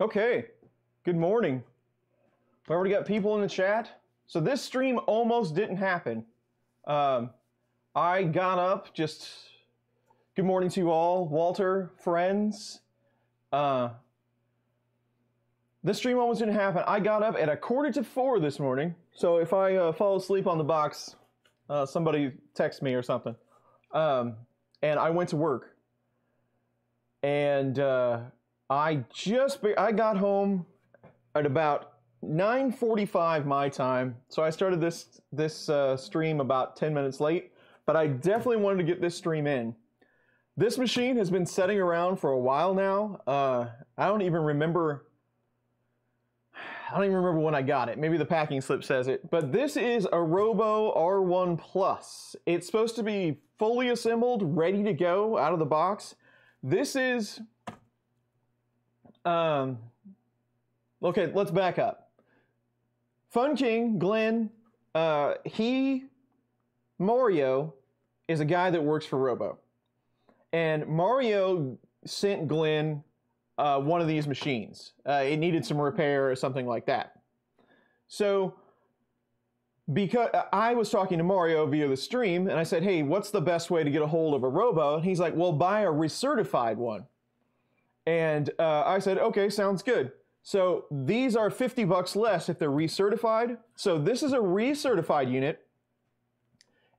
Okay, good morning. We already got people in the chat. So this stream almost didn't happen. I got up just, good morning to you all, Walter, friends. This stream almost didn't happen. I got up at 3:45 this morning. So if I fall asleep on the box, somebody text me or something. And I went to work. And I got home at about 9:45 my time. So I started this stream about 10 minutes late, but I definitely wanted to get this stream in. This machine has been sitting around for a while now. I don't even remember when I got it. Maybe the packing slip says it. But this is a ROBO R1 Plus. It's supposed to be fully assembled, ready to go out of the box. This is... okay, let's back up. Fun King, Glenn, Mario is a guy that works for Robo. And Mario sent Glenn one of these machines. It needed some repair or something like that. So, because I was talking to Mario via the stream, and I said, hey, what's the best way to get a hold of a Robo? And he's like, well, buy a recertified one. And I said, okay, sounds good. So these are $50 less if they're recertified. So this is a recertified unit.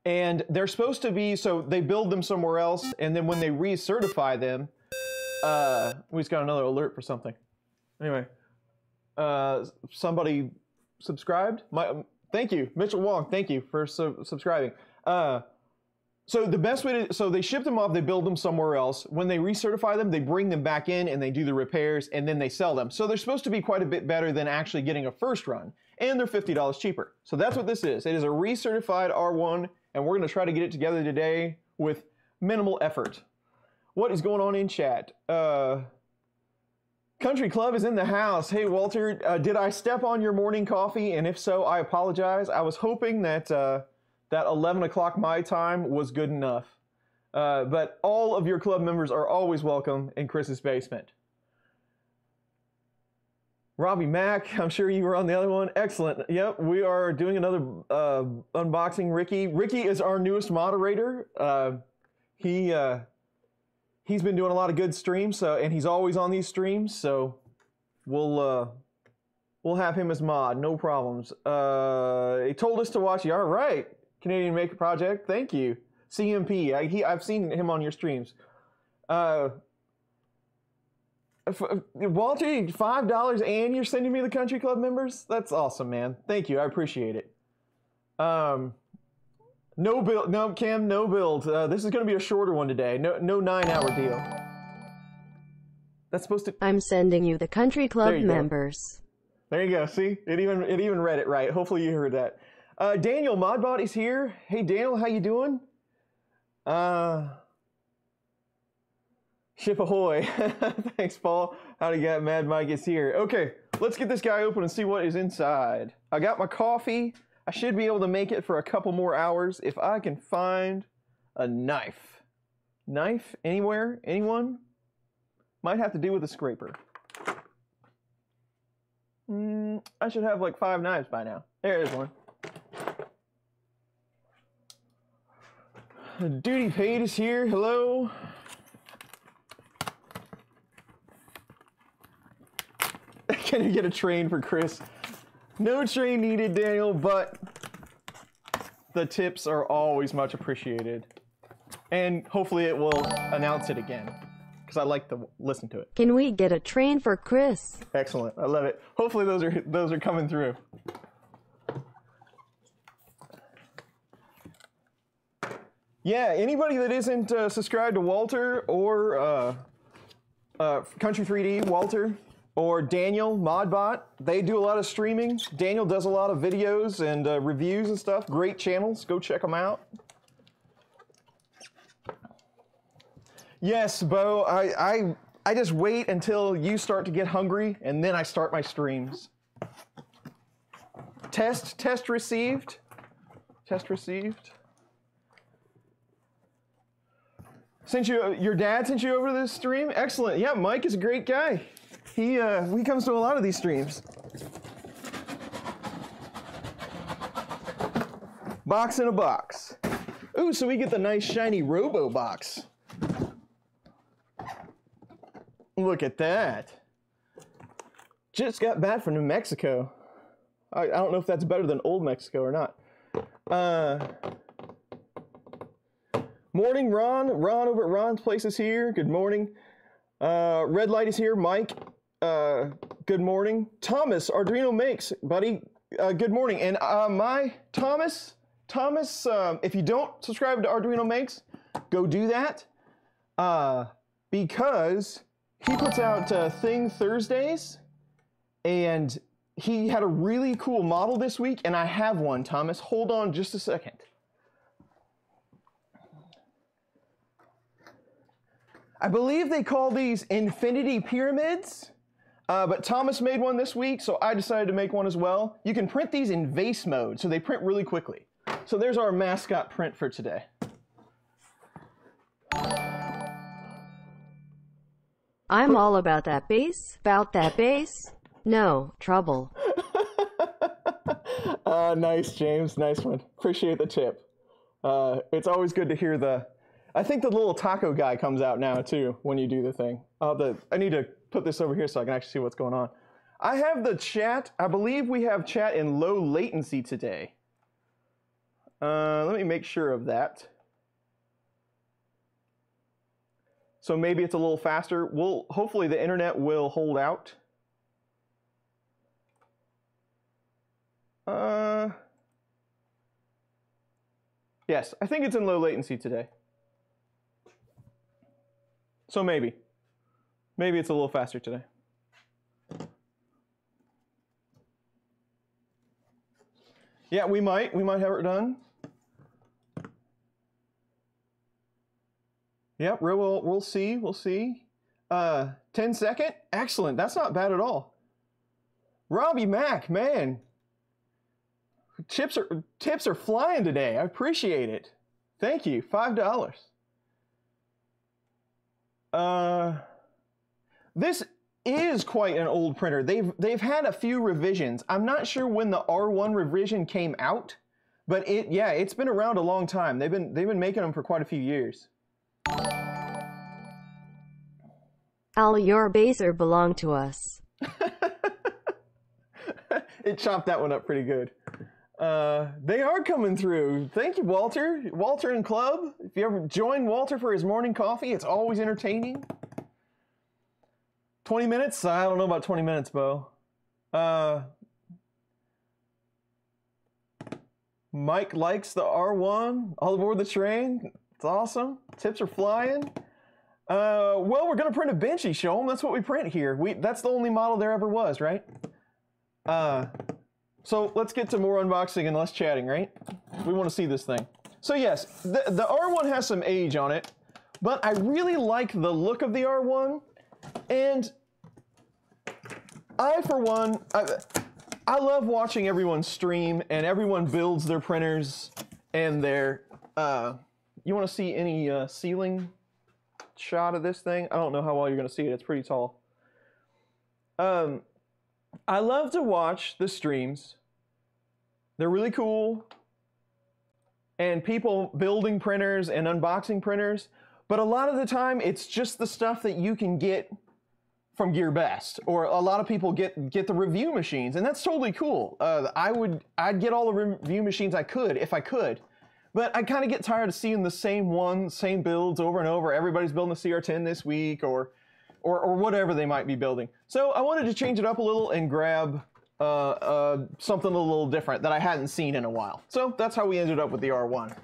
And they're supposed to be, so they build them somewhere else, and then when they recertify them, we just got another alert for something. Anyway, somebody subscribed. Thank you, Mitchell Wong. Thank you for subscribing. So the best way to, so they ship them off, they build them somewhere else. When they recertify them, they bring them back in and they do the repairs and then they sell them. So they're supposed to be quite a bit better than actually getting a first run. And they're $50 cheaper. So that's what this is. It is a recertified R1, and we're going to try to get it together today with minimal effort. What is going on in chat? Country Club is in the house. Hey, Walter, did I step on your morning coffee? And if so, I apologize. I was hoping that that 11 o'clock my time was good enough. But all of your club members are always welcome in Chris's basement. Robbie Mack, I'm sure you were on the other one. Excellent. Yep, we are doing another unboxing. Ricky is our newest moderator. He's been doing a lot of good streams, and he's always on these streams, so we'll have him as mod, no problems. He told us to watch you. All right, Canadian Maker Project, thank you. CMP, I've seen him on your streams. Walter, $5 and you're sending me the Country Club members? That's awesome, man. Thank you, I appreciate it. No build, no Cam, no build. This is going to be a shorter one today. No 9-hour deal. That's supposed to. I'm sending you the Country Club members. There you go. See, it even read it right. Hopefully you heard that. Daniel Modbot is here. Hey Daniel, how you doing? Ship ahoy. Thanks, Paul. Howdy, got Mad Mike is here. Okay, let's get this guy open and see what is inside. I got my coffee. I should be able to make it for a couple more hours if I can find a knife. Knife anywhere? Anyone? Might have to do with a scraper. I should have like 5 knives by now. There is one. Duty Paid is here. Hello. Can you get a train for Chris? No train needed, Daniel, but the tips are always much appreciated. And hopefully it will announce it again, because I like to listen to it. Can we get a train for Chris? Excellent, I love it. Hopefully those are coming through. Yeah, anybody that isn't subscribed to Walter or Country 3D, Walter, or Daniel Modbot, they do a lot of streaming. Daniel does a lot of videos and reviews and stuff. Great channels. Go check them out. Yes, Bo. I just wait until you start to get hungry, and then I start my streams. Test received. Test received. Your dad sent you over to this stream? Excellent. Yeah, Mike is a great guy. He comes to a lot of these streams. Box in a box. Ooh, so we get the nice shiny Robo box. Look at that. Just got back from New Mexico. I don't know if that's better than Old Mexico or not. Morning, Ron. Ron over at Ron's Place is here. Good morning. Red Light is here. Mike, good morning. Thomas, Arduino Makes, buddy, good morning. And Thomas, if you don't subscribe to Arduino Makes, go do that. Because he puts out Thing Thursdays, and he had a really cool model this week, and I have one, Thomas. Hold on just a second. I believe they call these infinity pyramids, but Thomas made one this week, so I decided to make one as well. You can print these in vase mode, so they print really quickly. So there's our mascot print for today. I'm all about that bass. About that bass? No trouble. Nice, James. Nice one. Appreciate the tip. It's always good to hear the... I think the little taco guy comes out now, too, when you do the thing. I need to put this over here so I can actually see what's going on. I have the chat. I believe we have chat in low latency today. Let me make sure of that. So maybe it's a little faster. Hopefully the internet will hold out. Yes, I think it's in low latency today. So maybe it's a little faster today. Yeah, we might have it done. Yep, we'll see. 10-second? Excellent. That's not bad at all. Robbie Mack, man. Tips are flying today. I appreciate it. Thank you. $5. This is quite an old printer. They've had a few revisions. I'm not sure when the R1 revision came out, but it's been around a long time. They've been making them for quite a few years. Al, your baser belong to us. It chopped that one up pretty good. They are coming through. Thank you, Walter. Walter and Club. If you ever join Walter for his morning coffee, it's always entertaining. 20 minutes? I don't know about 20 minutes, Bo. Mike likes the R1. All aboard the train. It's awesome. Tips are flying. Well, we're going to print a Benchy, show them. That's what we print here. That's the only model there ever was, right? So let's get to more unboxing and less chatting, right? We want to see this thing. So yes, the R1 has some age on it, but I really like the look of the R1, and I, for one, I love watching everyone stream, and everyone builds their printers and their, you want to see any ceiling shot of this thing? I don't know how well you're going to see it. It's pretty tall. I love to watch the streams. They're really cool. And people building printers and unboxing printers. But a lot of the time, it's just the stuff that you can get from GearBest. Or a lot of people get the review machines. And that's totally cool. I'd get all the review machines I could, if I could. But I kind of get tired of seeing the same builds over and over. Everybody's building a CR10 this week, or whatever they might be building. So I wanted to change it up a little and grab something a little different that I hadn't seen in a while. So that's how we ended up with the R1.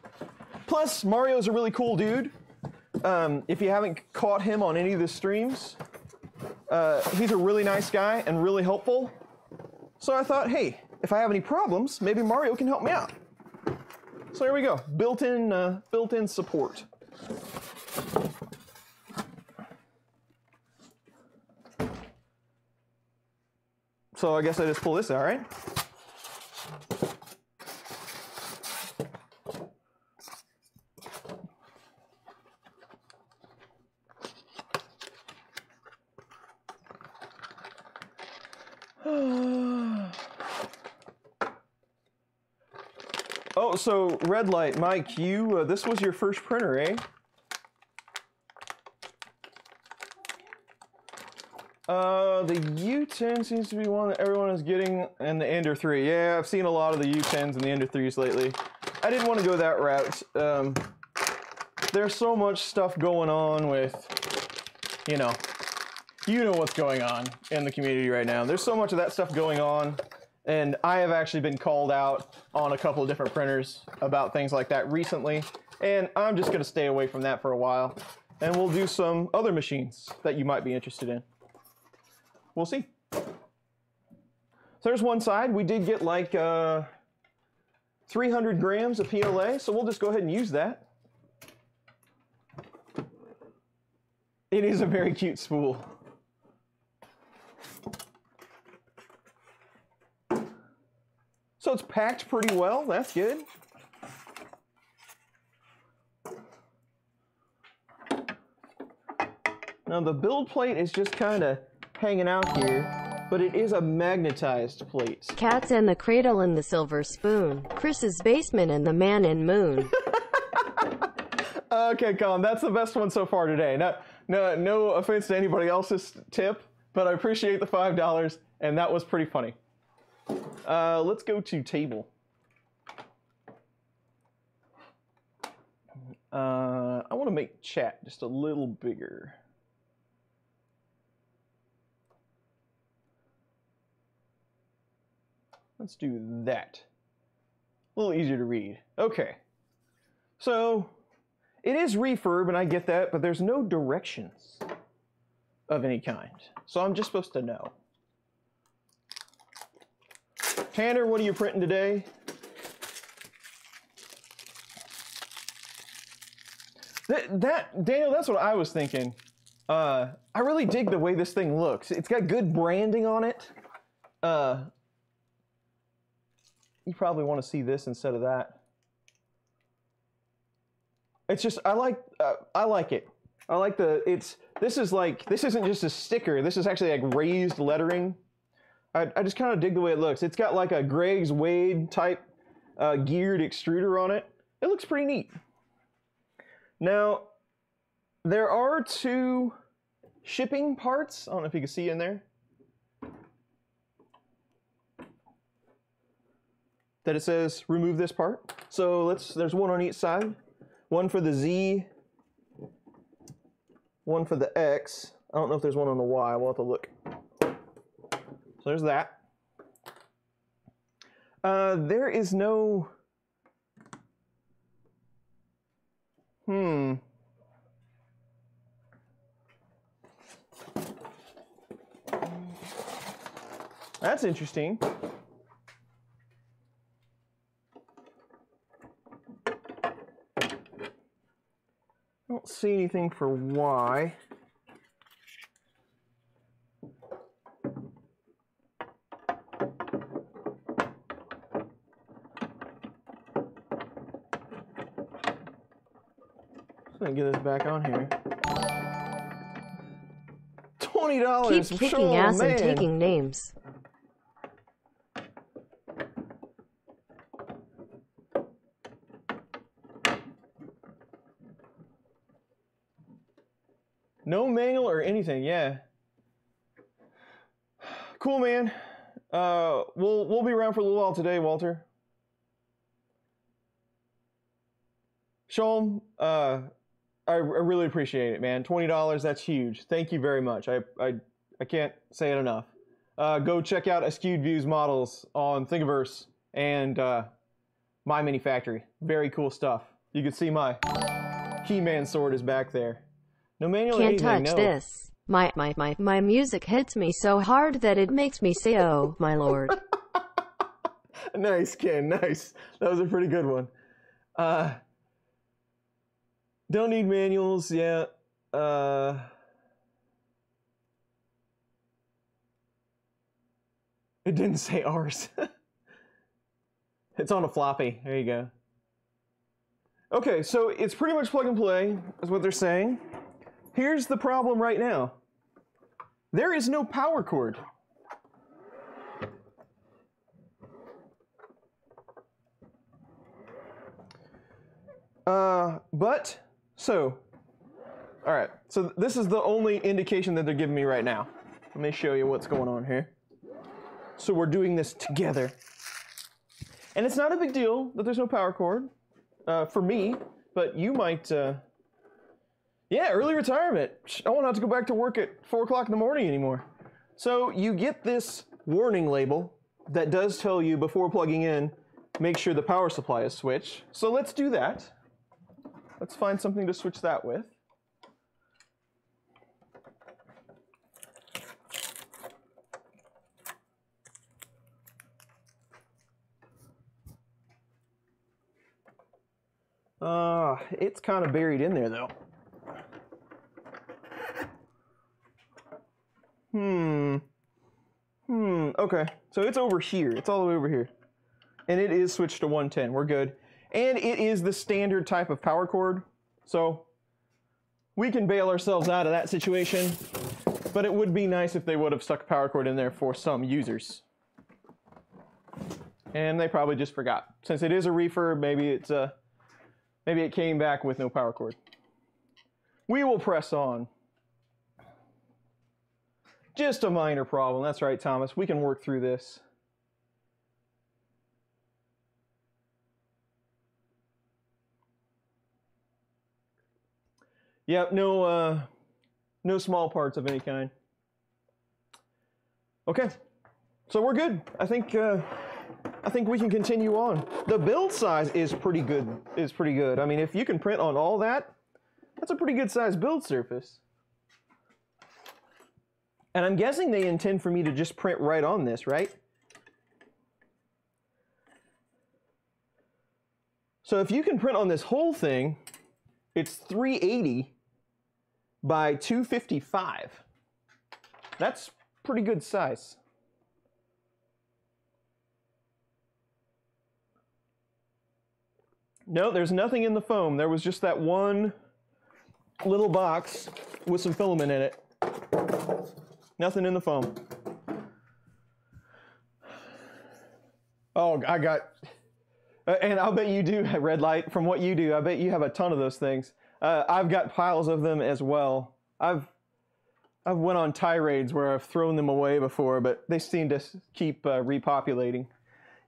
Plus, Mario's a really cool dude. If you haven't caught him on any of the streams, he's a really nice guy and really helpful. So I thought, hey, if I have any problems, maybe Mario can help me out. So there we go, built-in support. So I guess I just pull this out, right? Oh, so red light, Mike, this was your first printer, eh? The U10 seems to be one that everyone is getting, and the Ender 3. Yeah, I've seen a lot of the U10s and the Ender 3s lately. I didn't want to go that route. There's so much stuff going on with, you know what's going on in the community right now. There's so much of that stuff going on, and I have actually been called out on a couple of different printers about things like that recently, and I'm just going to stay away from that for a while, and we'll do some other machines that you might be interested in. We'll see. So there's one side. We did get like 300 grams of PLA, so we'll just go ahead and use that. It is a very cute spool. So it's packed pretty well. That's good. Now the build plate is just kind of hanging out here, but it is a magnetized plate. Cats and the Cradle and the Silver Spoon. Chris's Basement and the Man in Moon. Okay, Colin, that's the best one so far today. No offense to anybody else's tip, but I appreciate the $5, and that was pretty funny. Let's go to table. I want to make chat just a little bigger. Let's do that. A little easier to read. Okay. So, it is refurb, and I get that, but there's no directions of any kind. So I'm just supposed to know. Tanner, what are you printing today? Daniel, that's what I was thinking. I really dig the way this thing looks. It's got good branding on it. You probably want to see this instead of that. It's just, I like it. I like this isn't just a sticker. This is actually like raised lettering. I just kind of dig the way it looks. It's got like a Greg's Wade type geared extruder on it. It looks pretty neat. Now, there are two shipping parts. I don't know if you can see in there. That it says remove this part. So there's one on each side. One for the Z, one for the X. I don't know if there's one on the Y. We'll have to look. So there's that. There is no... That's interesting. I don't see anything for Y. Let me get this back on here. $20. Keep kicking ass and taking names. No manual or anything, yeah. Cool, man. We'll be around for a little while today, Walter. Shalom, I really appreciate it, man. $20, that's huge. Thank you very much. I can't say it enough. Go check out Askewed Views models on Thingiverse and My Mini Factory. Very cool stuff. You can see my He-Man sword is back there. No manual or anything, Can't touch this. My music hits me so hard that it makes me say, oh, my lord. Nice, Ken, nice. That was a pretty good one. Don't need manuals, yeah. It didn't say ours. It's on a floppy. There you go. Okay, so it's pretty much plug and play, is what they're saying. Here's the problem right now. There is no power cord. All right, so this is the only indication that they're giving me right now. Let me show you what's going on here. So we're doing this together. And it's not a big deal that there's no power cord for me, but you might, yeah, early retirement. I won't have to go back to work at 4 o'clock in the morning anymore. So you get this warning label that does tell you before plugging in, make sure the power supply is switched. So let's do that. Let's find something to switch that with. It's kind of buried in there though. Okay. So it's over here. It's all the way over here. And it is switched to 110. We're good. And it is the standard type of power cord. So we can bail ourselves out of that situation. But it would be nice if they would have stuck a power cord in there for some users. And they probably just forgot. Since it is a refurb, maybe it's maybe it came back with no power cord. We will press on. Just a minor problem. That's right, Thomas. We can work through this. Yep, no small parts of any kind. Okay, so we're good. I think we can continue on. The build size is pretty good. I mean, if you can print on all that, that's a pretty good size build surface. And I'm guessing they intend for me to just print right on this, right? So if you can print on this whole thing, it's 380 by 255. That's pretty good size. No, there's nothing in the foam. There was just that one little box with some filament in it. Nothing in the foam. Oh, I got... and I'll bet you do have red light. From what you do, I bet you have a ton of those things. I've got piles of them as well. I've went on tirades where I've thrown them away before, but they seem to keep repopulating.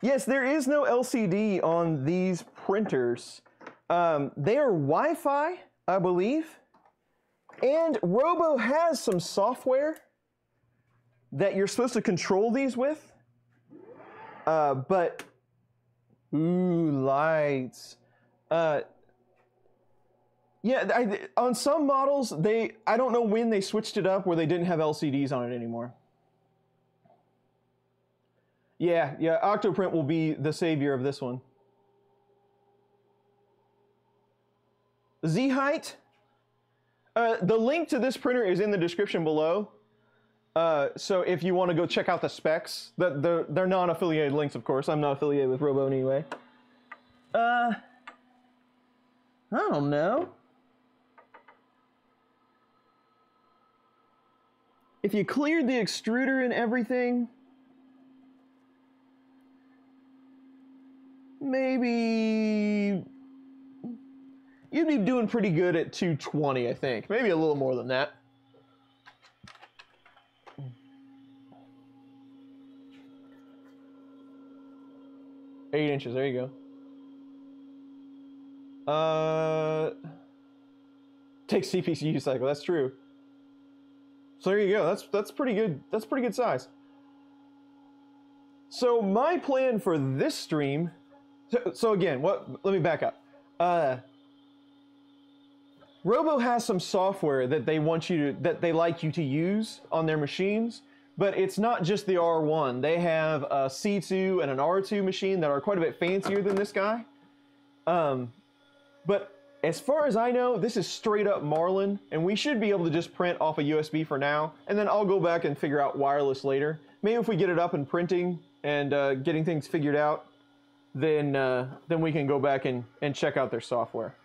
Yes, there is no LCD on these printers. They are Wi-Fi, I believe. And Robo has some software that you're supposed to control these with. But, ooh, lights. Yeah, on some models, I don't know when they switched it up where they didn't have LCDs on it anymore. Yeah, Octoprint will be the savior of this one. Z-height. The link to this printer is in the description below. So if you want to go check out the specs, they're non-affiliated links, of course. I'm not affiliated with Robo anyway. I don't know. If you cleared the extruder and everything, maybe you'd be doing pretty good at 220, I think. Maybe a little more than that. Eight inches, there you go. Takes CPU cycle, that's true. So there you go, that's pretty good. That's pretty good size. So my plan for this stream, so again, let me back up. Robo has some software that they like you to use on their machines, but it's not just the R1. They have a C2 and an R2 machine that are quite a bit fancier than this guy. But as far as I know, this is straight up Marlin, and we should be able to just print off a USB for now, and then I'll go back and figure out wireless later. Maybe if we get it up and printing and getting things figured out, then we can go back and check out their software.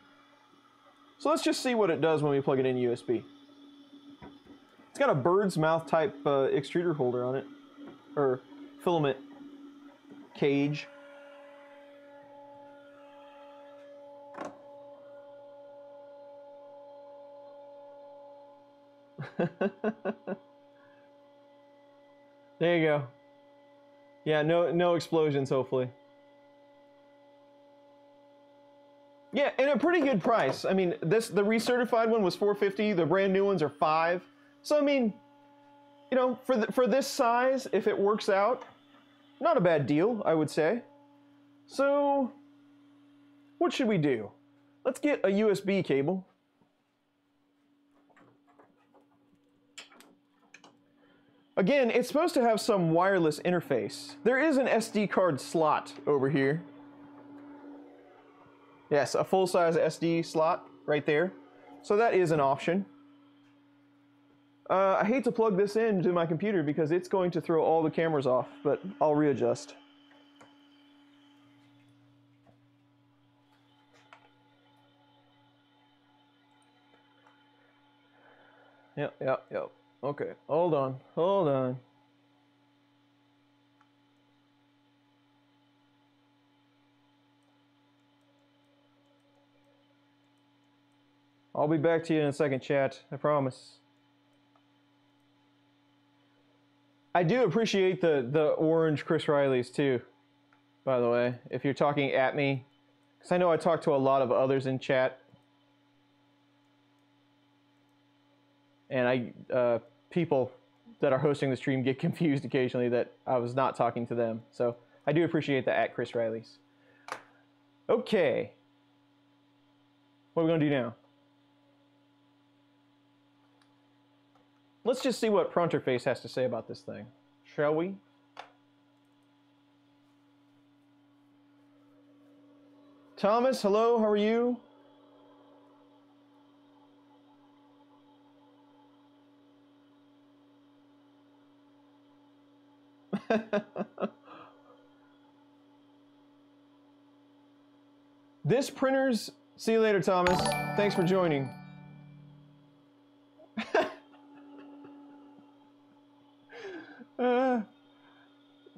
So let's just see what it does when we plug it in USB. It's got a bird's mouth type extruder holder on it, or filament cage. There you go. Yeah, no explosions, hopefully. Yeah, and a pretty good price. I mean, the recertified one was $450. The brand new ones are $5. So I mean, you know, for this size, if it works out, not a bad deal, I would say. So, what should we do? Let's get a USB cable. Again, it's supposed to have some wireless interface. There is an SD card slot over here. Yes, a full-size SD slot right there. So that is an option. I hate to plug this into my computer because it's going to throw all the cameras off, but I'll readjust. Yep. Okay, hold on. I'll be back to you in a second, chat. I promise. I do appreciate the orange Chris Riley's too, by the way, if you're talking at me. Because I know I talk to a lot of others in chat. And people that are hosting the stream get confused occasionally that I was not talking to them. So I do appreciate the at Chris Riley's. Okay. What are we going to do now? Let's just see what Pronterface has to say about this thing, shall we? Thomas, hello, how are you? This printer's... See you later, Thomas. Thanks for joining.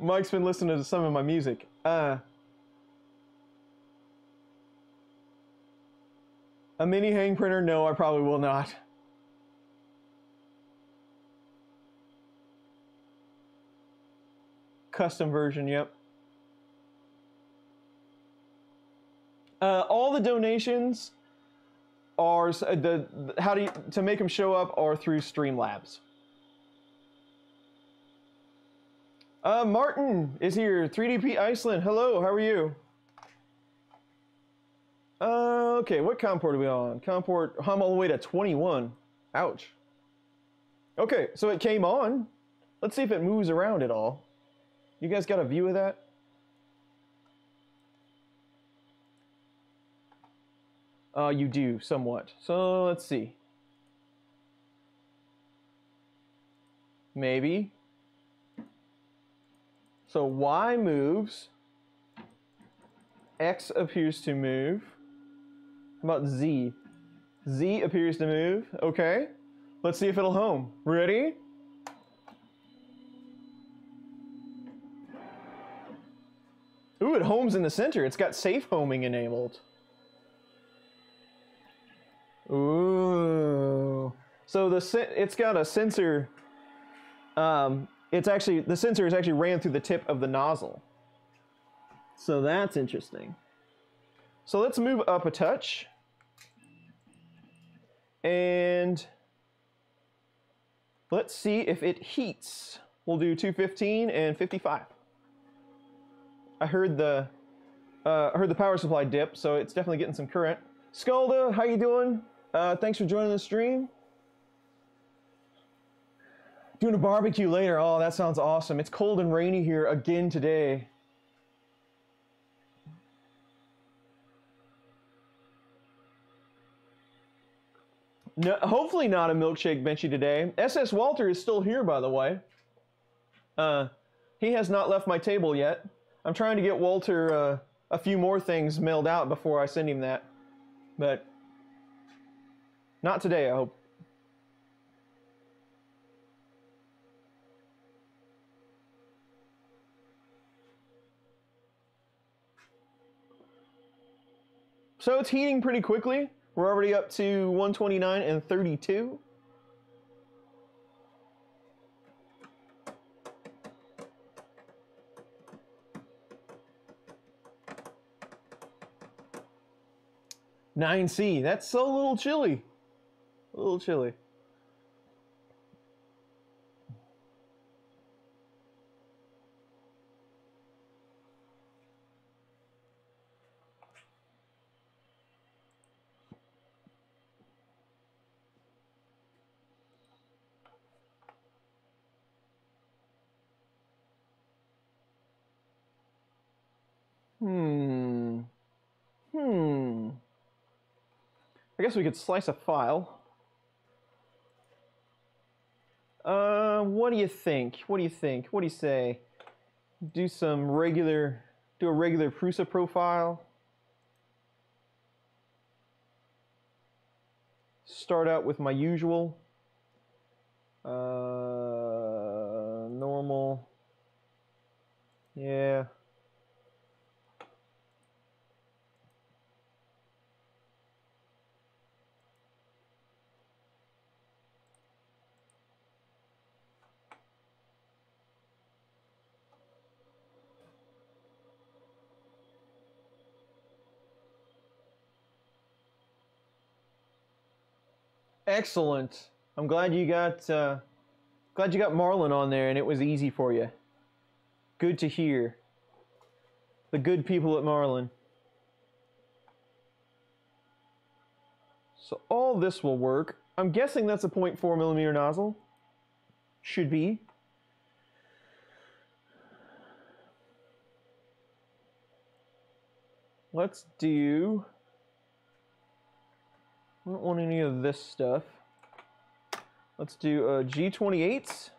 Mike's been listening to some of my music. A mini hang printer? No, I probably will not. Custom version, yep. All the donations are to make them show up are through Streamlabs. Martin is here. 3DP Iceland. Hello, how are you? Okay, what COM port are we on? COM port, I'm all the way to 21. Ouch. Okay, so it came on. Let's see if it moves around at all. You guys got a view of that? You do, somewhat. So, let's see. Maybe. So Y moves. X appears to move. How about Z? Z appears to move. Okay. Let's see if it'll home. Ready? Ooh, it homes in the center. It's got safe homing enabled. Ooh. So it's got a sensor. The sensor is actually ran through the tip of the nozzle. So that's interesting. So let's move up a touch. And let's see if it heats. We'll do 215 and 55. I heard the power supply dip, so it's definitely getting some current. Skalda, how you doing? Thanks for joining the stream. Doing a barbecue later. Oh, that sounds awesome. It's cold and rainy here again today. No, hopefully not a milkshake benchy today. SS Walter is still here, by the way. He has not left my table yet. I'm trying to get Walter a few more things mailed out before I send him that. But not today, I hope. So it's heating pretty quickly. We're already up to 129 and 32. 9C. That's a little chilly. A little chilly. I guess we could slice a file. What do you think? What do you think? What do you say? Do a regular Prusa profile. Start out with my usual. Normal. Yeah. Excellent. I'm glad you got Marlin on there and it was easy for you. Good to hear. The good people at Marlin. So all this will work. I'm guessing that's a 0.4mm nozzle. Should be. Let's do... I don't want any of this stuff. Let's do G28s.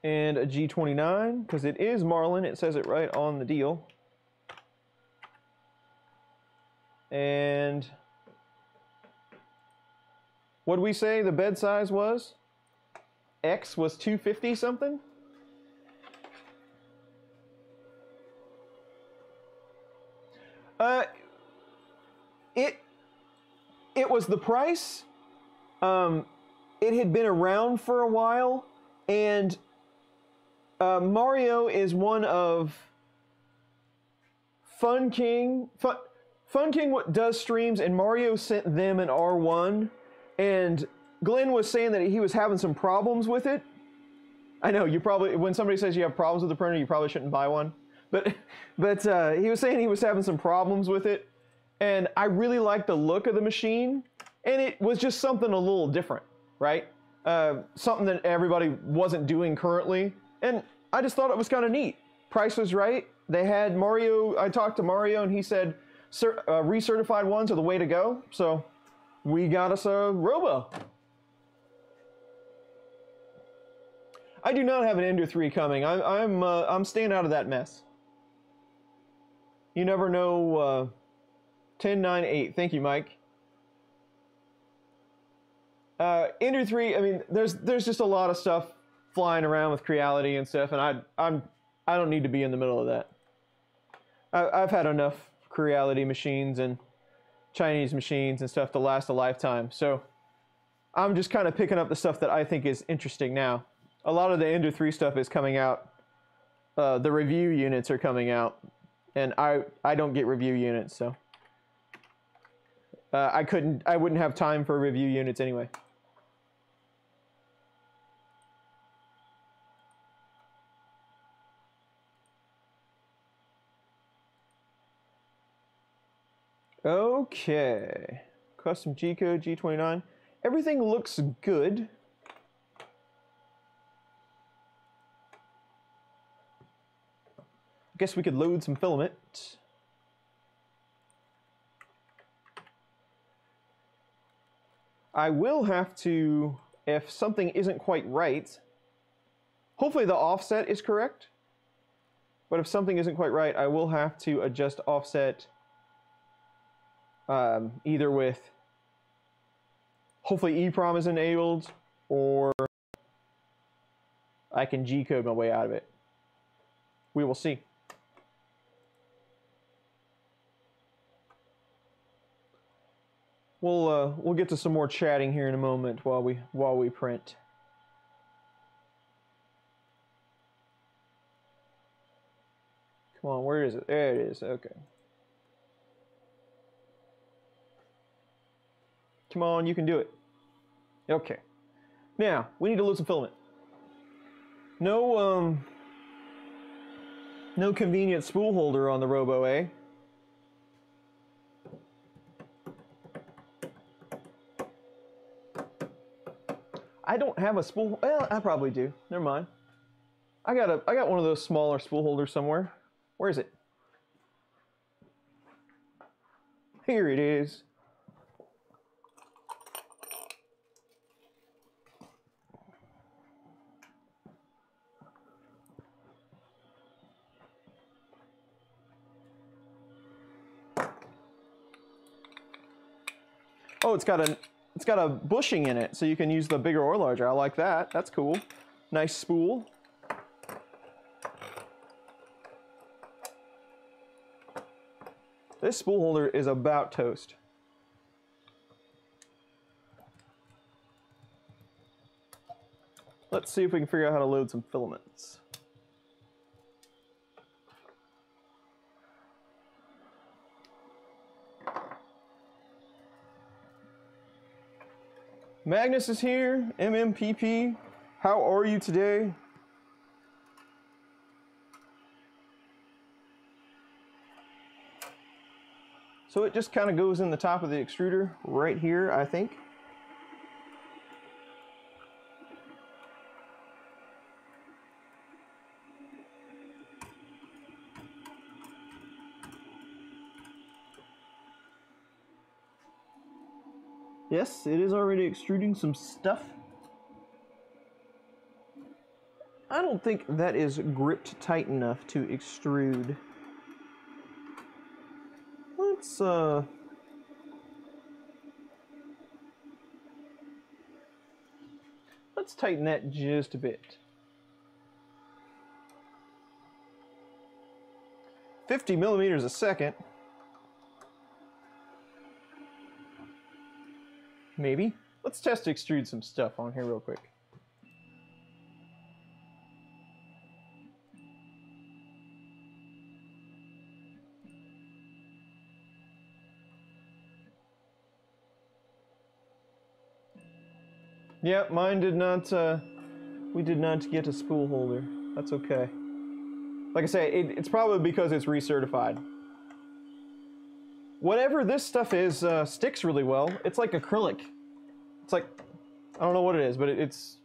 And a G29, because it is Marlin. It says it right on the deal. And what did we say the bed size was? X was 250 something? It was the price. It had been around for a while, and Mario is one of Fun King does streams, and Mario sent them an R1, and Glenn was saying that he was having some problems with it. I know, you probably, when somebody says you have problems with the printer, you probably shouldn't buy one. But he was saying he was having some problems with it, and I really liked the look of the machine, and it was just something a little different, right? Something that everybody wasn't doing currently, and I just thought it was kind of neat. Price was right. They had Mario, I talked to Mario, and he said recertified ones are the way to go, so we got us a Robo. I do not have an Ender 3 coming. I'm staying out of that mess. You never know. 1098. Thank you, Mike. Ender 3. I mean, there's just a lot of stuff flying around with Creality and stuff, and I don't need to be in the middle of that. I've had enough Creality machines and Chinese machines and stuff to last a lifetime. So I'm just kind of picking up the stuff that I think is interesting now. A lot of the Ender 3 stuff is coming out. The review units are coming out, and I don't get review units, so I wouldn't have time for review units anyway. Okay, custom G code G29. Everything looks good. Guess we could load some filament. I will have to, if something isn't quite right, hopefully the offset is correct, but if something isn't quite right, I will have to adjust offset either with, hopefully EEPROM is enabled, or I can G-code my way out of it. We will see. We'll get to some more chatting here in a moment while we print. Come on, where is it? There it is. Okay. Come on, you can do it. Okay. Now, we need to load some filament. No convenient spool holder on the Robo, eh? I don't have a spool. Well, I probably do. Never mind. I got one of those smaller spool holders somewhere. Where is it? Here it is. Oh, it's got a bushing in it, so you can use the bigger or larger. I like that. That's cool. Nice spool. This spool holder is about toast. Let's see if we can figure out how to load some filaments. Magnus is here. MMPP. How are you today? So it just kind of goes in the top of the extruder right here, I think. Yes, it is already extruding some stuff. I don't think that is gripped tight enough to extrude. Let's tighten that just a bit. 50 millimeters a second. Maybe. Let's test extrude some stuff on here real quick. Yep, mine did not, we did not get a spool holder. That's okay. Like I say, it's probably because it's recertified. Whatever this stuff is, sticks really well. It's like acrylic. It's like, I don't know what it is, but it's,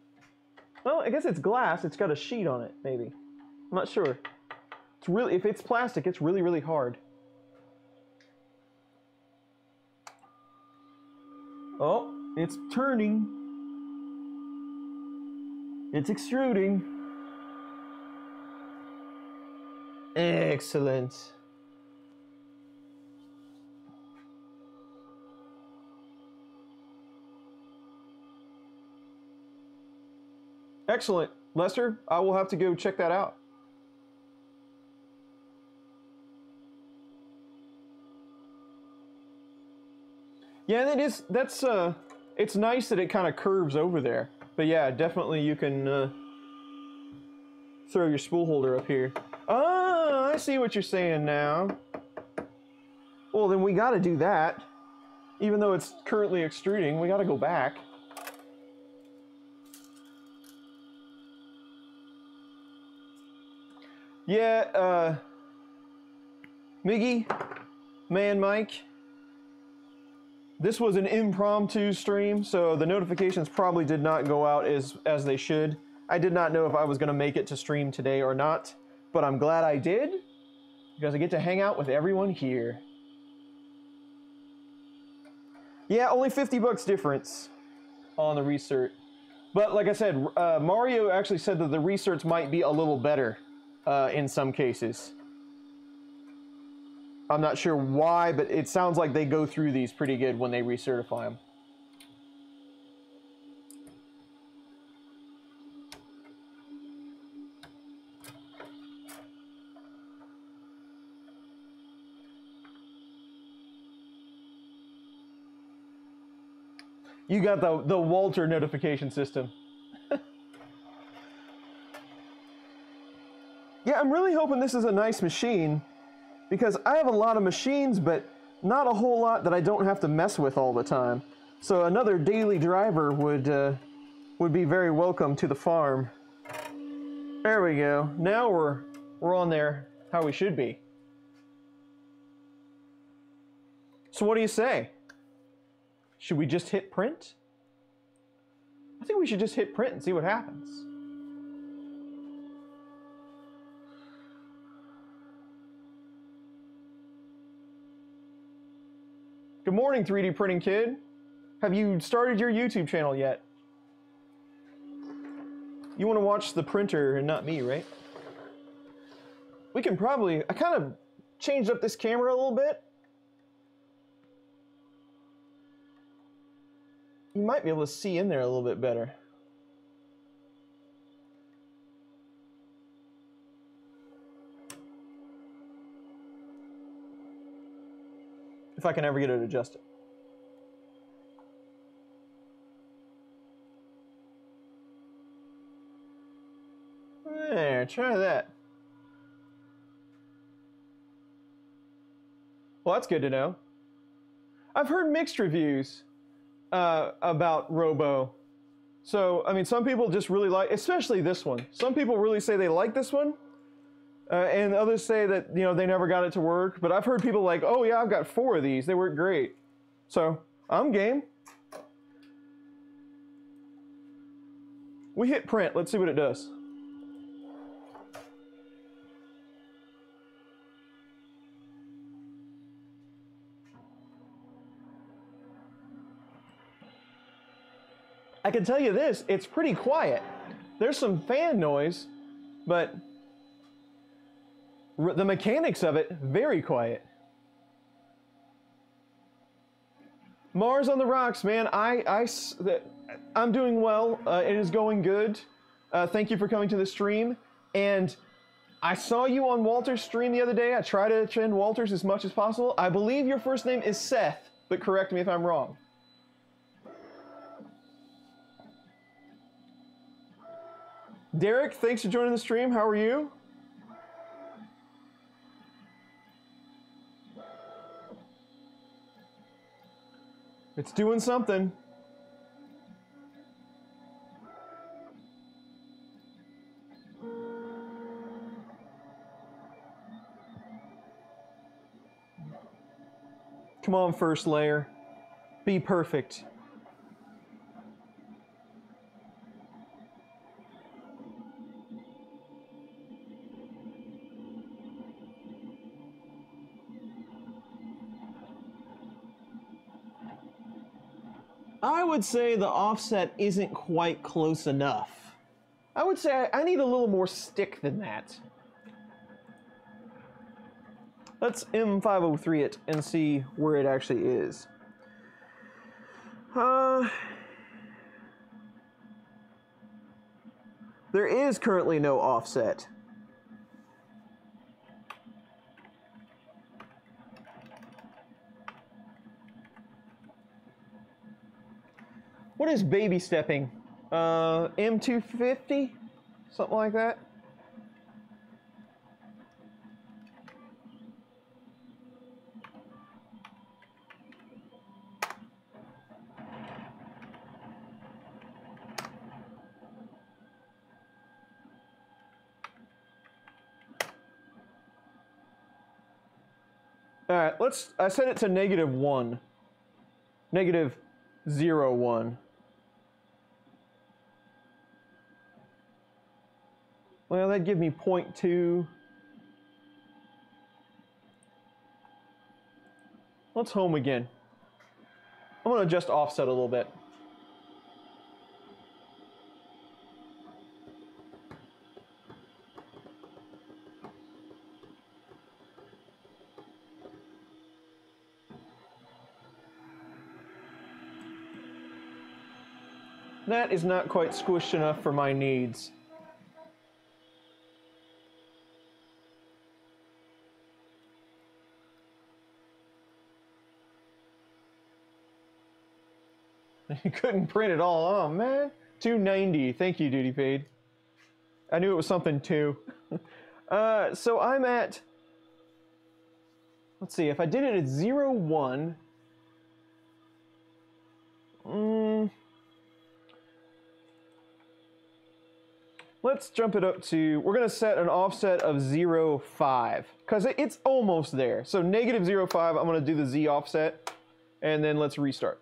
well, I guess it's glass. It's got a sheet on it, maybe. I'm not sure. It's really, if it's plastic, it's really, really hard. Oh, it's turning. It's extruding. Excellent. Excellent. Lester, I will have to go check that out. Yeah, it's nice that it kind of curves over there. But yeah, definitely you can throw your spool holder up here. Oh, I see what you're saying now. Well, then we gotta do that. Even though it's currently extruding, we gotta go back. Yeah, Miggy, Man Mike, this was an impromptu stream, so the notifications probably did not go out as they should. I did not know if I was going to make it to stream today or not, but I'm glad I did, because I get to hang out with everyone here. Yeah, only 50 bucks difference on the recert. But like I said, Mario actually said that the recerts might be a little better in some cases. I'm not sure why, but it sounds like they go through these pretty good when they recertify them. You got the Walter notification system. Yeah, I'm really hoping this is a nice machine, because I have a lot of machines, but not a whole lot that I don't have to mess with all the time. So another daily driver would be very welcome to the farm. There we go. Now we're on there how we should be. So what do you say? Should we just hit print? I think we should just hit print and see what happens. Good morning, 3D Printing Kid. Have you started your YouTube channel yet? You want to watch the printer and not me, right? We can probably... I kind of changed up this camera a little bit. You might be able to see in there a little bit better. If I can ever get it adjusted. There, try that. Well, that's good to know. I've heard mixed reviews about Robo. So, I mean, some people just really like, especially this one. Some people really say they like this one, and others say that, you know, they never got it to work. But I've heard people like, oh yeah, I've got 4 of these. They work great. So, I'm game. We hit print. Let's see what it does. I can tell you this, it's pretty quiet. There's some fan noise, but the mechanics of it, very quiet. Mars on the rocks, man. I'm doing well. It is going good. Thank you for coming to the stream. And I saw you on Walter's stream the other day. I try to attend Walter's as much as possible. I believe your first name is Seth, but correct me if I'm wrong. Derek, thanks for joining the stream. How are you? It's doing something. Come on, first layer. Be perfect. I would say the offset isn't quite close enough. I would say I need a little more stick than that. Let's M503 it and see where it actually is. There is currently no offset. What is baby stepping? M250? Something like that? All right, I set it to -1. -0.1. Well, that'd give me 0.2. Let's home again. I'm going to adjust offset a little bit. That is not quite squished enough for my needs. You couldn't print it all. Oh, man. $2.90. Thank you, Duty Paid. I knew it was something, too. So I'm at, let's see, if I did it at 0, 1, let's jump it up to, we're going to set an offset of 0, 5, because it's almost there. So negative 0, 5, I'm going to do the Z offset, and then let's restart.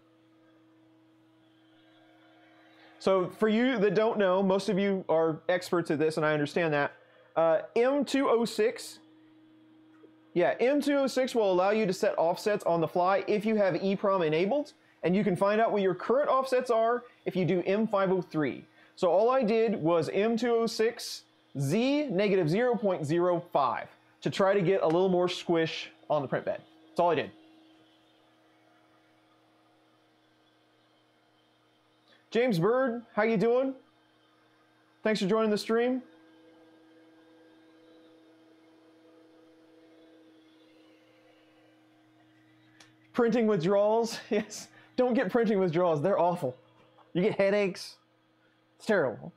So for you that don't know, most of you are experts at this, and I understand that. M206, M206 will allow you to set offsets on the fly if you have EEPROM enabled, and you can find out what your current offsets are if you do M503. So all I did was M206 Z negative 0.05 to try to get a little more squish on the print bed. That's all I did. James Bird, how you doing? Thanks for joining the stream. Printing withdrawals, yes. Don't get printing withdrawals, they're awful. You get headaches, it's terrible.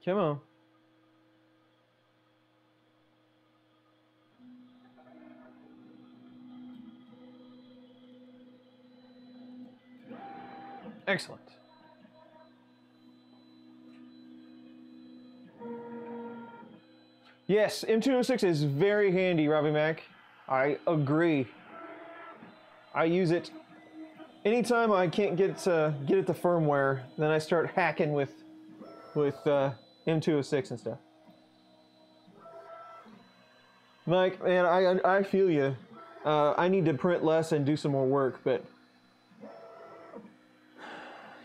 Come on. Excellent. Yes, M206 is very handy, Robbie Mac. I agree. I use it anytime I can't get it to firmware, then I start hacking with M206 and stuff. Mike, man, I feel you. I need to print less and do some more work, but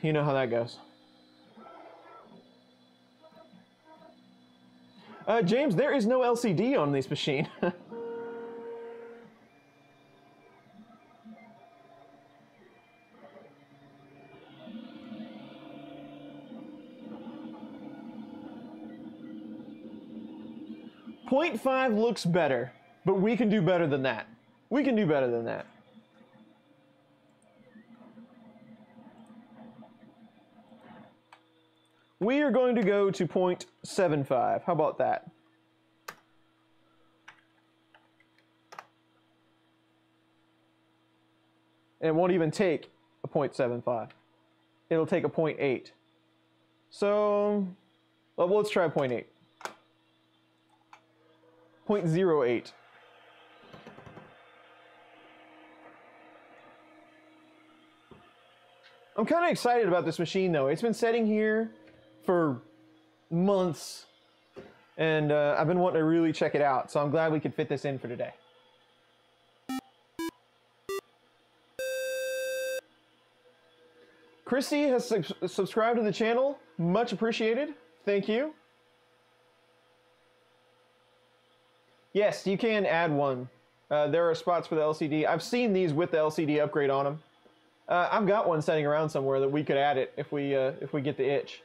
you know how that goes. James, there is no LCD on this machine. 0.5 looks better, but we can do better than that. We can do better than that. We are going to go to 0.75. How about that? And it won't even take a 0.75. It'll take a 0.8. So, well, let's try 0.8. 0.08. I'm kind of excited about this machine, though. It's been sitting here for months, and I've been wanting to really check it out, so I'm glad we could fit this in for today. Christy has subscribed to the channel. Much appreciated. Thank you. Yes, you can add one. There are spots for the LCD. I've seen these with the LCD upgrade on them. I've got one sitting around somewhere that we could add it if we get the itch.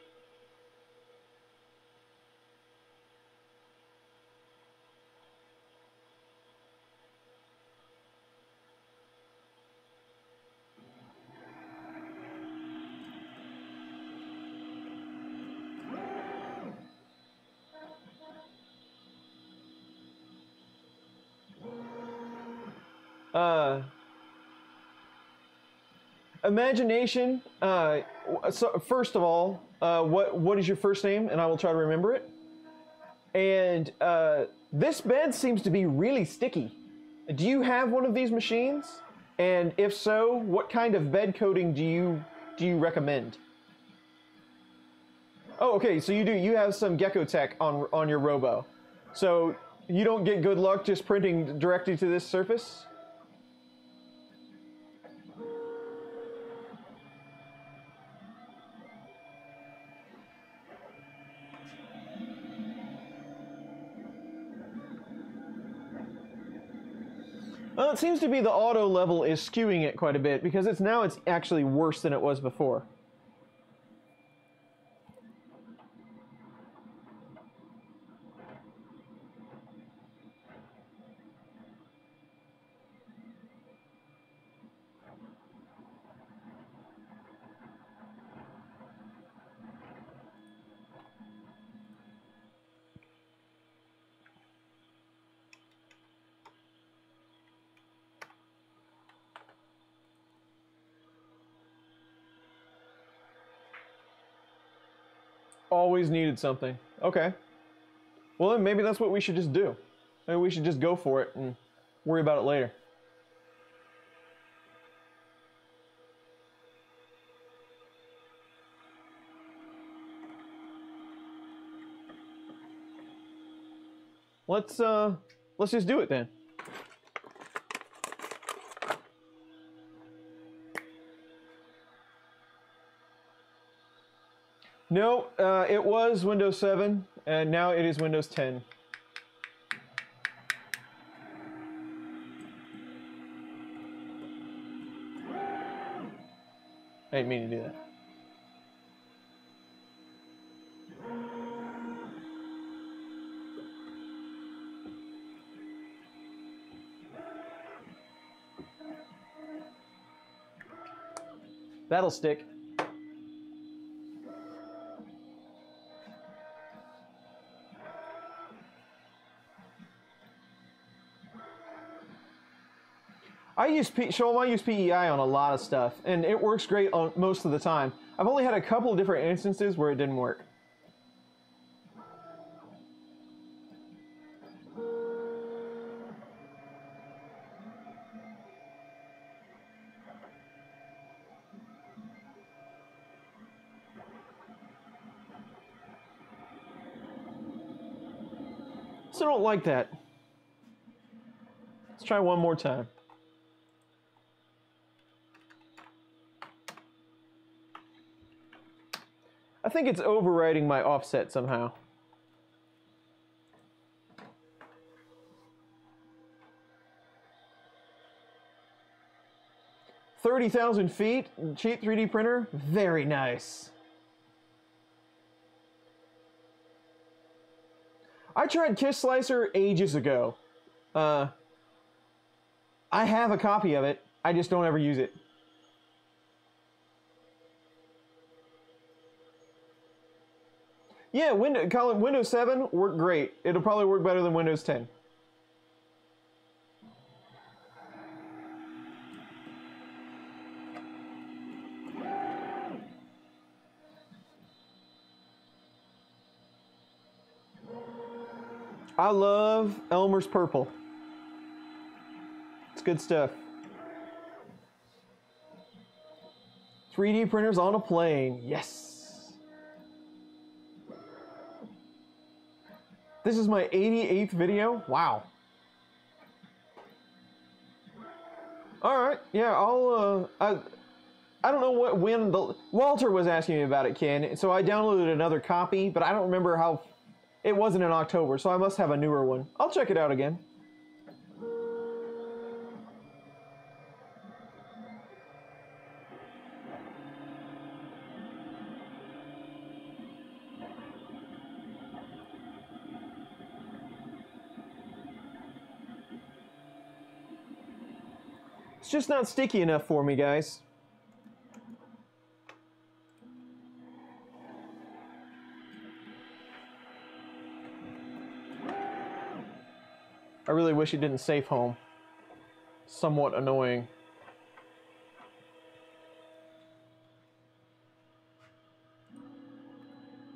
Imagination. So first of all, what is your first name? And I will try to remember it. And this bed seems to be really sticky. Do you have one of these machines? And if so, what kind of bed coating do you recommend? Oh, okay. So you do. You have some Gecko Tech on your Robo. So you don't get good luck just printing directly to this surface? Well, it seems to be the auto level is skewing it quite a bit because it's actually worse than it was before. Always needed something. Okay. Well, then maybe that's what we should just do. Maybe we should just go for it and worry about it later. Let's just do it then. No, it was Windows 7, and now it is Windows 10. I didn't mean to do that. That'll stick. I use PEI on a lot of stuff, and it works great on most of the time. I've only had a couple of different instances where it didn't work. So I don't like that. Let's try one more time. I think it's overriding my offset somehow. $30,000 cheap 3D printer, very nice. I tried Kiss Slicer ages ago. I have a copy of it, I just don't ever use it. Yeah, Windows 7 worked great. It'll probably work better than Windows 10. I love Elmer's Purple. It's good stuff. 3D printers on a plane. Yes. This is my 88th video? Wow. Alright, yeah, I don't know when Walter was asking me about it, Ken, so I downloaded another copy, but I don't remember how, it wasn't in October, so I must have a newer one. I'll check it out again. It's just not sticky enough for me, guys. I really wish it didn't safe home. Somewhat annoying.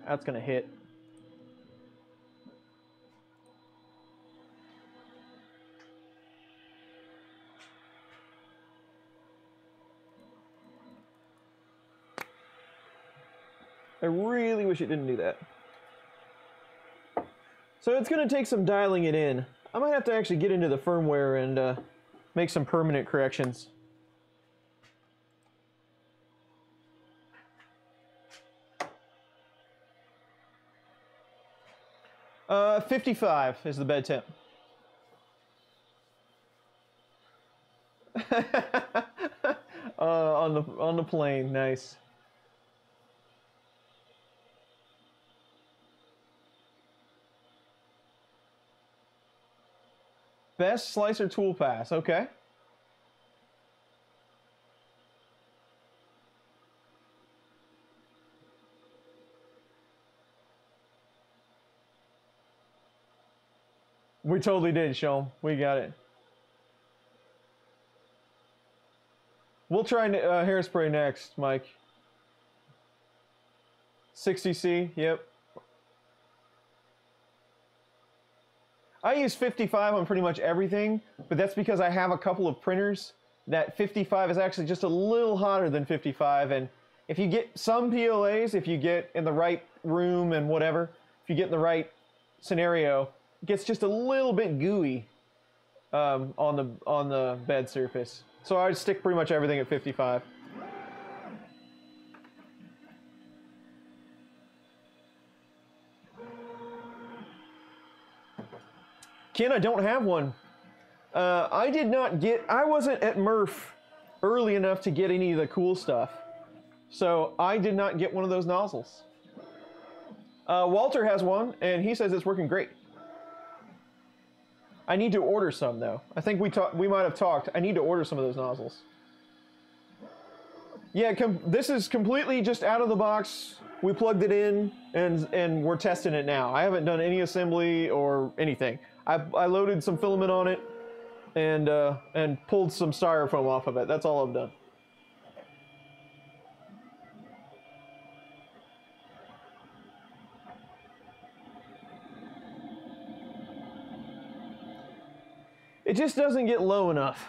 That's gonna hit. I really wish it didn't do that. So it's going to take some dialing it in. I might have to actually get into the firmware and make some permanent corrections. 55 is the bed temp. On the plane, nice. Best slicer tool pass, okay. We totally did, Sean. We got it. We'll try hairspray next, Mike. 60C, yep. I use 55 on pretty much everything, but that's because I have a couple of printers that 55 is actually just a little hotter than 55, and if you get some PLAs, if you get in the right room and whatever, if you get in the right scenario, it gets just a little bit gooey on the bed surface. So I would stick pretty much everything at 55. Ken, I don't have one. I wasn't at Murph early enough to get any of the cool stuff. So I did not get one of those nozzles. Walter has one, and he says it's working great. I need to order some, though. I think we might have talked. I need to order some of those nozzles. Yeah, this is completely just out of the box. We plugged it in, and we're testing it now. I haven't done any assembly or anything. I loaded some filament on it, and pulled some styrofoam off of it. That's all I've done. It just doesn't get low enough.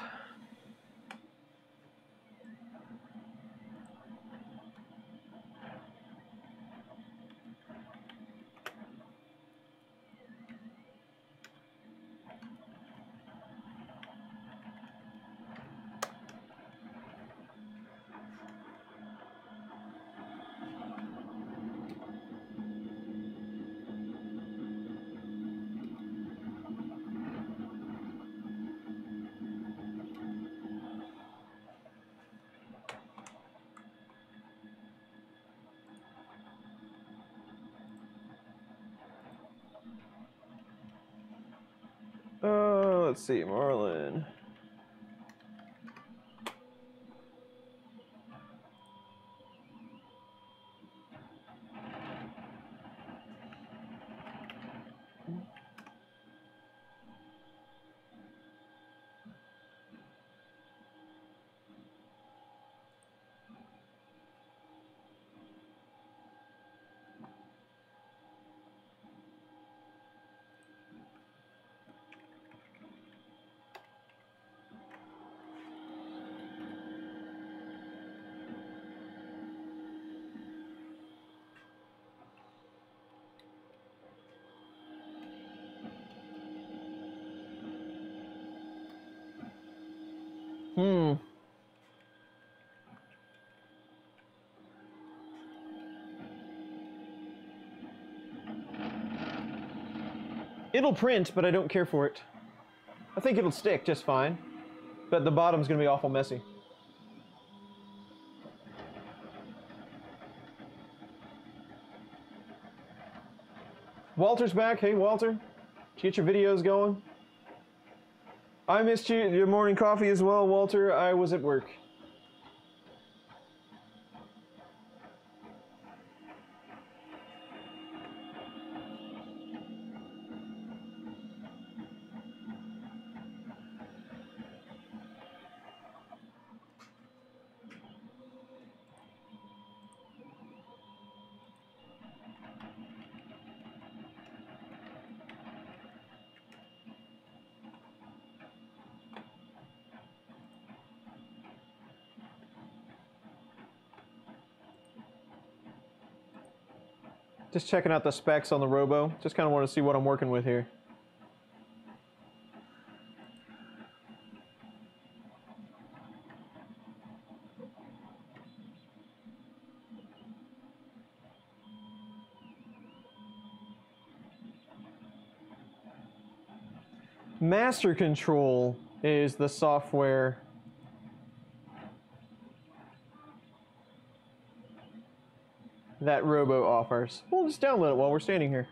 Let's see, Marlin. It'll print, but I don't care for it. I think it'll stick just fine, but the bottom's gonna be awful messy. Walter's back. Hey, Walter. Did you get your videos going? I missed your morning coffee as well, Walter. I was at work. Just checking out the specs on the Robo. Just kind of want to see what I'm working with here. Master Control is the software that Robo offers. We'll just download it while we're standing here.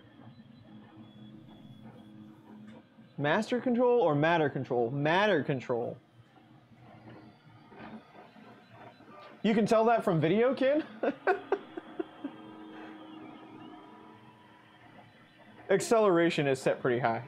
Master Control or Matter Control? Matter Control. You can tell that from video, Ken? Acceleration is set pretty high.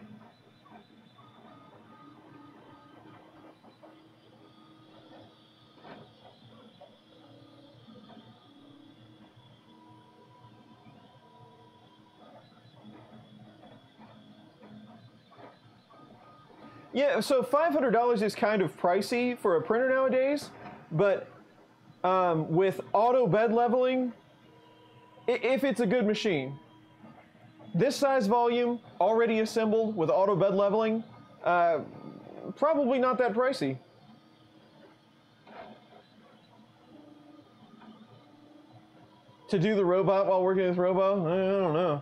Yeah, so $500 is kind of pricey for a printer nowadays, but with auto bed leveling, if it's a good machine, this size volume, already assembled with auto bed leveling, probably not that pricey. To do the robot while working with Robo? I don't know.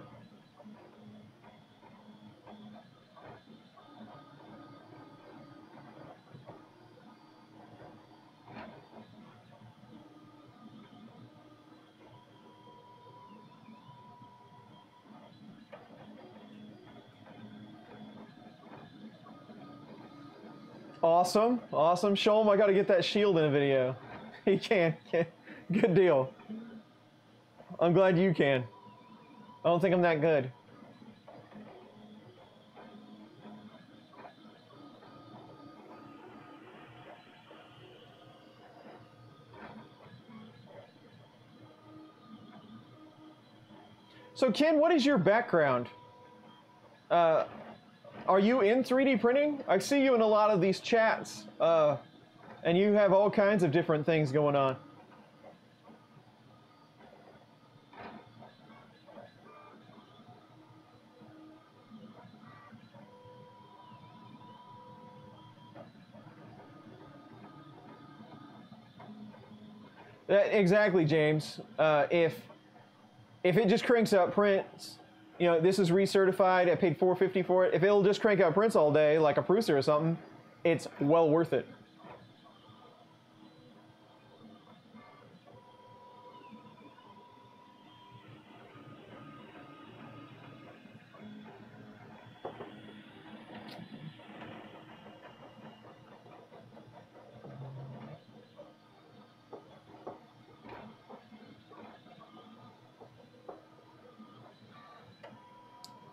Awesome, awesome. Show him I gotta get that shield in a video. He can. Good deal. I'm glad you can. I don't think I'm that good. So Ken, what is your background? Are you in 3D printing? I see you in a lot of these chats, and you have all kinds of different things going on. Exactly, James. If it just cranks out prints, you know, this is recertified, I paid $4.50 for it. If it'll just crank out prints all day, like a Prusa or something, it's well worth it.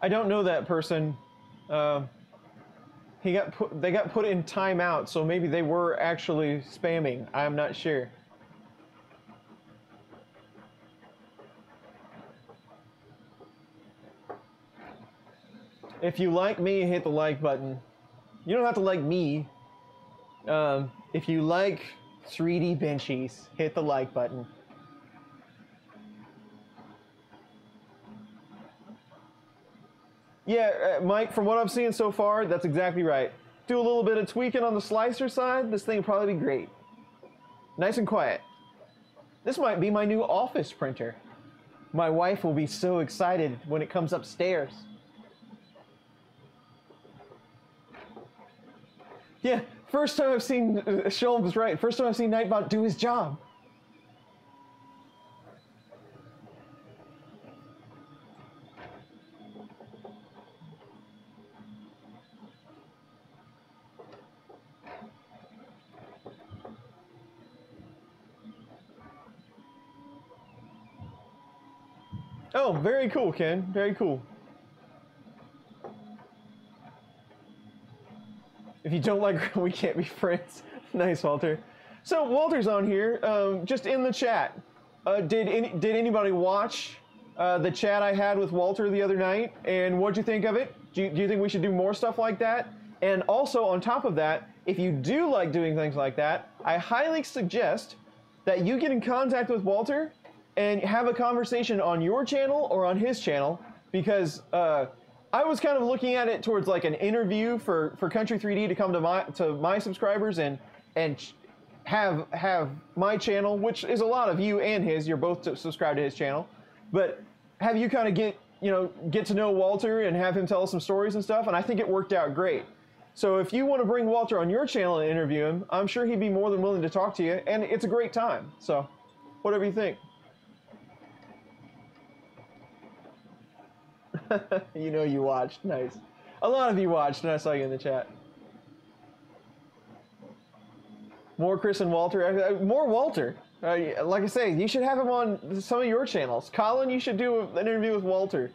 I don't know that person. They got put in timeout, so maybe they were actually spamming. I'm not sure. If you like me, hit the like button. You don't have to like me. If you like 3D benchies, hit the like button. Yeah, Mike, from what I'm seeing so far, that's exactly right. Do a little bit of tweaking on the slicer side, this thing will probably be great. Nice and quiet. This might be my new office printer. My wife will be so excited when it comes upstairs. Yeah, first time I've seen, Sholm was right, first time I've seen Nightbot do his job. Oh, very cool, Ken. Very cool. If you don't like, we can't be friends. Nice, Walter. So Walter's on here, just in the chat. Did anybody watch the chat I had with Walter the other night? And what'd you think of it? Do you think we should do more stuff like that? And also, on top of that, if you do like doing things like that, I highly suggest that you get in contact with Walter and have a conversation on your channel or on his channel, because I was kind of looking at it towards like an interview for Country 3D to come to my subscribers and have my channel, which is a lot of you and his. You're both subscribed to his channel, but have you kind of get to know Walter and have him tell us some stories and stuff. And I think it worked out great. So if you want to bring Walter on your channel and interview him, I'm sure he'd be more than willing to talk to you, and it's a great time. So whatever you think. You know you watched. Nice. A lot of you watched, and I saw you in the chat. More Chris and Walter. More Walter. Like I say, you should have him on some of your channels. Colin, you should do an interview with Walter.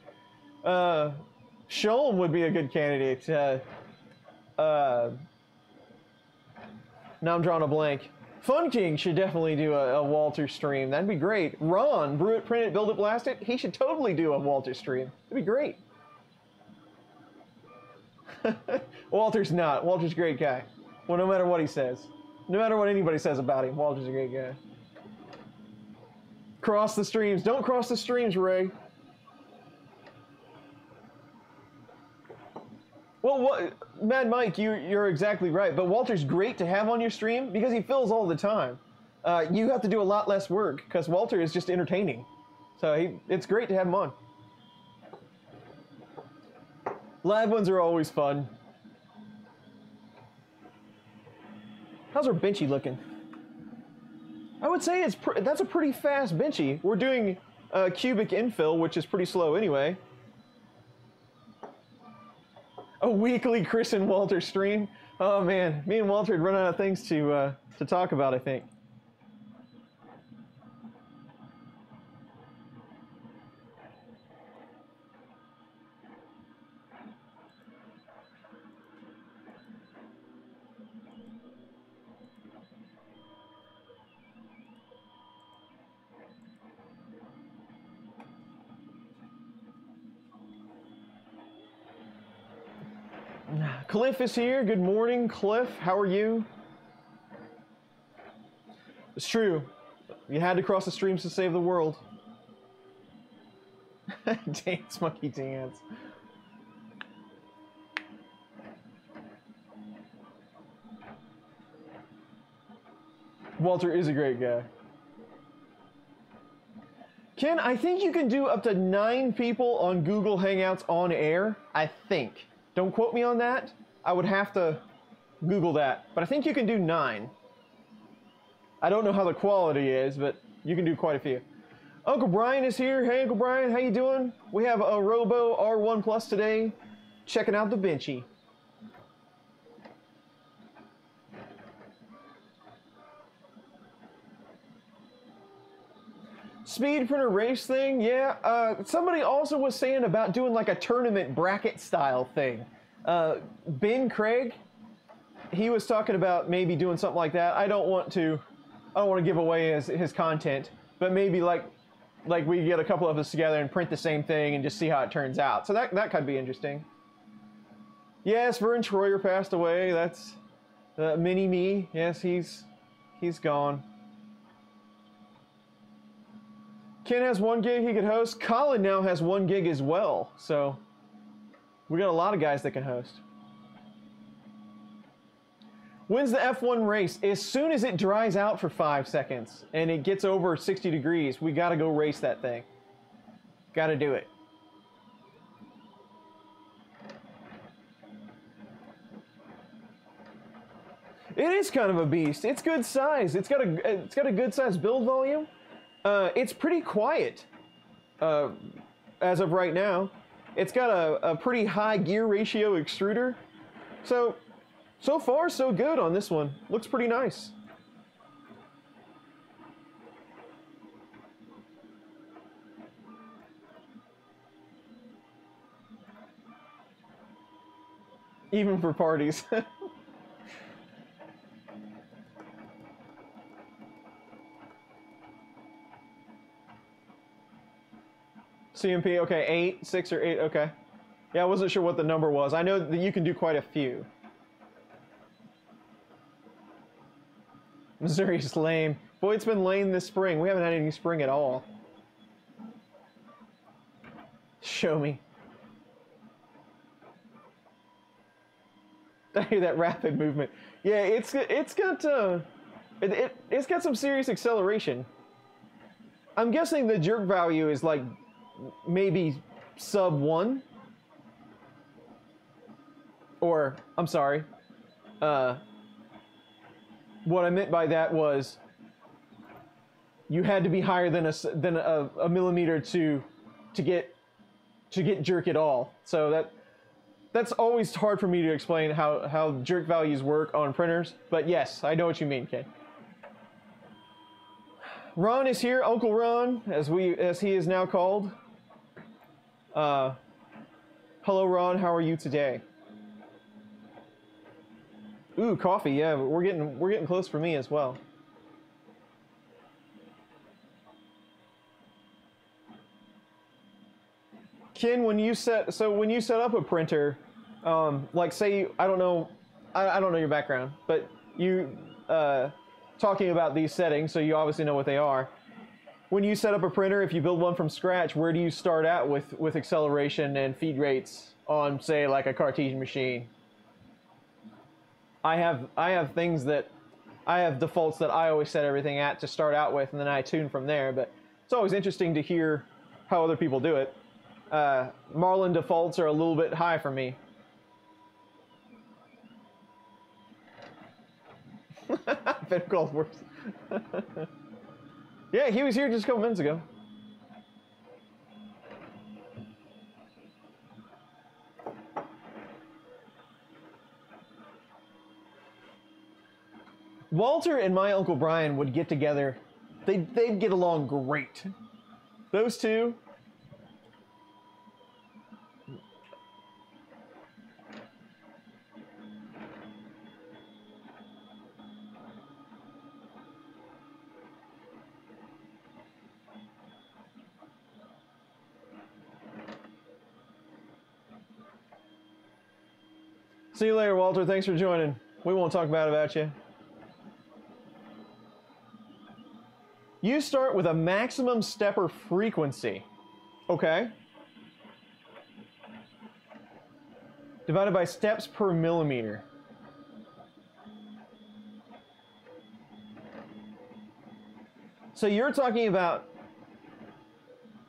Sholm would be a good candidate. Now I'm drawing a blank. Fun King should definitely do a Walter stream. That'd be great. Ron, Brew It, Print It, Build It, Blast It. He should totally do a Walter stream. That'd be great. Walter's not. Walter's a great guy. Well, no matter what he says. No matter what anybody says about him, Walter's a great guy. Cross the streams. Don't cross the streams, Ray. Well, Mad Mike, you're exactly right. But Walter's great to have on your stream because he fills all the time. You have to do a lot less work because Walter is just entertaining. So it's great to have him on. Live ones are always fun. How's our benchy looking? I would say that's a pretty fast benchy. We're doing cubic infill, which is pretty slow anyway. A weekly Chris and Walter stream. Oh man, me and Walter had run out of things to talk about, I think. Cliff is here. Good morning, Cliff. How are you? It's true. You had to cross the streams to save the world. Dance, monkey dance. Walter is a great guy. Ken, I think you can do up to 9 people on Google Hangouts on air. I think. Don't quote me on that. I would have to Google that. But I think you can do 9. I don't know how the quality is, but you can do quite a few. Uncle Brian is here. Hey, Uncle Brian, how you doing? We have a ROBO R1 Plus today. Checking out the benchy. Speed printer race thing, yeah. Somebody also was saying about doing like a tournament bracket style thing. Ben Craig, he was talking about maybe doing something like that. I don't want to give away his content, but maybe like we get a couple of us together and print the same thing and just see how it turns out. So that could be interesting. Yes, Vern Troyer passed away. That's mini me. Yes, he's gone. Ken has 1 gig he could host. Colin now has 1 gig as well. So we got a lot of guys that can host. When's the F1 race? As soon as it dries out for 5 seconds and it gets over 60 degrees, we got to go race that thing. Got to do it. It is kind of a beast. It's good size. It's got a good size build volume. It's pretty quiet as of right now. It's got a pretty high gear ratio extruder. So far, so good on this one. Looks pretty nice. Even for parties. CMP, okay, 8, 6 or 8, okay. Yeah, I wasn't sure what the number was. I know that you can do quite a few. Missouri's lame. Boy, it's been lame this spring. We haven't had any spring at all. Show me. I hear that rapid movement. Yeah, it's got some serious acceleration. I'm guessing the jerk value is like maybe sub 1. Or, I'm sorry. What I meant by that was you had to be higher than a millimeter to get jerk at all. So that's always hard for me to explain how jerk values work on printers. But yes, I know what you mean, Ken. Ron is here, Uncle Ron, as he is now called. Hello, Ron. How are you today? Ooh, coffee. Yeah, we're getting close for me as well. Ken, when you set up a printer, Like say, I don't know your background, but you talking about these settings, so you obviously know what they are. When you set up a printer, if you build one from scratch, where do you start out with acceleration and feed rates on, say, like a Cartesian machine? I have things that I have defaults that I always set everything at to start out with, and then I tune from there. But it's always interesting to hear how other people do it. Marlin defaults are a little bit high for me. Better Call worse. Yeah, he was here just a couple minutes ago. Walter and my Uncle Brian would get together. They'd get along great. Those two. See you later, Walter. Thanks for joining. We won't talk bad about you. You start with a maximum stepper frequency. Okay. Divided by steps per millimeter. So you're talking about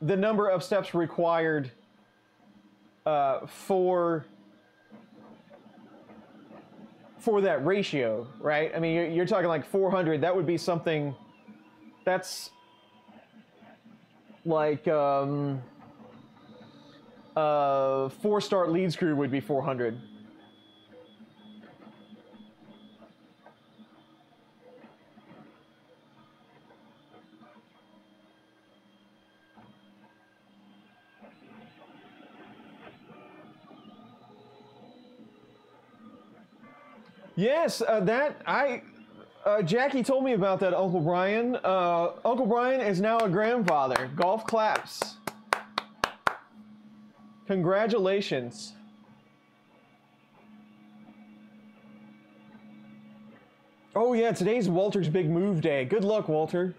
the number of steps required for that ratio, right? I mean, you're talking like 400. That would be something that's like 4-start lead screw would be 400. Yes, Jackie told me about that, Uncle Brian. Uncle Brian is now a grandfather. Golf claps. Congratulations. Oh yeah, today's Walter's big move day. Good luck, Walter.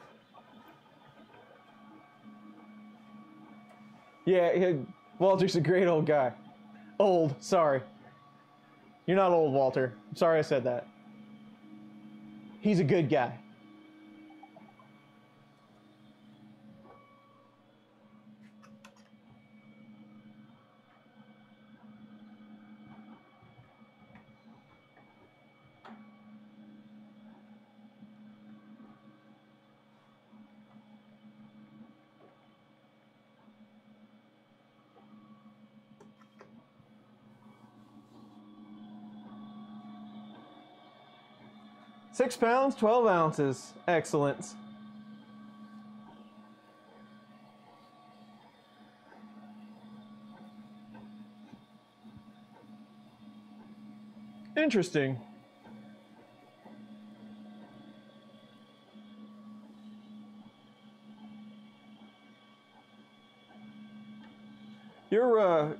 Yeah, Walter's a great old guy. Old, sorry. You're not old, Walter. I'm sorry I said that. He's a good guy. £6, 12 ounces. Excellent. Interesting.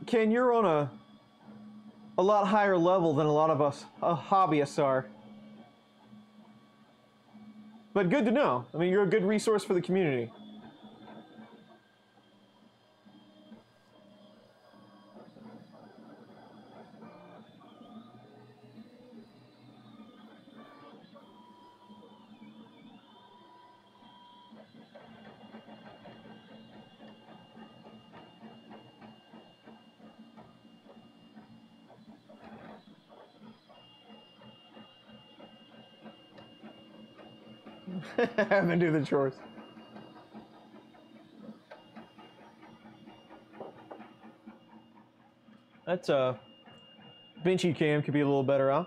Ken, you're on a lot higher level than a lot of us hobbyists are. But good to know. I mean, you're a good resource for the community. Have them do the chores. That's Benchy cam could be a little better, huh?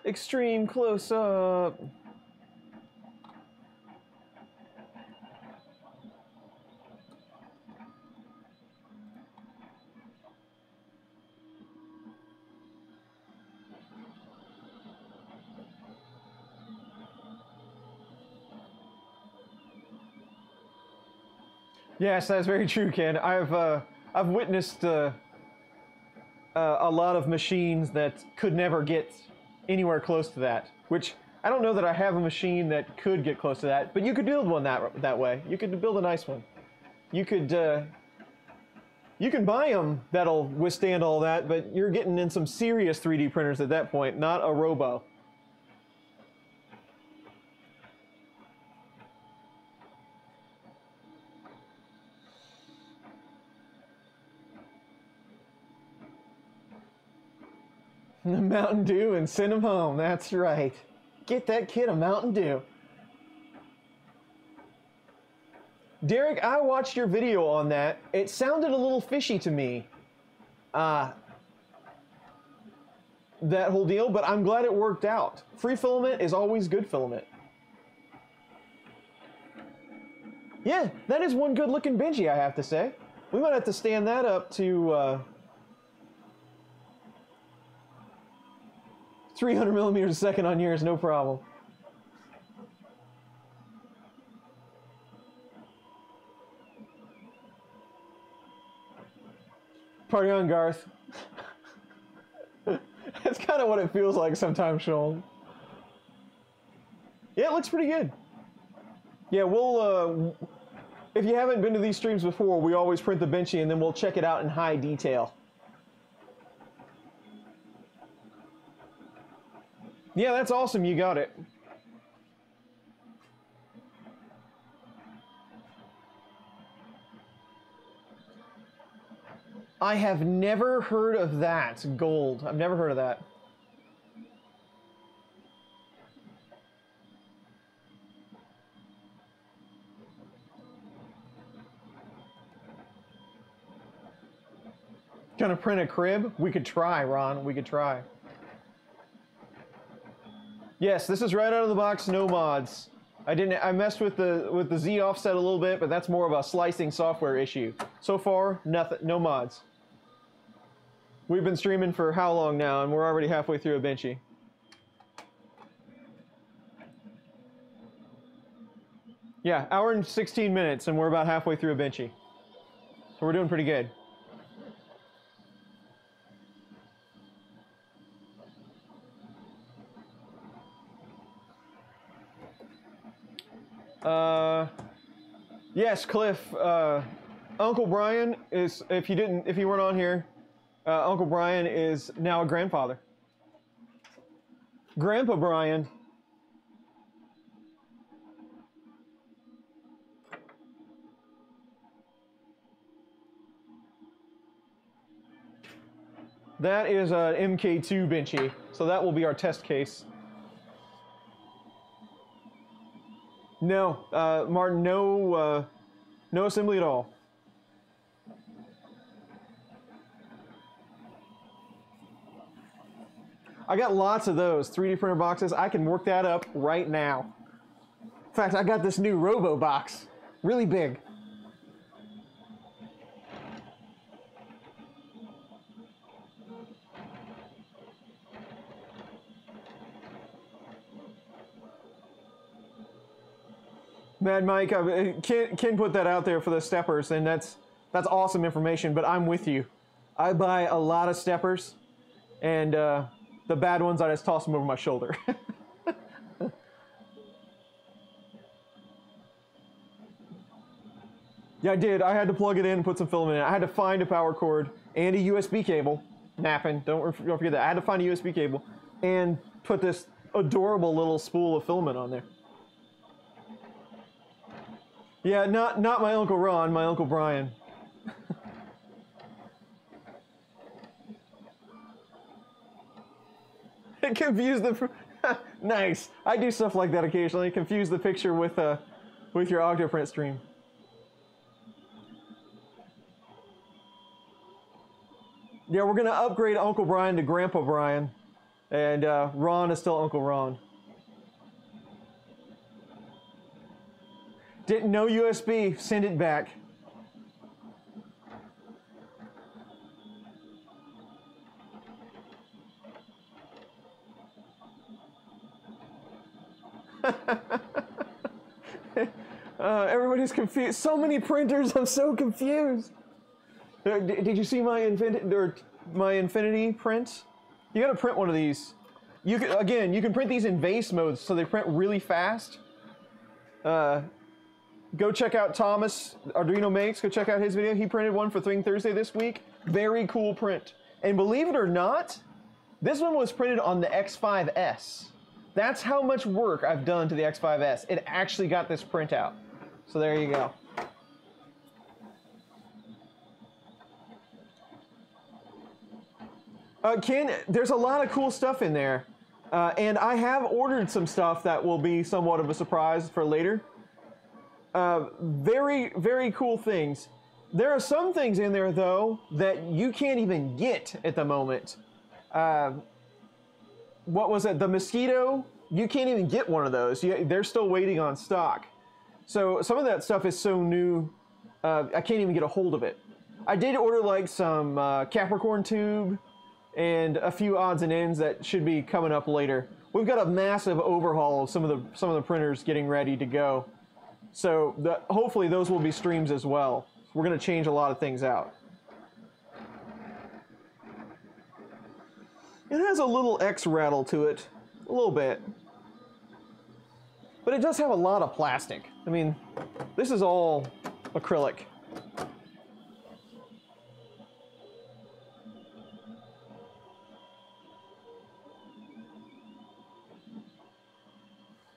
Extreme close up. Yes, that's very true, Ken. I've witnessed a lot of machines that could never get anywhere close to that. Which I don't know that I have a machine that could get close to that, but you could build one that way. You could build a nice one. You could you can buy them that'll withstand all that, but you're getting in some serious 3D printers at that point, not a robo. Mountain Dew and send him home. That's right. Get that kid a Mountain Dew. Derek, I watched your video on that. It sounded a little fishy to me. That whole deal, but I'm glad it worked out. Free filament is always good filament. Yeah, that is one good looking Benji, I have to say. We might have to stand that up to 300 millimeters a second on yours, no problem. Party on, Garth. That's kind of what it feels like sometimes, Sean. Yeah, it looks pretty good. Yeah, we'll, if you haven't been to these streams before, we always print the Benchy and then we'll check it out in high detail. Yeah, that's awesome, you got it. I have never heard of that, gold. I've never heard of that. Gonna print a crib? We could try, Ron, we could try. Yes, this is right out of the box, no mods. I messed with the Z offset a little bit, but that's more of a slicing software issue. So far, nothing, no mods. We've been streaming for how long now, and we're already halfway through a Benchy. Yeah, hour and 16 minutes, and we're about halfway through a Benchy. So we're doing pretty good. Yes, Cliff. Uncle Brian is, if you weren't on here, Uncle Brian is now a grandfather. Grandpa Brian. That is a MK2 Benchy, so that will be our test case. No, Martin, no assembly at all. I got lots of those 3D printer boxes. I can work that up right now. In fact, I got this new Robo box, really big. Mad Mike, Ken put that out there for the steppers, and that's awesome information, but I'm with you. I buy a lot of steppers, and the bad ones, I just toss them over my shoulder. Yeah, I did. I had to plug it in and put some filament in. I had to find a power cord and a USB cable. Napping, don't forget that. I had to find a USB cable and put this adorable little spool of filament on there. Yeah, not my Uncle Ron, my Uncle Brian. Confuse the... Nice. I do stuff like that occasionally. Confuse the picture with your Octoprint stream. Yeah, we're going to upgrade Uncle Brian to Grandpa Brian. And Ron is still Uncle Ron. Didn't know USB. Send it back. Everybody's confused. So many printers, I'm so confused. Did you see my Infinity print? You gotta print one of these. You can print these in vase modes, so they print really fast. Go check out Thomas Arduino Makes. Go check out his video. He printed one for Thing Thursday this week. Very cool print. And believe it or not, this one was printed on the X5S. That's how much work I've done to the X5S. It actually got this print out. So there you go. Ken, there's a lot of cool stuff in there. And I have ordered some stuff that will be somewhat of a surprise for later. Very, very cool things. There are some things in there, though, that you can't even get at the moment. What was it? The Mosquito? You can't even get one of those. They're still waiting on stock. So some of that stuff is so new, I can't even get a hold of it. I did order like some Capricorn tube and a few odds and ends that should be coming up later. We've got a massive overhaul of some of the printers getting ready to go. So hopefully those will be streams as well. We're going to change a lot of things out. It has a little X rattle to it, a little bit. But it does have a lot of plastic. I mean, this is all acrylic.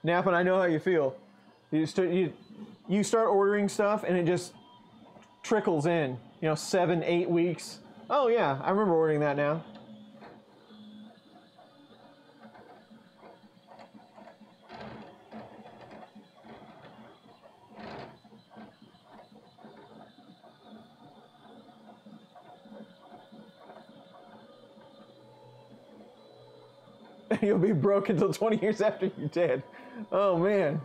Nappin', I know how you feel. You start ordering stuff and it just trickles in. You know, 7, 8 weeks. Oh yeah, I remember ordering that now. You'll be broke until 20 years after you're dead. Oh man.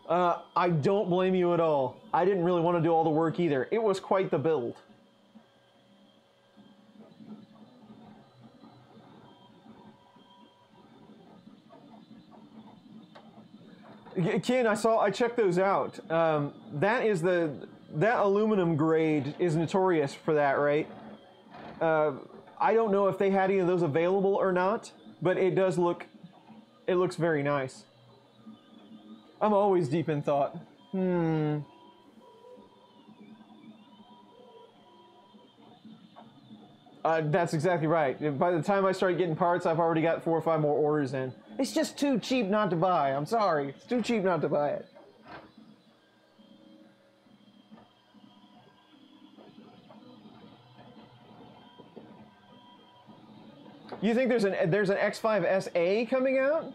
I don't blame you at all. I didn't really want to do all the work either. It was quite the build. Ken, I checked those out. That aluminum grade is notorious for that, right? I don't know if they had any of those available or not, but it looks very nice. I'm always deep in thought. That's exactly right. By the time I start getting parts, I've already got 4 or 5 more orders in. It's just too cheap not to buy. I'm sorry. It's too cheap not to buy it. You think there's an X5SA coming out?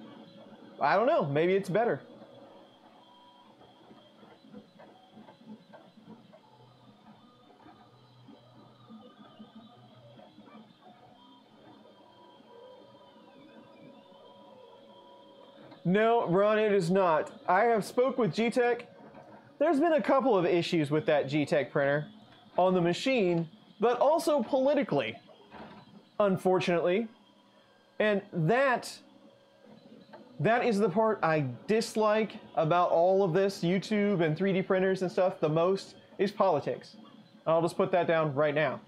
I don't know. Maybe it's better. No, Ron, it is not. I have spoke with G-Tech. There's been a couple of issues with that G-Tech printer on the machine, but also politically, unfortunately. And that is the part I dislike about all of this YouTube and 3D printers and stuff the most, is politics. I'll just put that down right now.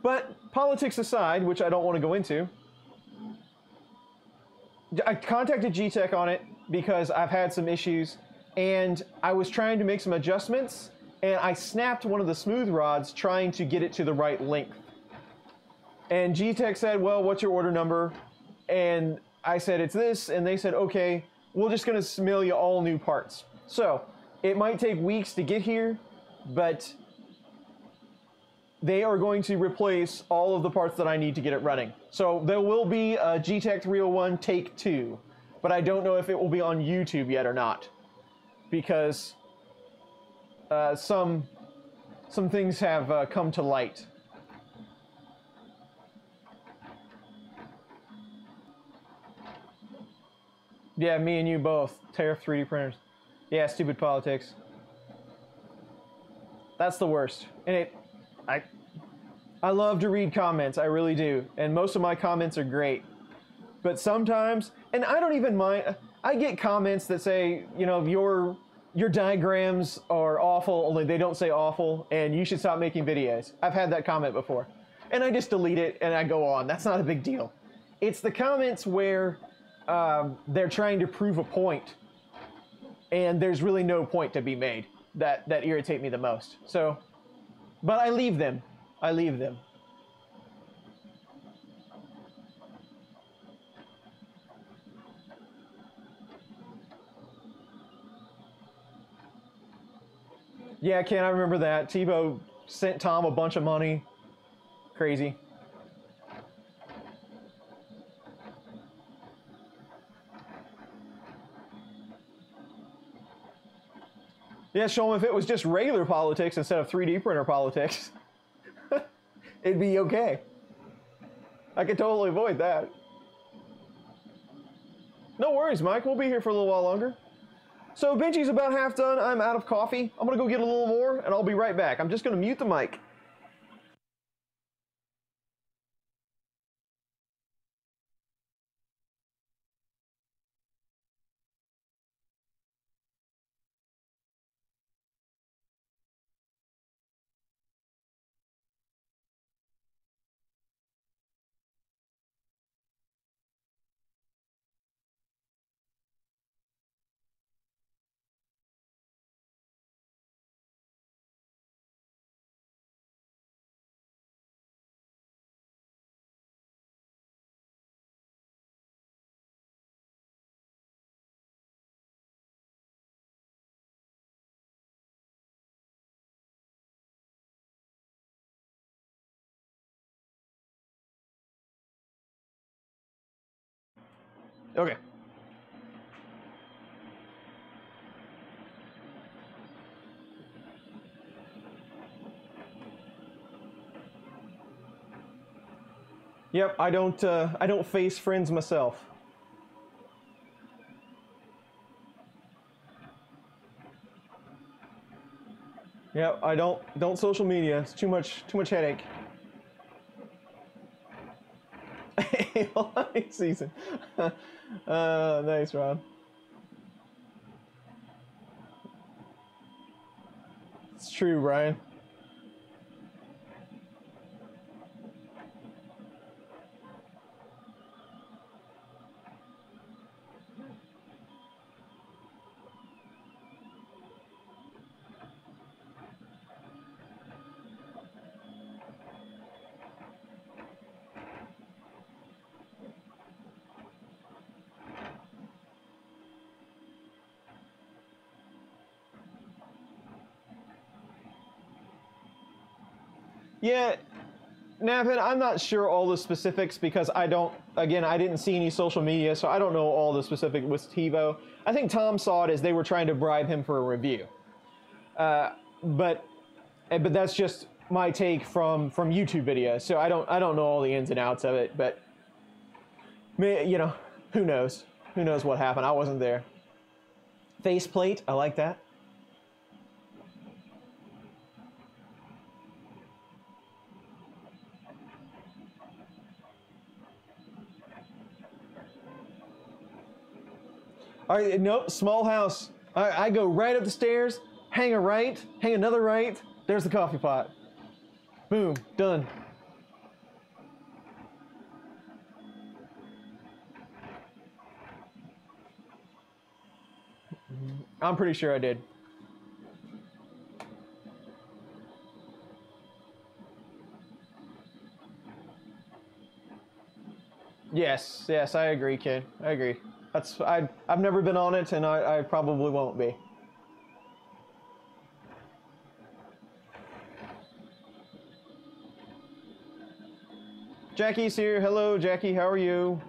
But politics aside, which I don't want to go into, I contacted G-Tech on it because I've had some issues and I was trying to make some adjustments and I snapped one of the smooth rods trying to get it to the right length. And G-Tech said, well, what's your order number? And I said, it's this. And they said, okay, we're just going to mail you all new parts. So it might take weeks to get here, but they are going to replace all of the parts that I need to get it running. So there will be a G-Tech 301 Take 2, but I don't know if it will be on YouTube yet or not, because some things have come to light. Yeah, me and you both. Tariff 3D printers. Yeah, stupid politics. That's the worst. And I love to read comments, I really do. And most of my comments are great. But sometimes, and I don't even mind, I get comments that say, you know, your diagrams are awful, only they don't say awful, and you should stop making videos. I've had that comment before. And I just delete it and I go on. That's not a big deal. It's the comments where they're trying to prove a point and there's really no point to be made that irritate me the most. So, but I leave them. I leave them. Yeah, Ken, I remember that. TiVo sent Tom a bunch of money. Crazy. Yeah, show him if it was just regular politics instead of 3D printer politics. It'd be okay. I could totally avoid that. No worries, Mike. We'll be here for a little while longer. So Benji's about half done. I'm out of coffee. I'm gonna go get a little more and I'll be right back. I'm just gonna mute the mic. Okay. Yep, I don't face friends myself. Yep, I don't social media. It's too much headache. Season. Nice, Ron. It's true, Brian. Yeah, Napin, I'm not sure all the specifics because I didn't see any social media, so I don't know all the specifics with TiVo. I think Tom saw it as they were trying to bribe him for a review. But that's just my take from YouTube videos, so I don't know all the ins and outs of it, but you know, who knows? Who knows what happened? I wasn't there. Faceplate, I like that. All right, nope, small house. I go right up the stairs, hang a right, hang another right. There's the coffee pot. Boom, done. I'm pretty sure I did. Yes, I agree, kid. I agree. I've never been on it, and I probably won't be. Jackie's here. Hello, Jackie. How are you?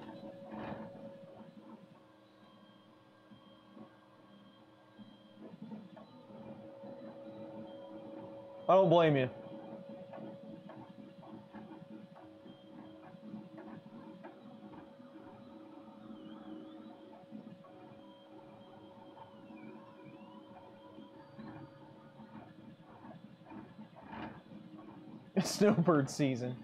I don't blame you. It's snowbird season.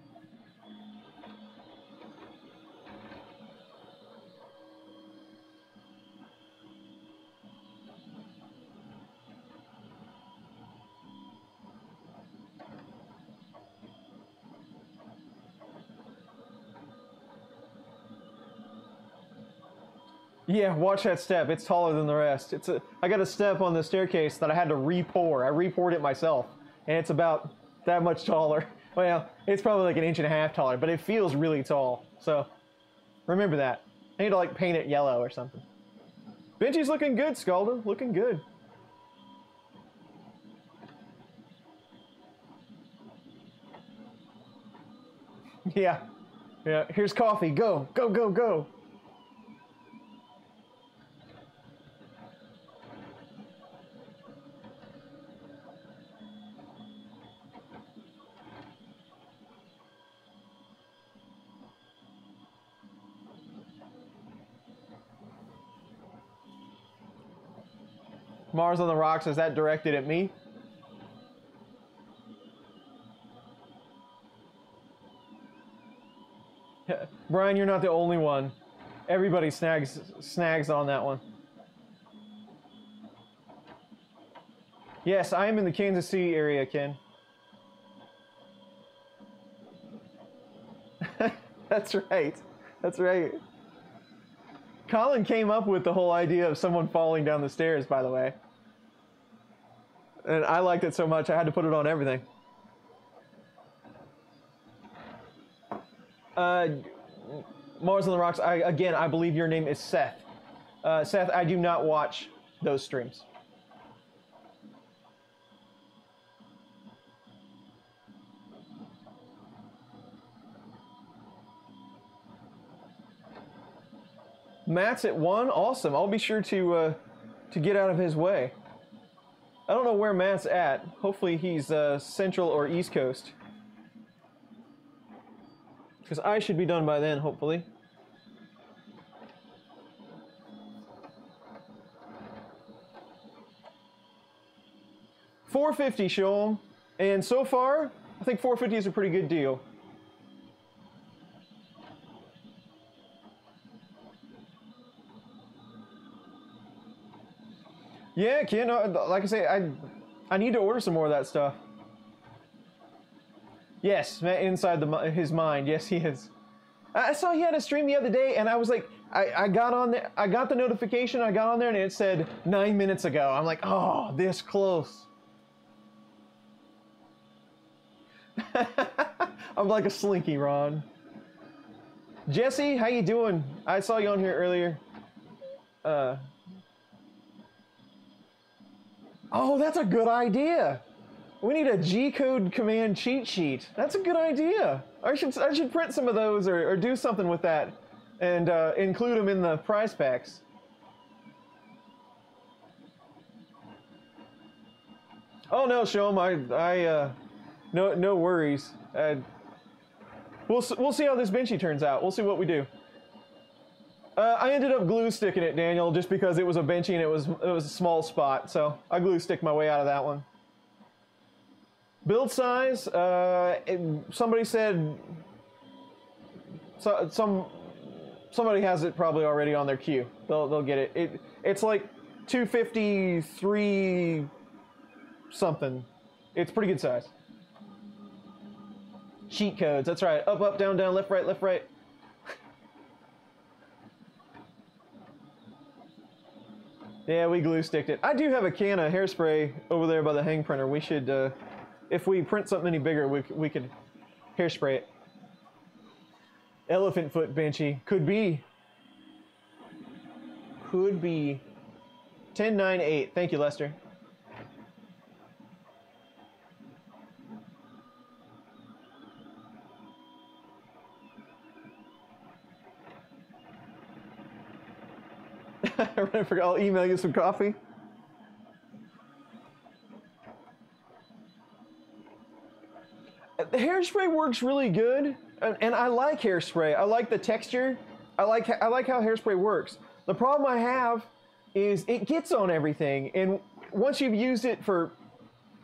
Yeah, watch that step. It's taller than the rest. I got a step on the staircase that I had to re-pour. I re-poured it myself, and it's about that much taller. Well, it's probably like 1.5 inches taller, but it feels really tall. So remember that. I need to like paint it yellow or something. Benji's looking good, Scalda. Looking good. Yeah. Yeah. Here's coffee. Go. Go, go, go. Mars on the Rocks, is that directed at me? Brian, you're not the only one. Everybody snags on that one. Yes, I am in the Kansas City area, Ken. That's right. That's right. Colin came up with the whole idea of someone falling down the stairs, by the way. And I liked it so much, I had to put it on everything. Mars on the Rocks, again, I believe your name is Seth. Seth, I do not watch those streams. Matt's at 1. Awesome. I'll be sure to get out of his way. I don't know where Matt's at. Hopefully he's Central or East Coast. Because I should be done by then, hopefully. $450, show 'em. And so far, I think $450 is a pretty good deal. Yeah, Ken, like I say, I need to order some more of that stuff. Yes, inside his mind, yes he is. I saw he had a stream the other day, and I was like, I got on there, I got the notification, I got on there, and it said 9 minutes ago. I'm like, oh, this close. I'm like a slinky, Ron. Jesse, how you doing? I saw you on here earlier. Oh, that's a good idea. We need a G-code command cheat sheet. That's a good idea. I should print some of those or do something with that and include them in the prize packs. Oh no, show 'em. No worries. We'll see how this benchy turns out. We'll see what we do. I ended up glue sticking it, Daniel, just because it was a benchy and it was a small spot, so I glue stick my way out of that one. Build size, somebody said, somebody has it probably already on their queue. They'll get it. It's like 253 something. It's pretty good size. Cheat codes, that's right. Up, up, down, down, left, right, left, right. Yeah, we glue sticked it. I do have a can of hairspray over there by the hang printer. We should, if we print something any bigger, we could hairspray it. Elephant foot benchy. Could be. Could be. 1098. Thank you, Lester. I forgot. I'll email you some coffee. The hairspray works really good, and I like hairspray. I like the texture. I like how hairspray works. The problem I have is it gets on everything, and once you've used it for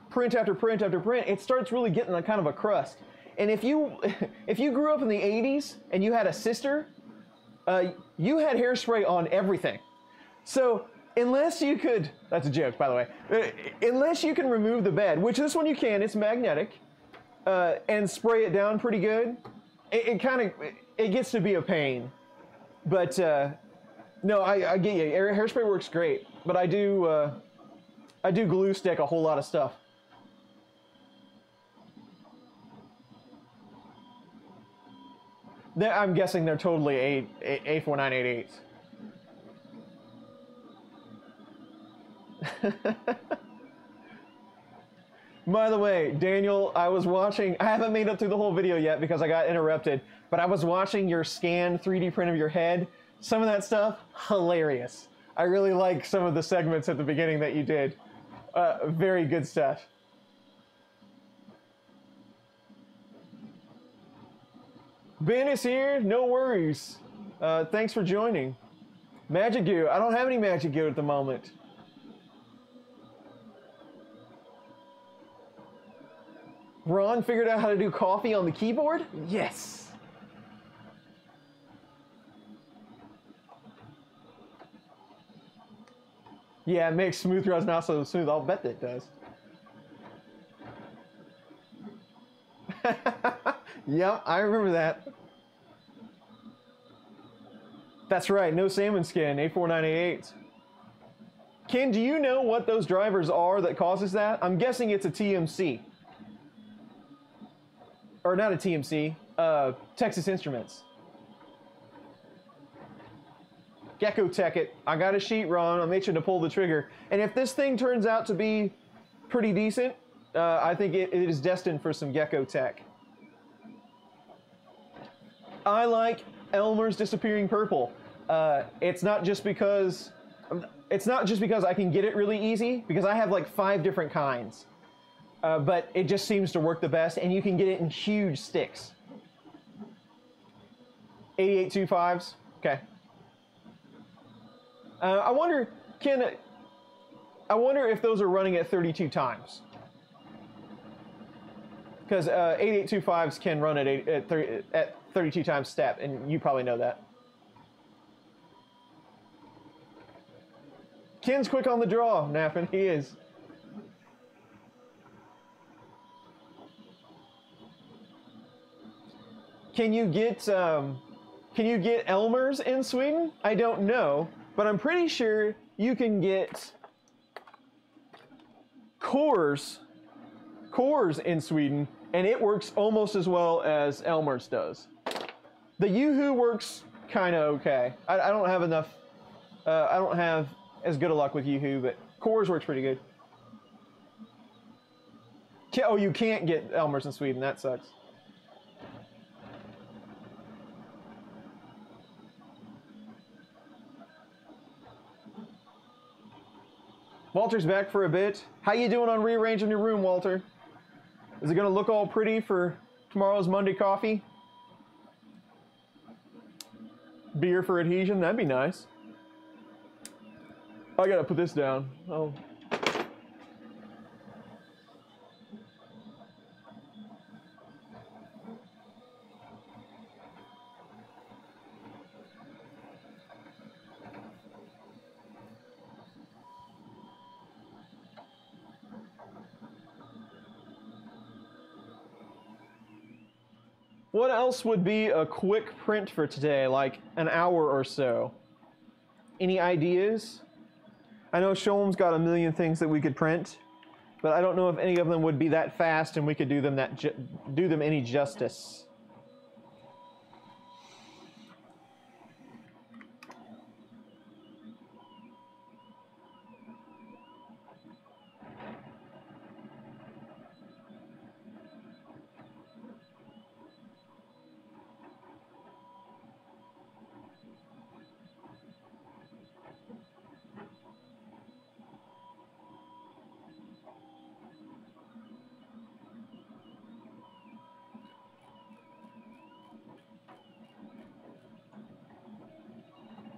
print after print after print, it starts really getting a kind of a crust. And if you grew up in the 80s and you had a sister, you had hairspray on everything. So unless you could, that's a joke, by the way, unless you can remove the bed, which this one you can, it's magnetic, and spray it down pretty good, it gets to be a pain. But No, I get you. Hairspray works great, but I do glue stick a whole lot of stuff. I'm guessing they're totally A4988s. By the way, Daniel, I haven't made it through the whole video yet because I got interrupted, but I was watching your scan 3D print of your head. Some of that stuff, hilarious. I really like some of the segments at the beginning that you did. Very good stuff. Ben is here, no worries. Thanks for joining. Magic goo, I don't have any magic goo at the moment. Ron figured out how to do coffee on the keyboard? Yes. Yeah, it makes smooth rods not so smooth. I'll bet that it does. Yep, I remember that. That's right, no salmon skin, A4988. Ken, do you know what those drivers are that causes that? I'm guessing it's a TMC. Or not a TMC, Texas Instruments. Gecko Tech it. I got a sheet, Ron. I'll make sure to pull the trigger. And if this thing turns out to be pretty decent, I think it is destined for some Gecko Tech. I like Elmer's Disappearing Purple. It's not just because I can get it really easy, because I have like 5 different kinds. But it just seems to work the best, and you can get it in huge sticks. 8825s, okay. I wonder if those are running at 32 times. Because 8825s can run at 32 times step, and you probably know that. Ken's quick on the draw, Nappin, he is. Can you get Elmer's in Sweden? I don't know, but I'm pretty sure you can get Coors in Sweden, and it works almost as well as Elmer's does. The Yoo-Hoo works kind of okay. I don't have enough. I don't have as good a luck with Yoo-Hoo, but Coors works pretty good. Oh, you can't get Elmer's in Sweden. That sucks. Walter's back for a bit. How you doing on rearranging your room, Walter? Is it gonna look all pretty for tomorrow's Monday coffee? Beer for adhesion, that'd be nice. I gotta put this down. Oh. What else would be a quick print for today, like an hour or so? Any ideas? I know Sholm's got a million things that we could print, but I don't know if any of them would be that fast and we could do them any justice.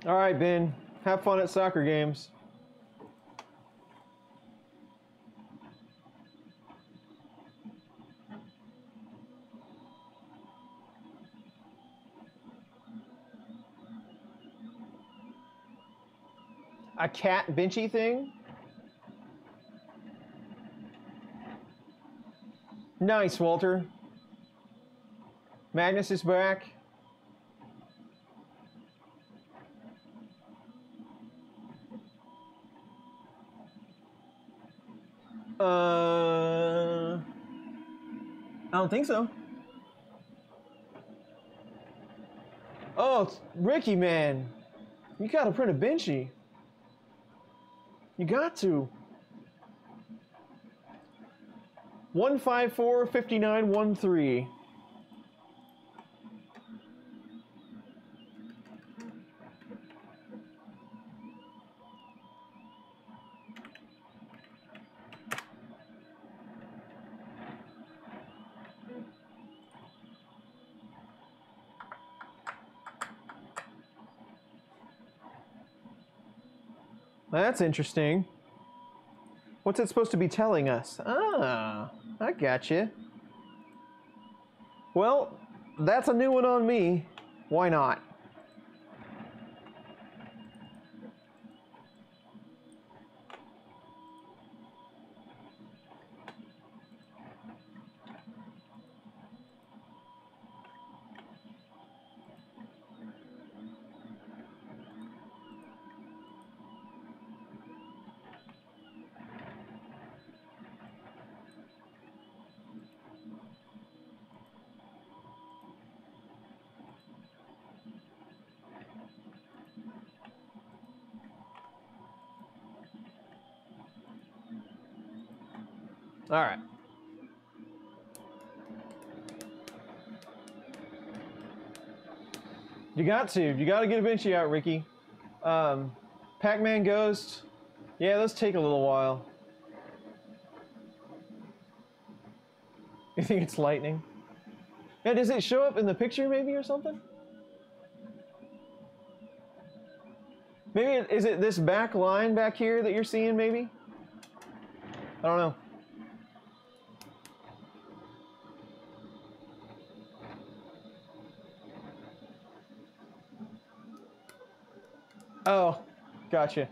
All right, Ben. Have fun at soccer games. A cat benchy thing? Nice, Walter. Magnus is back. I don't think so. Oh, Ricky, man. You gotta print a Benchy. You got to. 1545913. That's interesting. What's it supposed to be telling us? Ah, I gotcha. Well, that's a new one on me. Why not? All right. You got to get a Benchy out, Ricky. Pac-Man Ghost. Yeah, those take a little while. You think it's lightning? Yeah, does it show up in the picture maybe or something? Maybe, is it this back line back here that you're seeing maybe? I don't know. Oh, gotcha.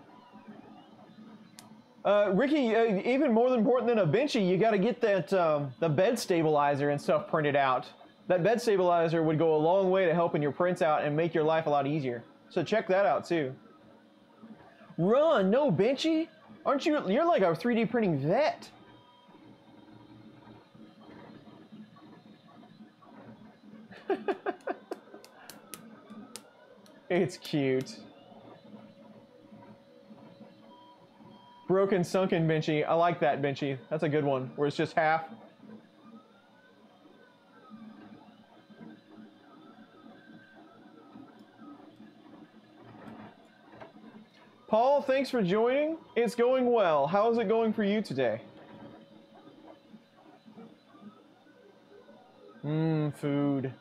Ricky, even more important than a Benchy, you got to get that the bed stabilizer and stuff printed out. That bed stabilizer would go a long way to helping your prints out and make your life a lot easier. So check that out too. Run, no Benchy? Aren't you? You're like a 3D printing vet. It's cute. Broken sunken Benchy. I like that Benchy. That's a good one, where it's just half. Paul, thanks for joining. It's going well. How is it going for you today? Food.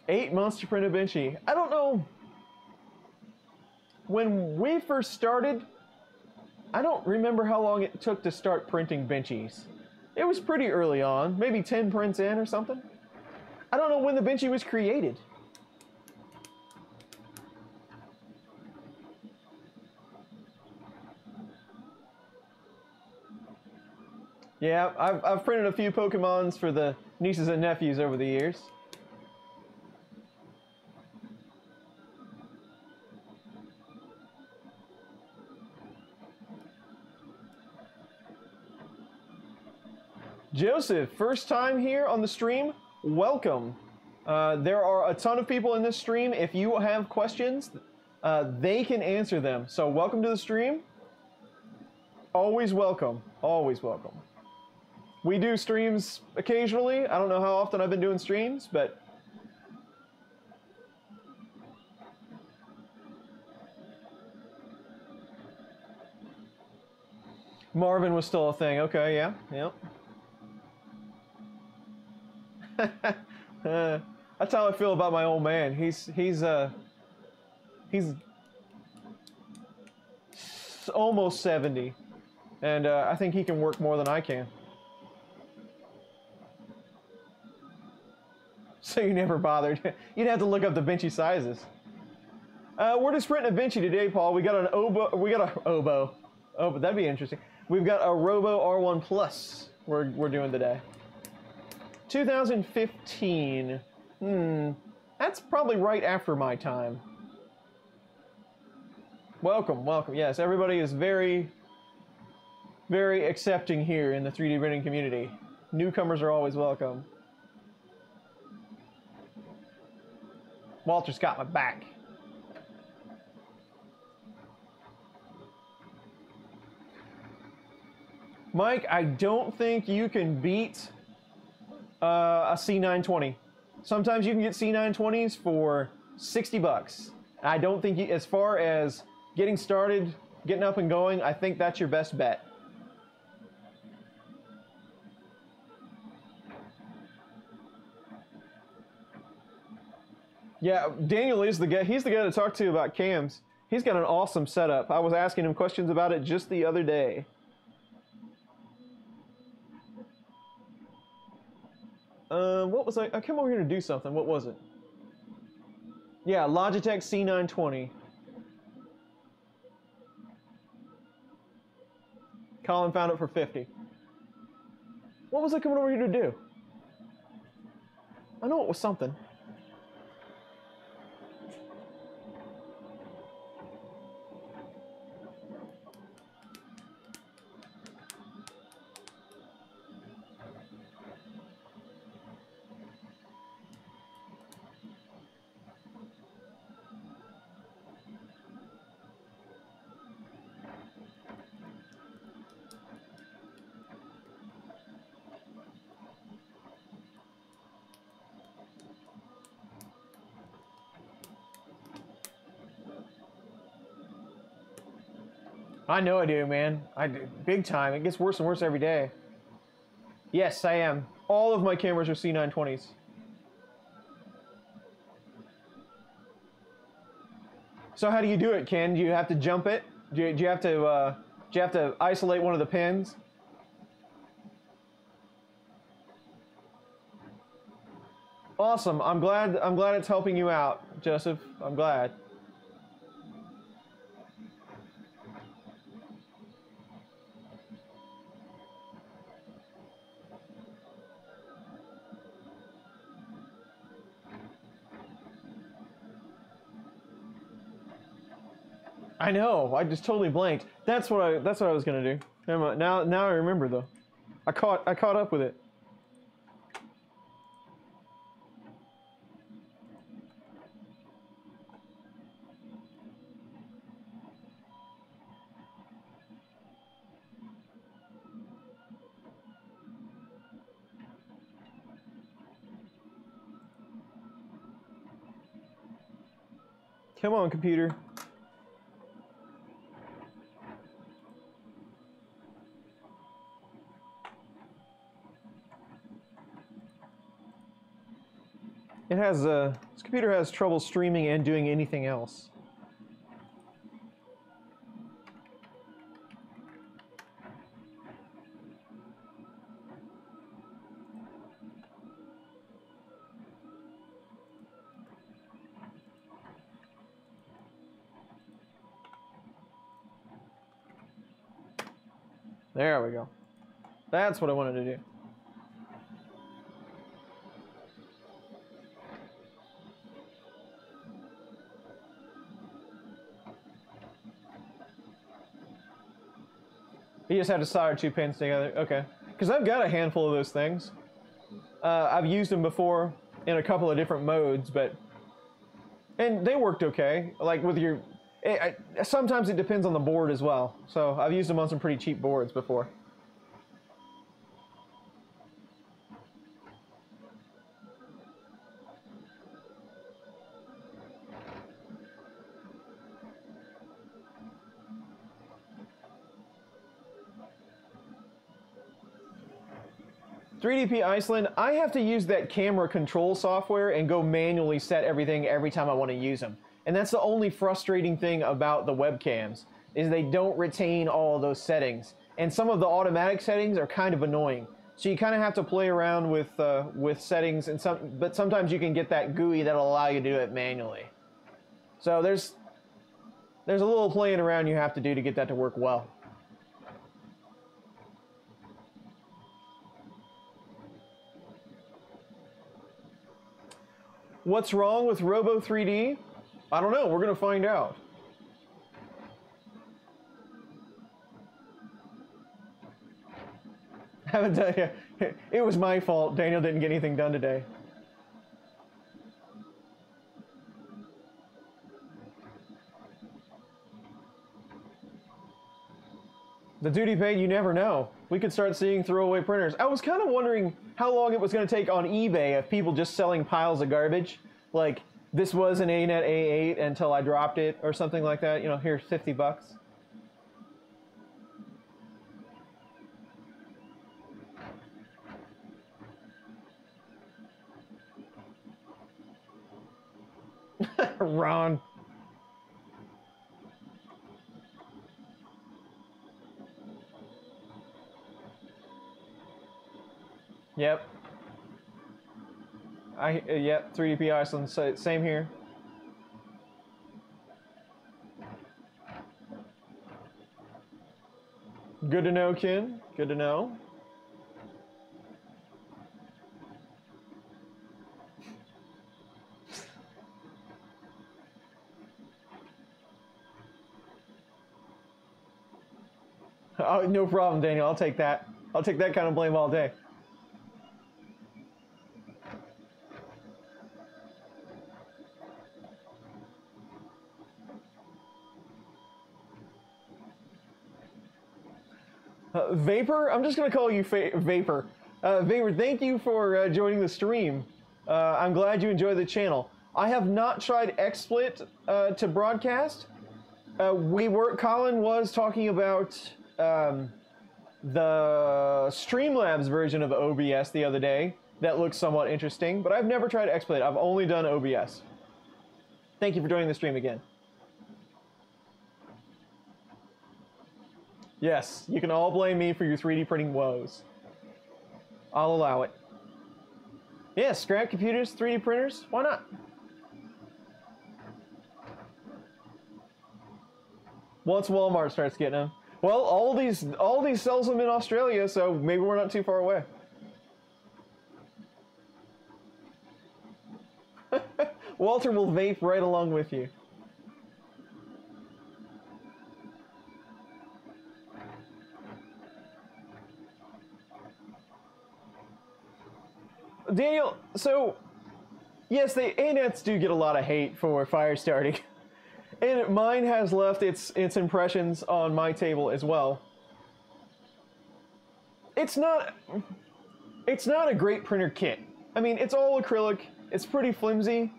8 months to print a Benchy. I don't know. When we first started, I don't remember how long it took to start printing Benchies. It was pretty early on, maybe 10 prints in or something. I don't know when the Benchy was created. Yeah, I've printed a few Pokemons for the nieces and nephews over the years. Joseph, first time here on the stream, welcome. There are a ton of people in this stream. If you have questions, they can answer them. So welcome to the stream. Always welcome. Always welcome. We do streams occasionally. I don't know how often I've been doing streams, but Marvin was still a thing. Okay, yeah, yep. That's how I feel about my old man. He's almost 70, and I think he can work more than I can. So you never bothered. You'd have to look up the Benchy sizes. We're just printing a Benchy today, Paul. We got an oboe. We got a oboe. Oh, but that'd be interesting. We've got a ROBO R1 Plus. We're doing today. 2015. That's probably right after my time. Welcome, welcome. Yes, everybody is very very accepting here in the 3D printing community. Newcomers are always welcome. Walter's got my back. Mike, I don't think you can beat a C920. Sometimes you can get C920s for 60 bucks. I don't think you, as far as getting started, getting up and going, I think that's your best bet. Yeah, Daniel is the guy. He's the guy to talk to about cams. He's got an awesome setup. I was asking him questions about it just the other day. What was I came over here to do something. What was it? Yeah, Logitech C920. Colin found it for 50. What was I coming over here to do? I know it was something. I know I do, man. I do. Big time. It gets worse and worse every day. Yes, I am. All of my cameras are C920s. So how do you do it, Ken? Do you have to jump it? Do you have to isolate one of the pins? Awesome. I'm glad it's helping you out, Joseph. I'm glad. I know. I just totally blanked. That's what I was gonna do. Never mind. Now I remember though. I caught up with it. Come on, computer. It has this computer has trouble streaming and doing anything else. There we go. That's what I wanted to do. You just have to solder two pins together. Okay. Because I've got a handful of those things. I've used them before in a couple of different modes, and they worked okay. Like with your... sometimes it depends on the board as well. So I've used them on some pretty cheap boards before. .3DP Iceland, I have to use that camera control software and go manually set everything every time I want to use them. And that's the only frustrating thing about the webcams, is they don't retain all of those settings. And some of the automatic settings are kind of annoying. So you kind of have to play around with settings, but sometimes you can get that GUI that'll allow you to do it manually. So there's a little playing around you have to do to get that to work well. What's wrong with Robo 3D? I don't know. We're going to find out. Haven't done it. It was my fault. Daniel didn't get anything done today. The duty paid, you never know. We could start seeing throwaway printers. I was kind of wondering how long it was going to take on eBay of people just selling piles of garbage. Like, this was an ANET A8 until I dropped it or something like that. You know, here's 50 bucks. Ron. Yep. Yep, 3DP Iceland, same here. Good to know, Ken. Good to know. Oh, no problem, Daniel. I'll take that. I'll take that kind of blame all day. Vapor? I'm just going to call you Vapor. Vapor, thank you for joining the stream. I'm glad you enjoy the channel. I have not tried XSplit to broadcast. Colin was talking about the Streamlabs version of OBS the other day. That looks somewhat interesting, but I've never tried XSplit. I've only done OBS. Thank you for joining the stream again. Yes, you can all blame me for your 3D printing woes. I'll allow it. Yeah, scrap computers, 3D printers, why not? Once Walmart starts getting them. Well, all these sells them in Australia, so maybe we're not too far away. Walter will vape right along with you. Daniel, so, yes, the ANETs do get a lot of hate for fire starting. And mine has left its impressions on my table as well. It's not a great printer kit. I mean, it's all acrylic. It's pretty flimsy.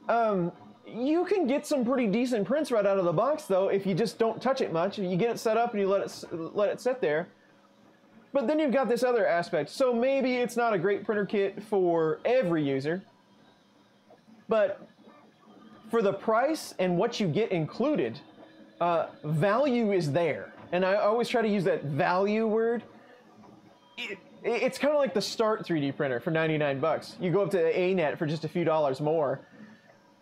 You can get some pretty decent prints right out of the box, though, if you just don't touch it much. You get it set up and you let it sit there. But then you've got this other aspect. So maybe it's not a great printer kit for every user, but for the price and what you get included, value is there. And I always try to use that value word. It's kind of like the Start 3D printer for 99 bucks. You go up to ANET for just a few dollars more.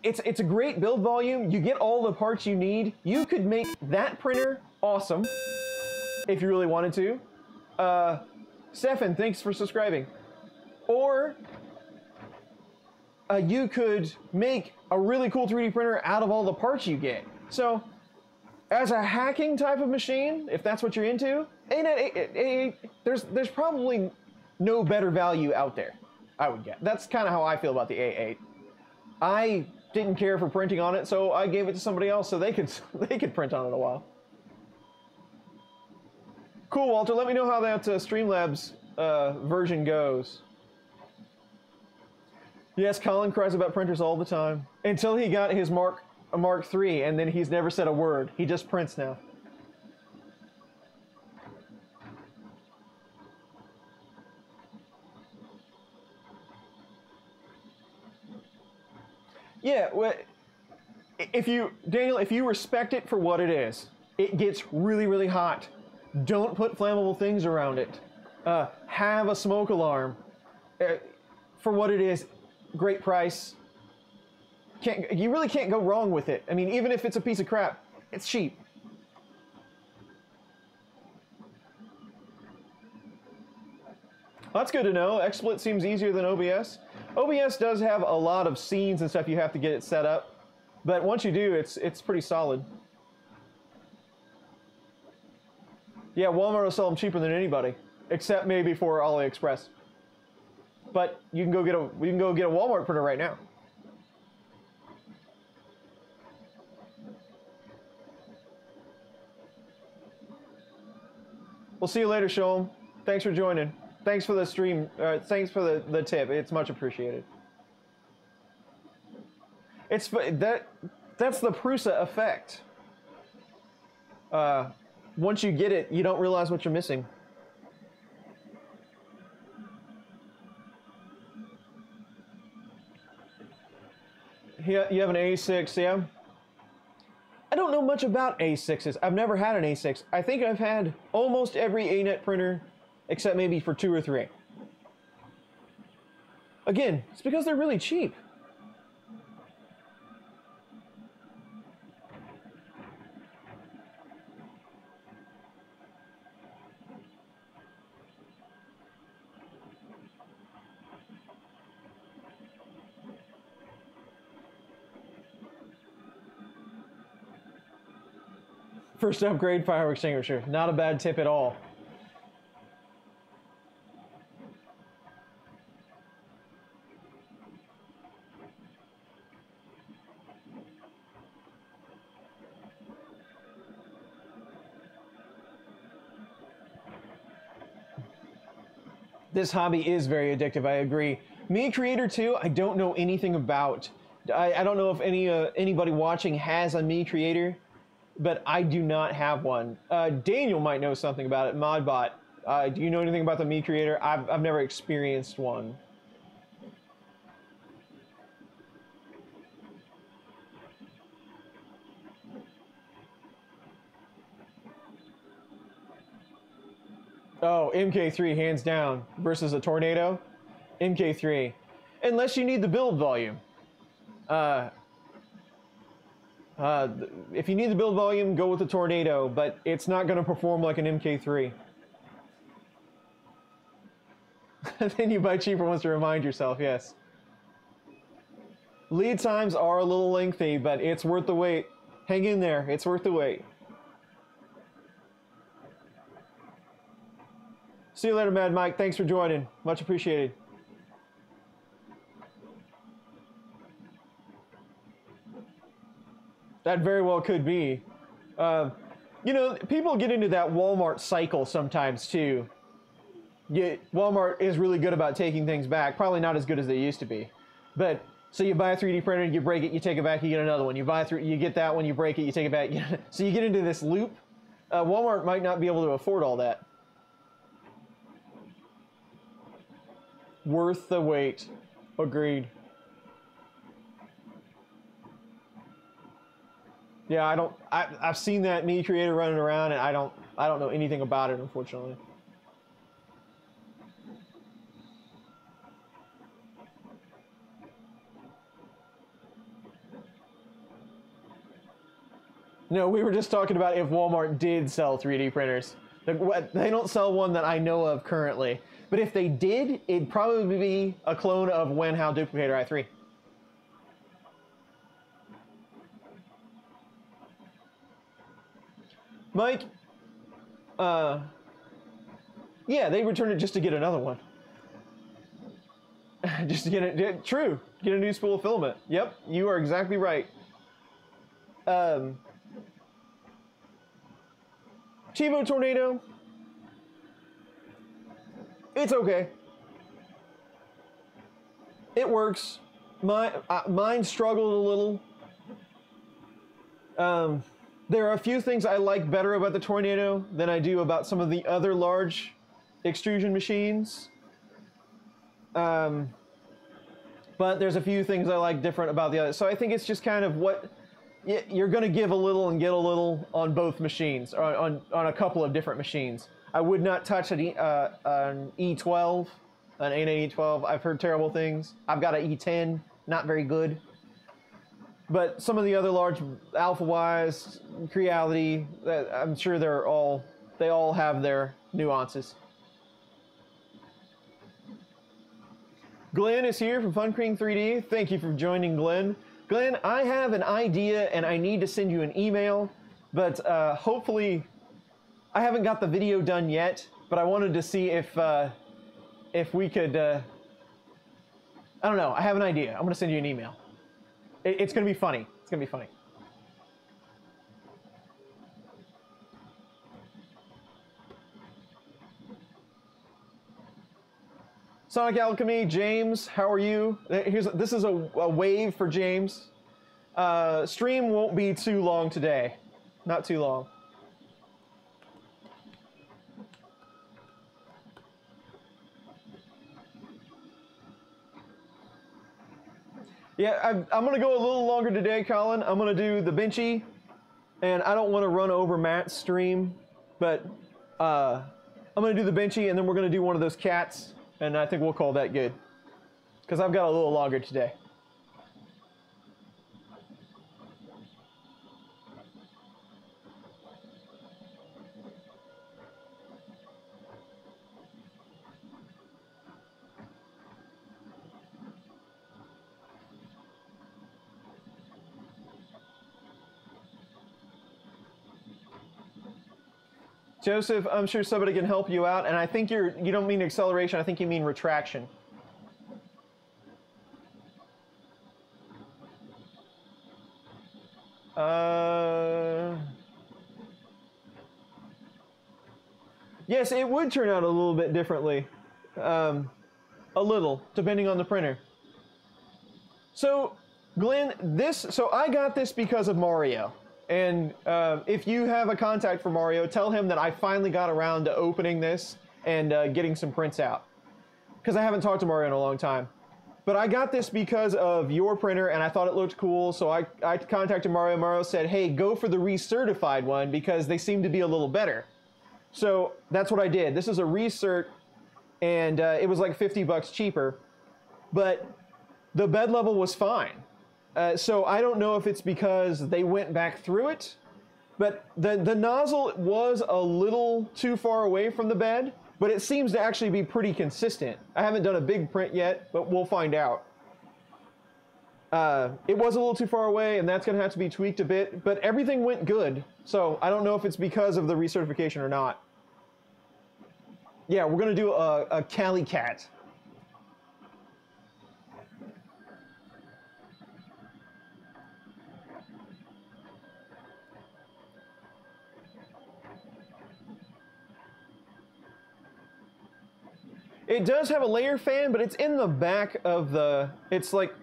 It's a great build volume. You get all the parts you need. You could make that printer awesome if you really wanted to. Stefan, thanks for subscribing. Or you could make a really cool 3D printer out of all the parts you get. So, as a hacking type of machine, if that's what you're into, there's probably no better value out there, I would guess. That's kind of how I feel about the A8. I didn't care for printing on it, so I gave it to somebody else so they could print on it a while. Cool, Walter. Let me know how that Streamlabs version goes. Yes, Colin cries about printers all the time. Until he got his Mark III, and then he's never said a word. He just prints now. Yeah, well, Daniel, if you respect it for what it is, it gets really, really hot. Don't put flammable things around it. Have a smoke alarm. For what it is, great price. You really can't go wrong with it. I mean, even if it's a piece of crap, it's cheap. That's good to know. XSplit seems easier than OBS. OBS does have a lot of scenes and stuff you have to get it set up, but once you do, it's pretty solid. Yeah, Walmart will sell them cheaper than anybody, except maybe for AliExpress. But you can go get a Walmart printer right now. We'll see you later, Sholm. Thanks for joining. Thanks for the stream. Thanks for the tip. It's much appreciated. It's that's the Prusa effect. Once you get it, you don't realize what you're missing. You have an A6, yeah? I don't know much about A6s. I've never had an A6. I think I've had almost every ANET printer, except maybe for 2 or 3. Again, it's because they're really cheap. First upgrade, fire extinguisher. Not a bad tip at all. This hobby is very addictive, I agree. Me Creator 2, I don't know anything about. I don't know if anybody watching has a Me Creator, but I do not have one. Daniel might know something about it, Modbot. Do you know anything about the Me Creator? I've never experienced one. Oh, MK3 hands down versus a Tornado. MK3, unless you need the build volume. If you need the build volume, go with the Tornado, but it's not going to perform like an MK3. Then you buy cheaper ones to remind yourself, yes. Lead times are a little lengthy, but it's worth the wait. Hang in there, it's worth the wait. See you later, Mad Mike. Thanks for joining. Much appreciated. That very well could be. You know, people get into that Walmart cycle sometimes too. Walmart is really good about taking things back. Probably not as good as they used to be. But so you buy a 3D printer, you break it, you take it back, you get another one. You get that one, you break it, you take it back. So you get into this loop. Walmart might not be able to afford all that. Worth the wait. Agreed. Yeah, I've seen that Me Creator running around, and I don't know anything about it, unfortunately. No, we were just talking about if Walmart did sell 3D printers. They don't sell one that I know of currently. But if they did, it'd probably be a clone of Wenhao Duplicator i3. Mike, yeah, they returned it just to get another one. Just to get it, true, get a new spool of filament. Yep, you are exactly right. Chivo Tornado, it's okay. It works. Mine struggled a little. There are a few things I like better about the Tornado than I do about some of the other large extrusion machines. But there's a few things I like different about the others. So I think it's just kind of what you're going to give a little and get a little on both machines, or on a couple of different machines. I would not touch an E12, an ANET E12. I've heard terrible things. I've got an E10, not very good. But some of the other large Alpha-Ys, Creality, I'm sure they all have their nuances. Glenn is here from Fun Cream 3D. Thank you for joining, Glenn. Glenn, I have an idea and I need to send you an email, but hopefully I haven't got the video done yet, but I wanted to see if we could. I don't know. I have an idea. I'm gonna send you an email. It's gonna be funny. It's gonna be funny. Sonic Alchemy, James, how are you? This is a wave for James. Stream won't be too long today. Not too long. Yeah, I'm gonna go a little longer today, Colin. I'm gonna do the benchy, and I don't want to run over Matt's stream, but I'm gonna do the benchy, and then we're gonna do one of those cats, and I think we'll call that good, because I've got a little longer today. Joseph, I'm sure somebody can help you out, and I think you don't mean acceleration, I think you mean retraction. Yes, it would turn out a little bit differently. A little, depending on the printer. So, Glenn, so I got this because of Mario. And if you have a contact for Mario, tell him that I finally got around to opening this and getting some prints out. Because I haven't talked to Mario in a long time. But I got this because of your printer, and I thought it looked cool, so I contacted Mario. Mario said, hey, go for the recertified one, because they seem to be a little better. So that's what I did. This is a recert, and it was like $50 cheaper. But the bed level was fine. So I don't know if it's because they went back through it, but the nozzle was a little too far away from the bed, but it seems to actually be pretty consistent. I haven't done a big print yet, but we'll find out. It was a little too far away, and that's going to have to be tweaked a bit, but everything went good, so I don't know if it's because of the recertification or not. Yeah, we're going to do a Cali Cat. It does have a layer fan, but it's in the back of the, it's like,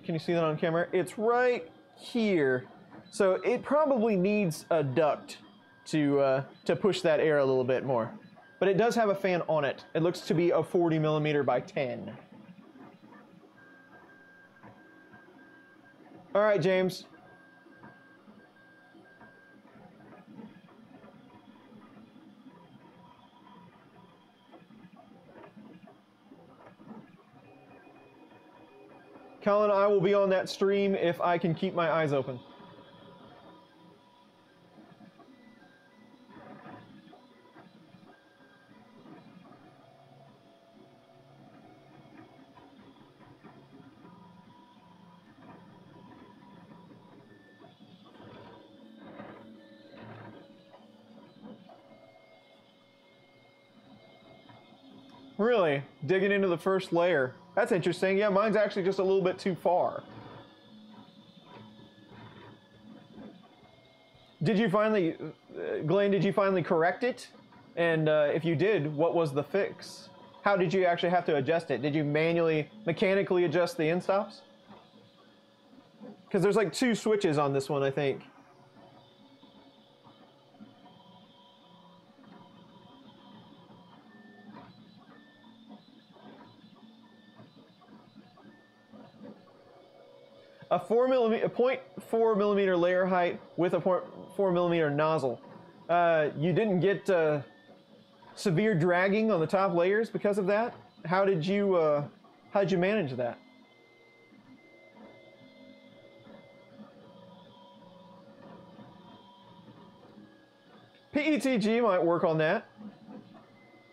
can you see that on camera? It's right here. So it probably needs a duct to push that air a little bit more. But it does have a fan on it. It looks to be a 40mm by 10. All right, James. Colin, I will be on that stream if I can keep my eyes open. Really? Digging into the first layer. That's interesting. Yeah, mine's actually just a little bit too far. Did you finally, Glenn, did you finally correct it? And if you did, what was the fix? How did you actually have to adjust it? Did you mechanically adjust the end stops? Because there's like 2 switches on this one, I think. A 0.4mm layer height with a 0.4mm nozzle. You didn't get severe dragging on the top layers because of that? How did you manage that? PETG might work on that.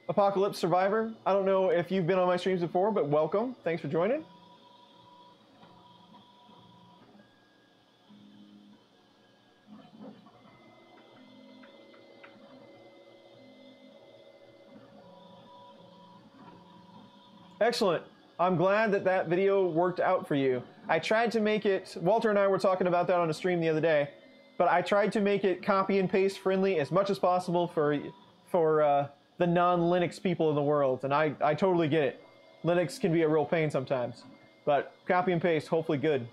Apocalypse Survivor. I don't know if you've been on my streams before, but welcome. Thanks for joining. Excellent. I'm glad that that video worked out for you. I tried to make it, Walter and I were talking about that on a stream the other day, but I tried to make it copy and paste friendly as much as possible for the non-Linux people in the world, and I totally get it. Linux can be a real pain sometimes, but copy and paste, hopefully good.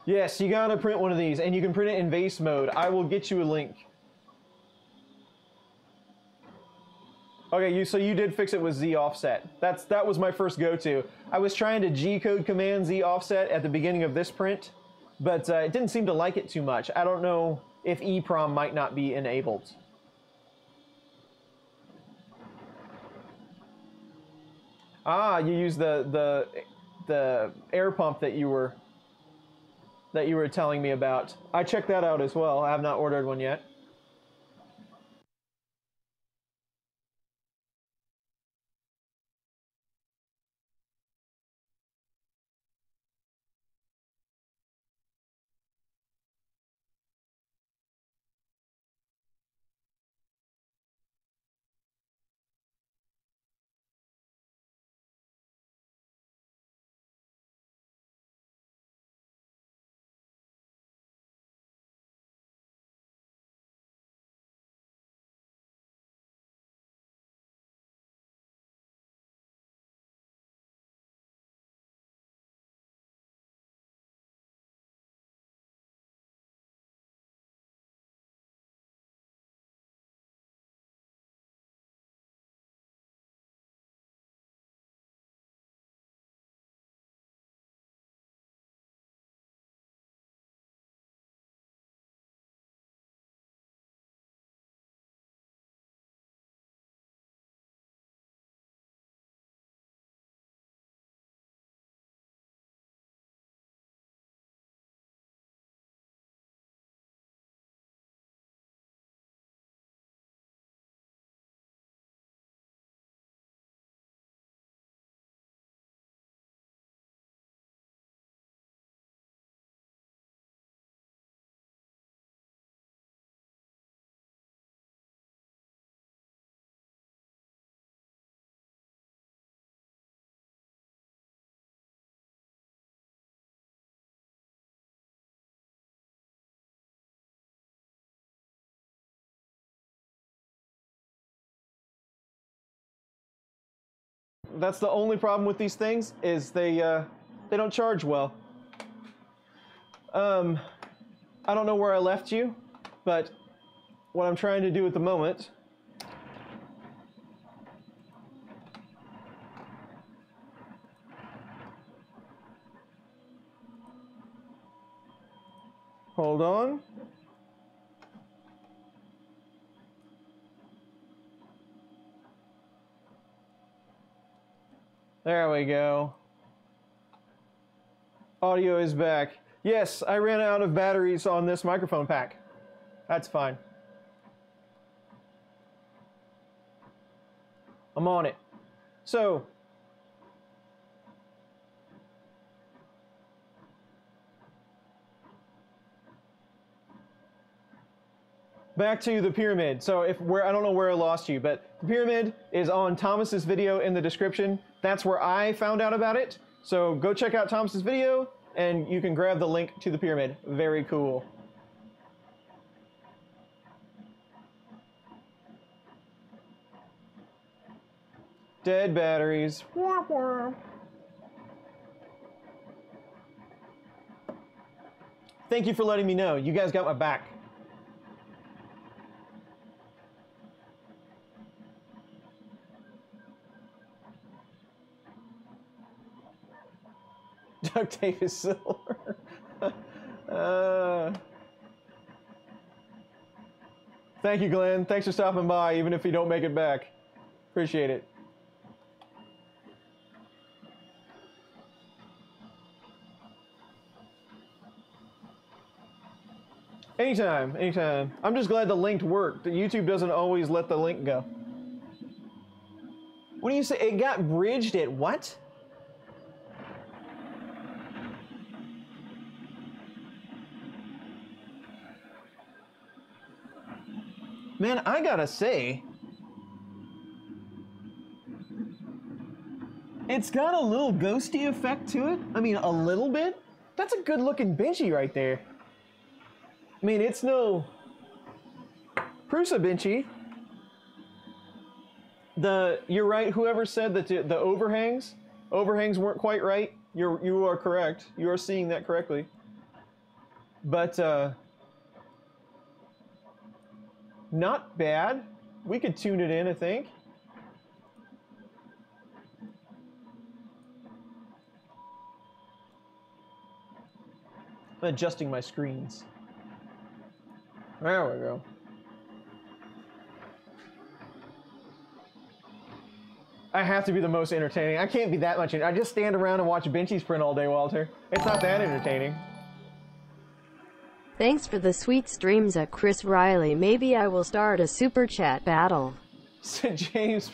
Yes, you gotta print one of these, and you can print it in vase mode. I will get you a link. Okay, so you did fix it with Z offset. That was my first go-to. I was trying to G-code command Z offset at the beginning of this print, but it didn't seem to like it too much. I don't know if EEPROM might not be enabled. Ah, you used the air pump that you were telling me about. I checked that out as well. I have not ordered one yet. That's the only problem with these things, is they don't charge well. I don't know where I left you, but what I'm trying to do at the moment hold on. There we go. Audio is back. Yes, I ran out of batteries on this microphone pack. That's fine. I'm on it. So, back to the pyramid. So I don't know where I lost you, but the pyramid is on Thomas's video in the description. That's where I found out about it. So go check out Thomas's video and you can grab the link to the pyramid. Very cool. Dead batteries. Thank you for letting me know. You guys got my back. Duct tape is silver. Thank you, Glenn. Thanks for stopping by, even if you don't make it back. Appreciate it. Anytime, anytime. I'm just glad the link worked. YouTube doesn't always let the link go. What do you say? It got bridged at what? Man, I gotta say, it's got a little ghosty effect to it. I mean, a little bit. That's a good looking Benchy right there. I mean, it's no Prusa Benchy. You're right, whoever said that the overhangs weren't quite right, you are correct. You are seeing that correctly. But, not bad. We could tune it in, I think. I'm adjusting my screens. There we go. I have to be the most entertaining. I can't be that much. I just stand around and watch Benchy's print all day, Walter. It's not that entertaining. Thanks for the sweet streams at Chris Riley. Maybe I will start a super chat battle. James,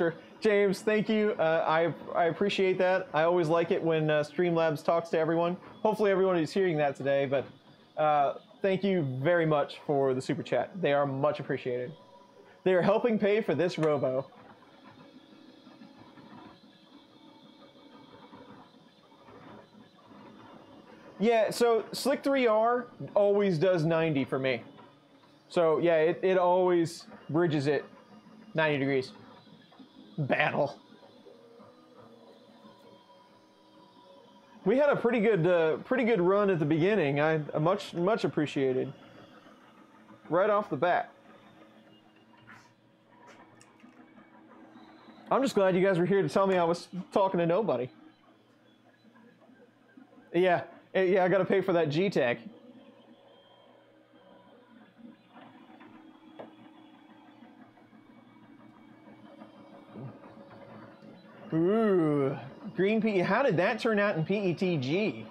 thank you. I appreciate that. I always like it when Streamlabs talks to everyone. Hopefully everyone is hearing that today, but thank you very much for the super chat. They are much appreciated. They are helping pay for this Robo. Yeah, so Slick 3R always does 90 for me. So yeah, it always bridges it 90 degrees. Battle. We had a pretty good run at the beginning. I much appreciated. Right off the bat. I'm just glad you guys were here to tell me I was talking to nobody. Yeah, I gotta pay for that G-Tech. Ooh, green PE. How did that turn out in PETG?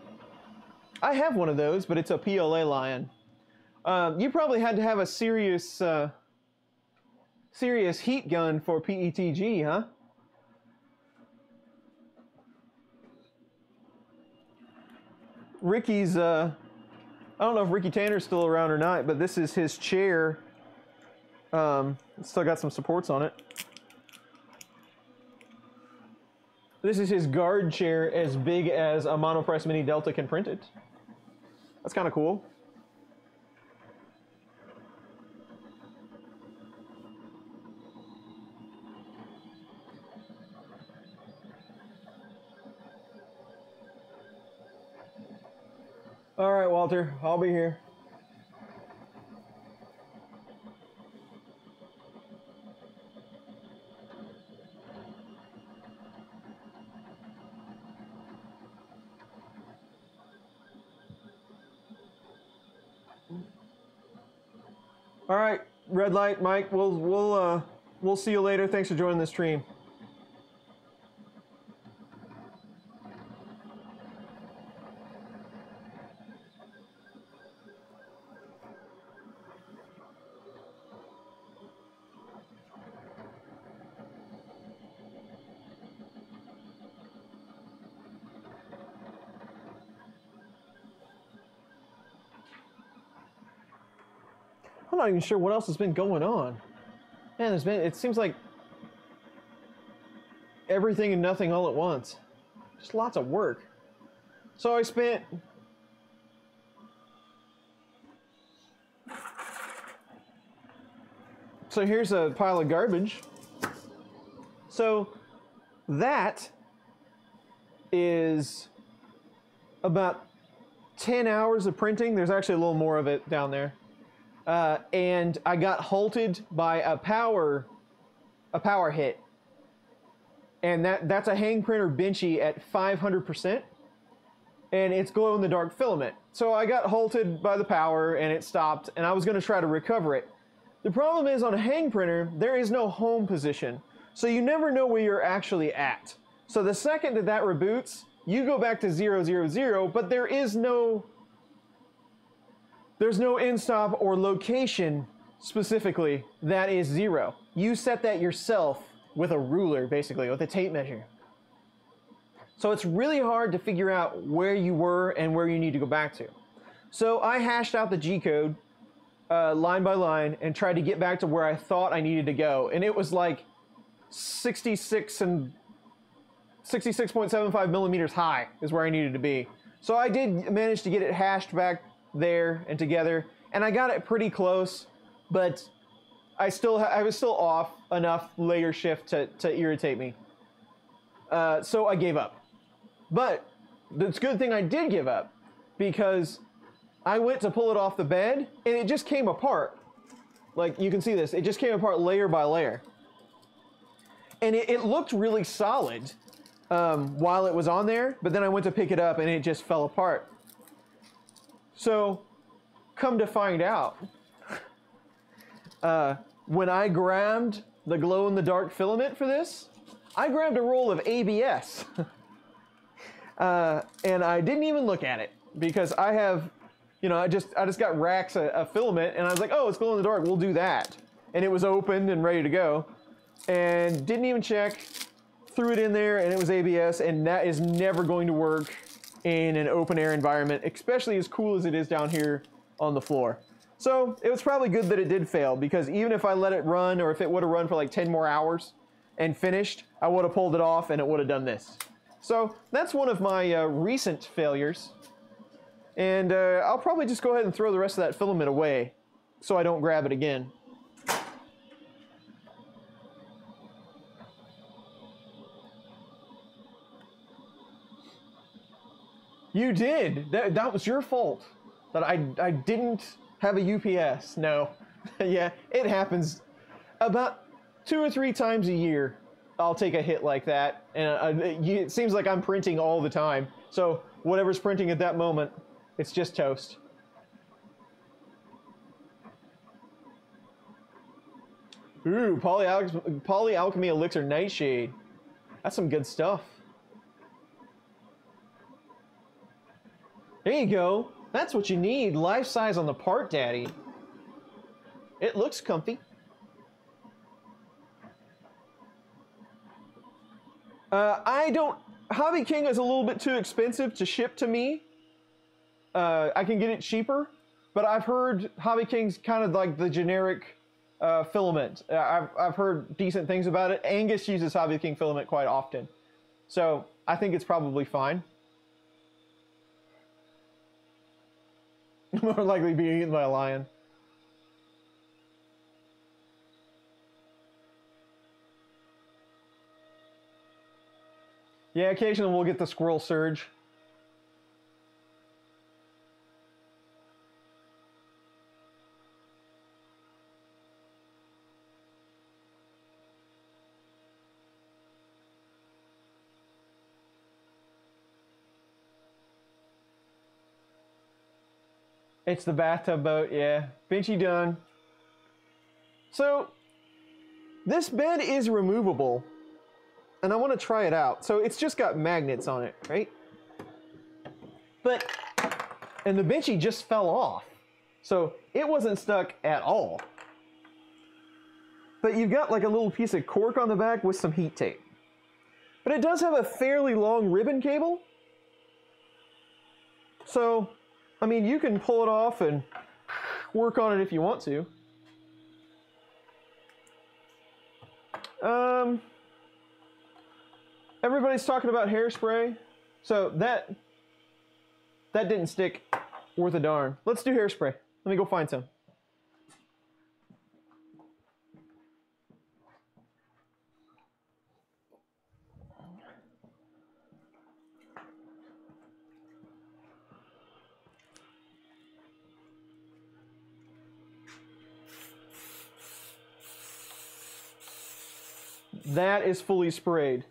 I have one of those, but it's a PLA Lion. You probably had to have a serious heat gun for PETG, huh? Ricky's, I don't know if Ricky Tanner's still around or not, but this is his chair. It's still got some supports on it. This is his guard chair as big as a Monoprice Mini Delta can print it. That's kind of cool. All right, Walter, I'll be here. All right, red light, Mike. We'll see you later. Thanks for joining the stream. I'm not even sure what else has been going on. Man, it seems like everything and nothing all at once. Just lots of work. So I spent So here's a pile of garbage. So that is about 10 hours of printing. There's actually a little more of it down there. And I got halted by a power hit. And that's a hang printer Benchy at 500%. And it's glow in the dark filament. So I got halted by the power and it stopped, and I was gonna try to recover it. The problem is on a hang printer, there is no home position. So you never know where you're actually at. So the second that reboots, you go back to 000, but there's no end stop or location specifically that is 0. You set that yourself with a ruler, basically, with a tape measure. So it's really hard to figure out where you were and where you need to go back to. So I hashed out the G code, line by line and tried to get back to where I thought I needed to go. And it was like 66.75 millimeters high is where I needed to be. So I did manage to get it hashed back there and together, and I got it pretty close, but I was still off enough layer shift to irritate me. So I gave up. But it's a good thing I did give up, because I went to pull it off the bed and it just came apart. Like you can see this, it just came apart layer by layer. And it looked really solid while it was on there, but then I went to pick it up and it just fell apart. So, come to find out, when I grabbed the glow-in-the-dark filament for this, I grabbed a roll of ABS. And I didn't even look at it, because I have, you know, I just got racks of filament, and I was like, oh, it's glow-in-the-dark, we'll do that. And it was opened and ready to go. And didn't even check, threw it in there, and it was ABS, and that is never going to work in an open air environment, especially as cool as it is down here on the floor. So it was probably good that it did fail, because even if I let it run, or if it would have run for like 10 more hours and finished, I would have pulled it off and it would have done this. So that's one of my recent failures. And I'll probably just go ahead and throw the rest of that filament away so I don't grab it again. You did. That was your fault that I didn't have a UPS. No. Yeah, it happens about 2 or 3 times a year. I'll take a hit like that, and it seems like I'm printing all the time. So whatever's printing at that moment, it's just toast. Ooh, Polyalchemy Elixir Nightshade. That's some good stuff. There you go. That's what you need. Life size on the part, Daddy. It looks comfy. Hobby King is a little bit too expensive to ship to me. I can get it cheaper, but I've heard Hobby King's kind of like the generic filament. I've heard decent things about it. Angus uses Hobby King filament quite often, so I think it's probably fine. More likely being eaten by a lion. Yeah, occasionally we'll get the squirrel surge. It's the bathtub boat, yeah. Benchy done. So, this bed is removable, and I want to try it out. So it's just got magnets on it, right? And the benchy just fell off. So it wasn't stuck at all. But you've got like a little piece of cork on the back with some heat tape. But it does have a fairly long ribbon cable. So, I mean, you can pull it off and work on it if you want to. Everybody's talking about hairspray. So that didn't stick worth a darn. Let's do hairspray. Let me go find some. That is fully sprayed.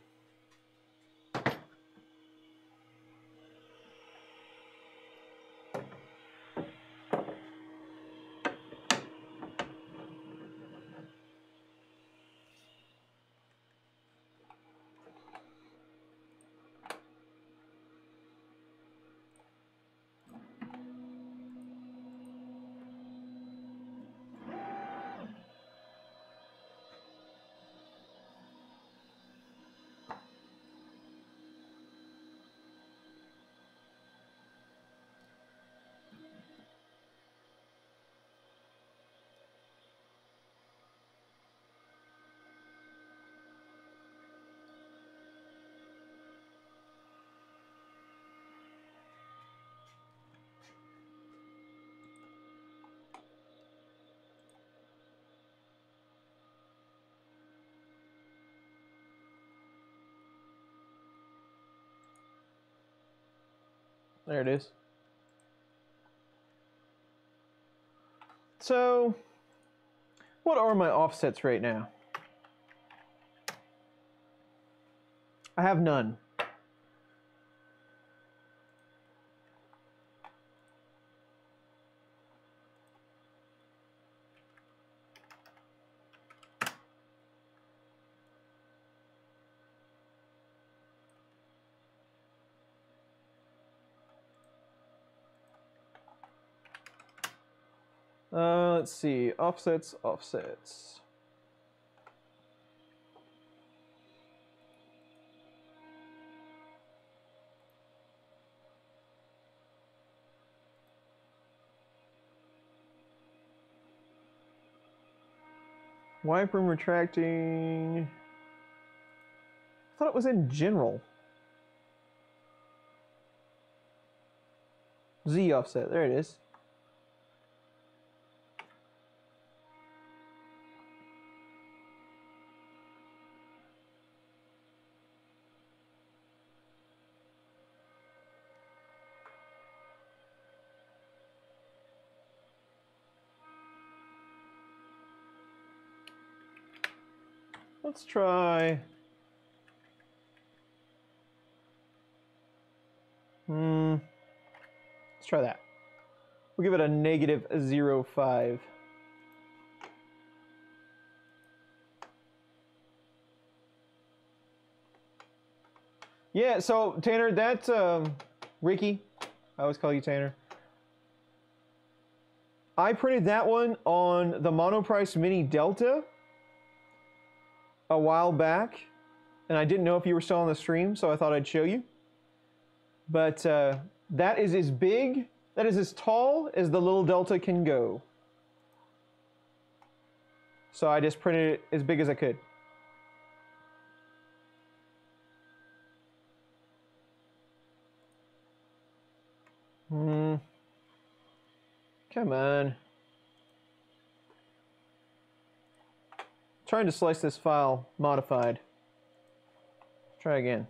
There it is. So, what are my offsets right now? I have none. Let's see, offsets. Wipe room retracting. I thought it was in general. Z offset, there it is. Let's try. Let's try that. We'll give it a negative 0.5. Yeah, so Tanner, that Ricky, I always call you Tanner. I printed that one on the Monoprice Mini Delta a while back, and I didn't know if you were still on the stream, so I thought I'd show you. But that is as big, that is as tall as the little Delta can go. So I just printed it as big as I could. Come on. Trying to slice this file modified. Try again.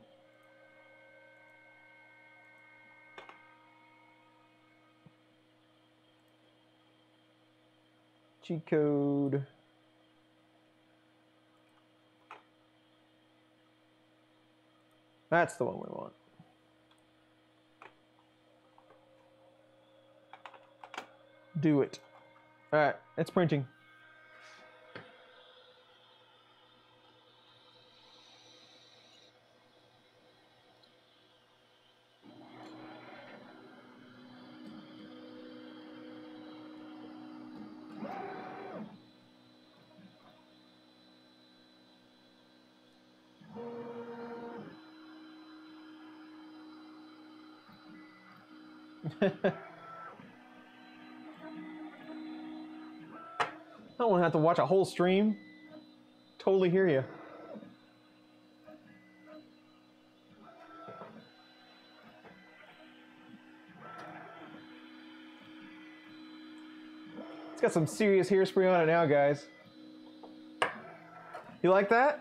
G-code. That's the one we want. Do it. All right, it's printing. I don't want to have to watch a whole stream. Totally hear you. It's got some serious hairspray on it now, guys. You like that?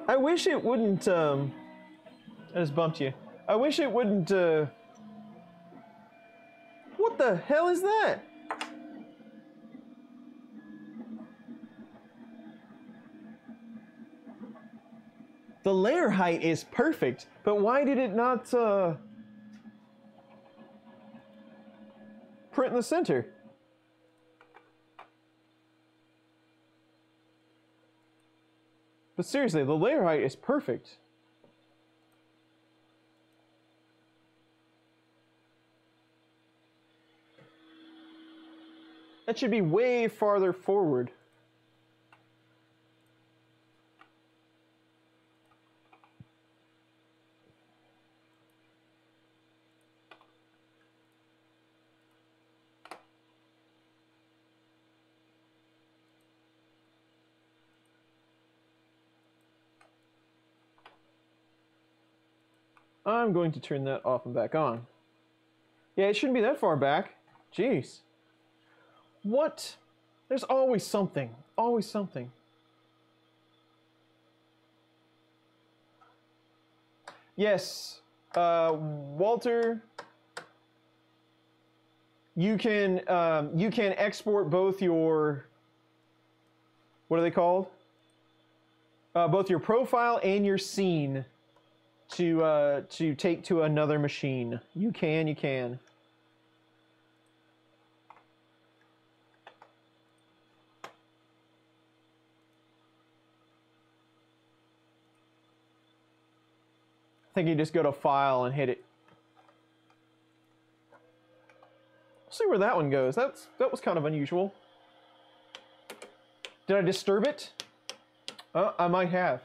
I wish it wouldn't, I just bumped you. I wish it wouldn't, what the hell is that? The layer height is perfect, but why did it not print in the center? But seriously, the layer height is perfect. That should be way farther forward. I'm going to turn that off and back on. Yeah, it shouldn't be that far back. Jeez. What? There's always something. Always something. Yes. Walter, you can export both your, what are they called? Both your profile and your scene to take to another machine. You can. I think you just go to File and hit it. See where that one goes. That was kind of unusual. Did I disturb it? I might have.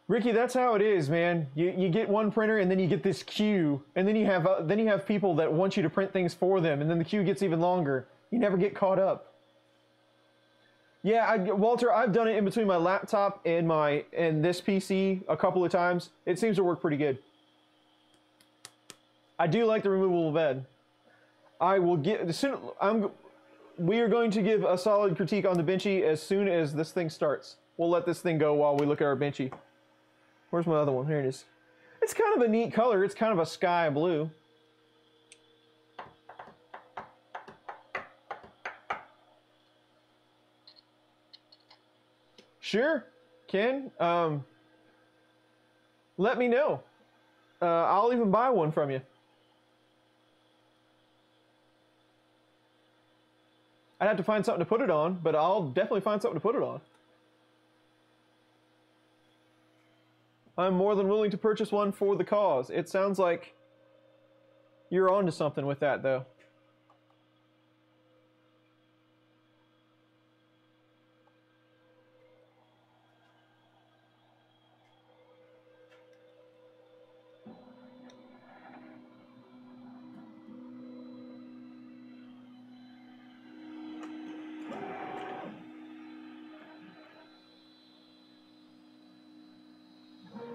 Ricky, that's how it is, man. You get one printer and then you get this queue, and then you have people that want you to print things for them, and then the queue gets even longer. You never get caught up. Yeah, Walter, I've done it in between my laptop and this PC a couple of times. It seems to work pretty good. I do like the removable bed. I will get we are going to give a solid critique on the Benchy as soon as this thing starts. We'll let this thing go while we look at our Benchy. Where's my other one? Here it is. It's kind of a neat color. It's kind of a sky blue. Sure, Ken. Let me know. I'll even buy one from you. I'd have to find something to put it on, but I'll definitely find something to put it on. I'm more than willing to purchase one for the cause. It sounds like you're onto something with that, though.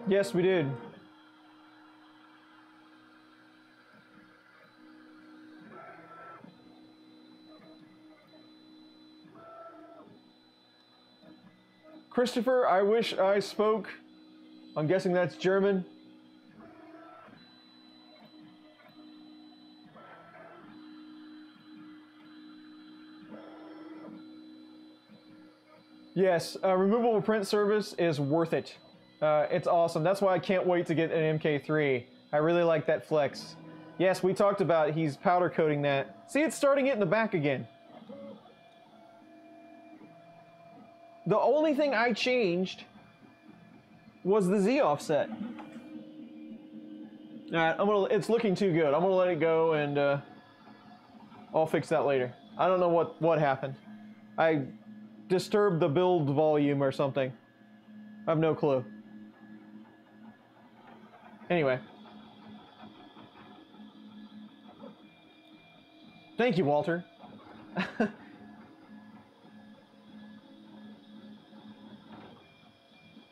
Yes, we did. Christopher, I wish I spoke. I'm guessing that's German. Yes, removable print service is worth it. It's awesome. That's why I can't wait to get an MK3. I really like that flex. Yes, we talked about he's powder coating that. See, it's starting it in the back again. The only thing I changed was the Z offset. Alright, it's looking too good. I'm gonna let it go and I'll fix that later. I don't know what happened. I disturbed the build volume or something. I have no clue. Anyway. Thank you, Walter.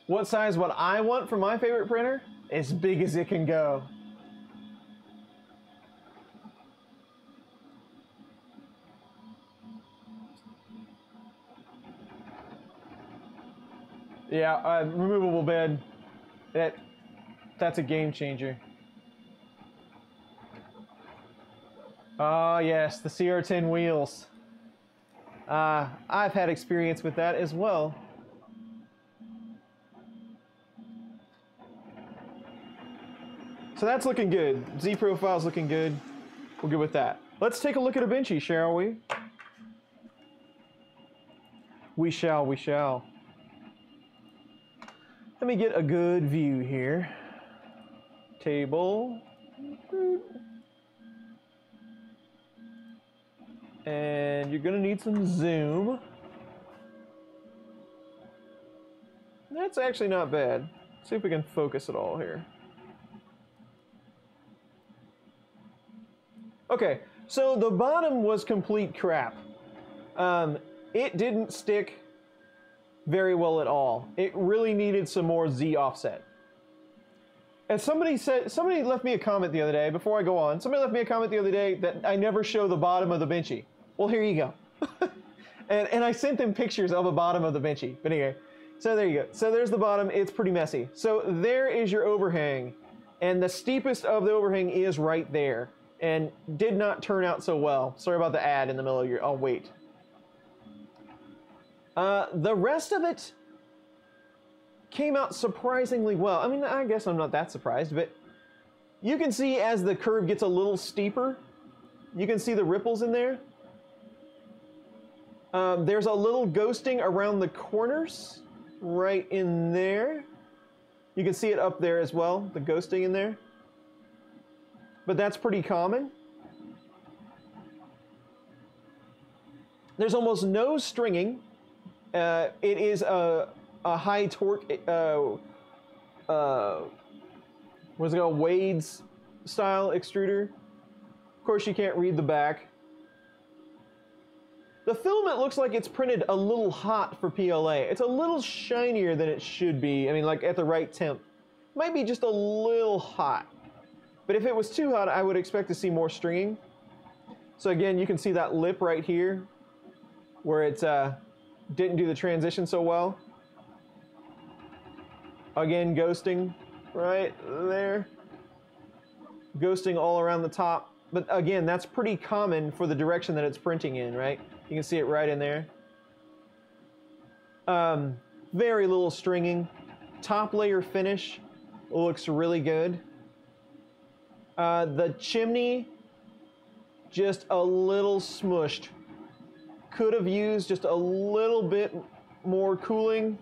What size would I want for my favorite printer? As big as it can go. Yeah, removable bed. That's a game changer. Ah, yes, the CR10 wheels. I've had experience with that as well. So that's looking good. Z profile's looking good. We're good with that. Let's take a look at a Benchy, shall we? We shall, we shall. Let me get a good view here. Table. And you're gonna need some zoom. That's actually not bad. Let's see if we can focus it all here. Okay, so the bottom was complete crap. It didn't stick very well at all. It really needed some more Z offset. And somebody left me a comment the other day, before I go on, somebody left me a comment the other day that I never show the bottom of the Benchy. Well, here you go. And I sent them pictures of the bottom of the Benchy. But anyway, so there you go. So there's the bottom. It's pretty messy. So there is your overhang. And the steepest of the overhang is right there. And did not turn out so well. Sorry about the ad in the middle of your... Oh, wait. The rest of it came out surprisingly well. I mean, I guess I'm not that surprised, but you can see as the curve gets a little steeper, you can see the ripples in there. There's a little ghosting around the corners, right in there. You can see it up there as well, the ghosting in there. But that's pretty common. There's almost no stringing. It is a high torque, what's it called, Wade's style extruder. Of course, you can't read the back. The filament looks like it's printed a little hot for PLA. It's a little shinier than it should be. I mean, like at the right temp. Might be just a little hot. But if it was too hot, I would expect to see more stringing. So again, you can see that lip right here, where it didn't do the transition so well. Again, ghosting right there. Ghosting all around the top. But again, that's pretty common for the direction that it's printing in, right? You can see it right in there. Very little stringing. Top layer finish looks really good. The chimney, just a little smushed. Could have used just a little bit more cooling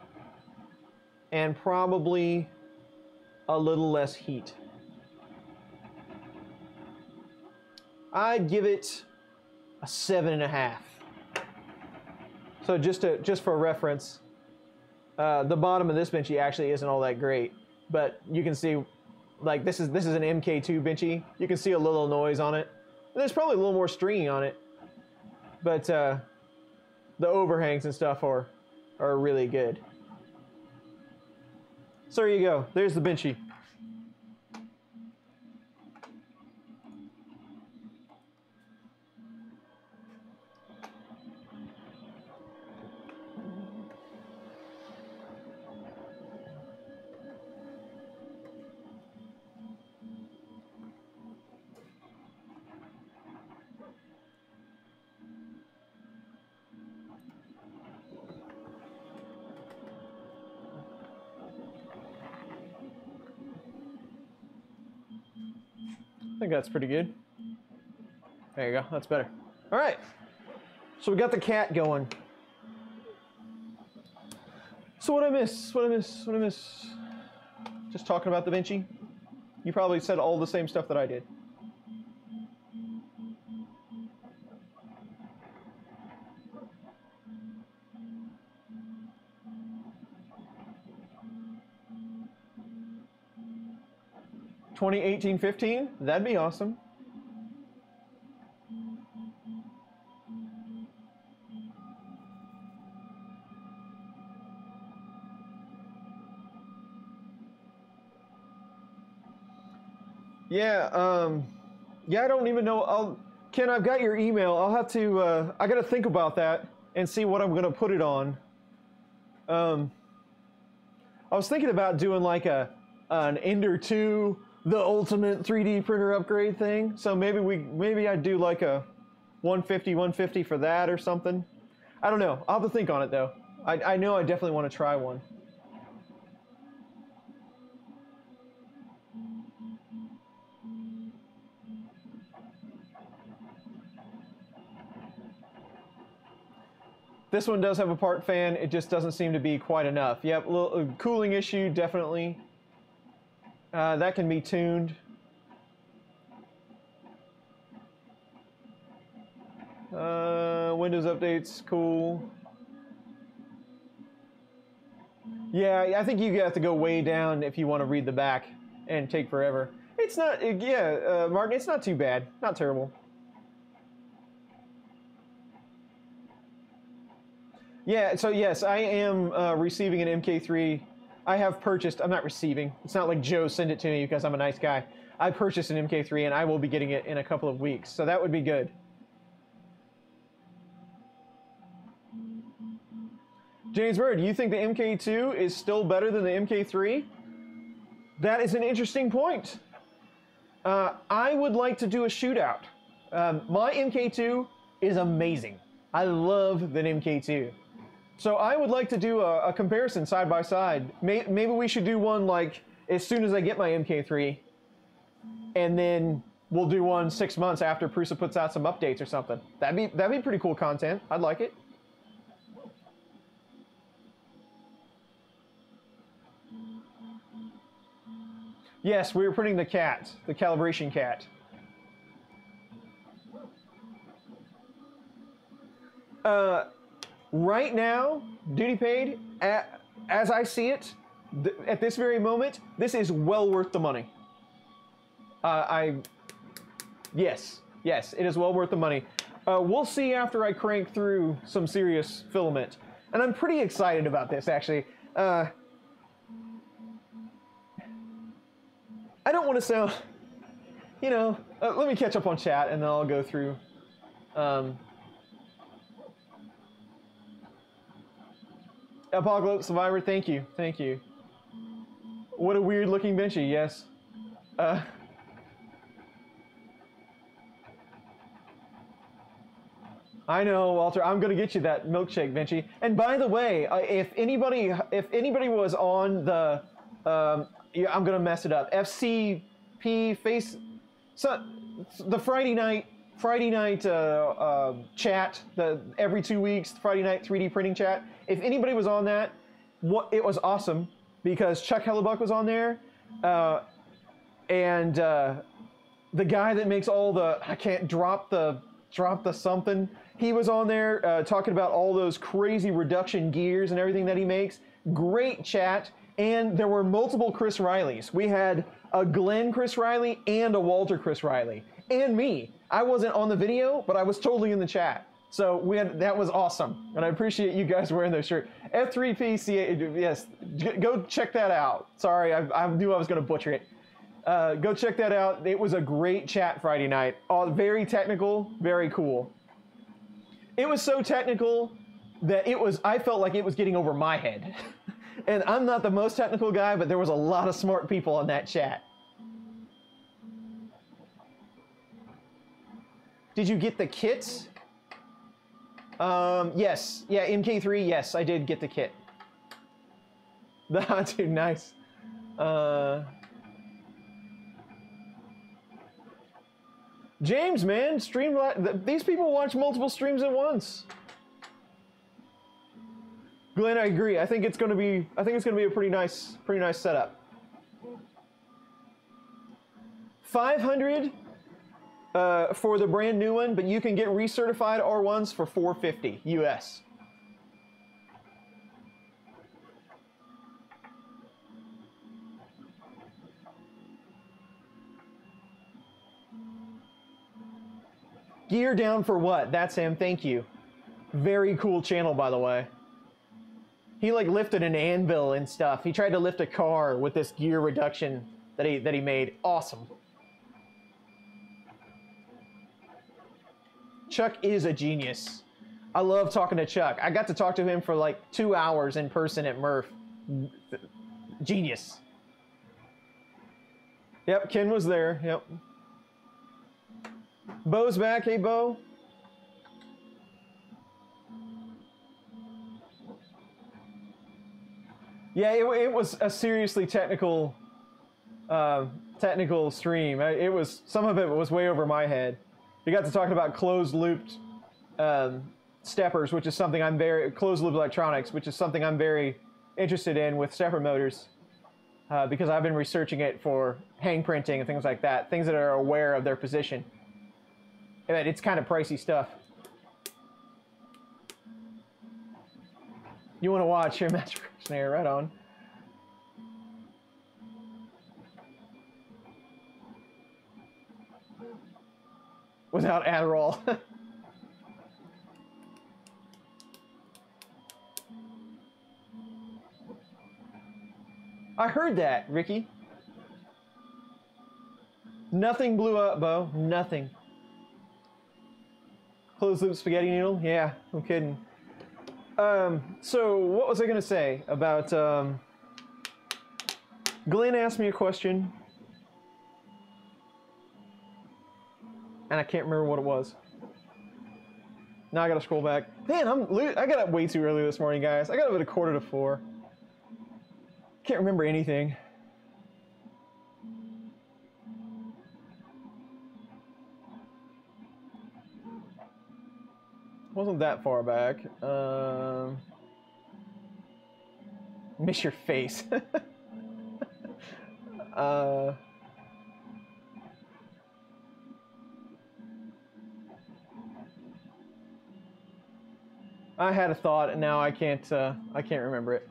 and probably a little less heat. I'd give it a 7.5. So just for reference, the bottom of this Benchy actually isn't all that great, but you can see, like this is an MK2 Benchy. You can see a little noise on it. And there's probably a little more stringing on it, but the overhangs and stuff are really good. So there you go. There's the Benchy. I think that's pretty good. There you go, that's better. All right, so we got the cat going. So what I miss? Just talking about the Benchy. You probably said all the same stuff that I did. $2018-15, that'd be awesome. Yeah, I don't even know. Ken, I've got your email. I'll have to, I gotta think about that and see what I'm gonna put it on. I was thinking about doing like an Ender 2, the ultimate 3D printer upgrade thing. So maybe I'd do like a 150 for that or something. I don't know. I'll have to think on it though. I know I definitely want to try one. This one does have a part fan. It just doesn't seem to be quite enough. Yep, a cooling issue, definitely. That can be tuned. Windows updates, cool. Yeah, I think you have to go way down if you want to read the back and take forever. It's not, yeah, Martin, it's not too bad. Not terrible. Yeah, so yes, I am receiving an MK3. I have purchased, I'm not receiving. It's not like Joe sent it to me because I'm a nice guy. I purchased an MK3 and I will be getting it in a couple of weeks. So that would be good. James Bird, do you think the MK2 is still better than the MK3? That is an interesting point. I would like to do a shootout. My MK2 is amazing. I love the MK2. So I would like to do a comparison side by side. Maybe we should do one like as soon as I get my MK3, and then we'll do one 6 months after Prusa puts out some updates or something. That'd be pretty cool content. I'd like it. Yes, we were putting the cat, the calibration cat. Right now, duty paid, as I see it, at this very moment, this is well worth the money. Yes, it is well worth the money. We'll see after I crank through some serious filament. And I'm pretty excited about this, actually. I don't want to sound, you know, let me catch up on chat and then I'll go through. Apocalypse Survivor, thank you. What a weird looking benchy, yes. I know, Walter, I'm gonna get you that milkshake, benchy. And by the way, if anybody was on the, yeah, I'm gonna mess it up. FCP face, so the Friday night chat, the every 2 weeks Friday night 3D printing chat. If anybody was on that, it was awesome because Chuck Hellebuck was on there, and the guy that makes all the I can't drop the something. He was on there talking about all those crazy reduction gears and everything that he makes. Great chat. And there were multiple Chris Rileys. We had a Glenn Chris Riley and a Walter Chris Riley. And me. I wasn't on the video, but I was totally in the chat. So that was awesome. And I appreciate you guys wearing those shirts. F3PC, yes, go check that out. Sorry, I knew I was going to butcher it. Go check that out. It was a great chat Friday night. Very technical, very cool. It was so technical that I felt like it was getting over my head. And I'm not the most technical guy, but there was a lot of smart people on that chat. Did you get the kits? Yes. Yeah, MK3, yes, I did get the kit. Dude, nice. James, man, these people watch multiple streams at once. Glenn, I agree. I think it's gonna be a pretty nice setup. 500 for the brand new one, but you can get recertified R1s for $450 US. Gear down for what? That's him. Thank you. Very cool channel, by the way. He like lifted an anvil and stuff. He tried to lift a car with this gear reduction that he made. Awesome. Chuck is a genius. I love talking to Chuck. I got to talk to him for like 2 hours in person at Murph. Genius. Yep, Ken was there. Yep. Bo's back. Hey, Bo. Yeah, it was a seriously technical stream. It was, some of it was way over my head. We got to talking about closed-looped steppers, which is something closed-loop electronics, which is something I'm very interested in with stepper motors, because I've been researching it for hang printing and things like that, things that are aware of their position. And it's kind of pricey stuff. You want to watch your Master Snare, right on. Without Adderall. I heard that, Ricky. Nothing blew up, Bo. Nothing. Closed loop spaghetti noodle? Yeah, no kidding. So what was I gonna say about? Glenn asked me a question, and I can't remember what it was. Now I gotta scroll back. Man, I got up way too early this morning, guys. I got up at 3:45. Can't remember anything. Wasn't that far back. Miss your face. I had a thought, and now I can't remember it.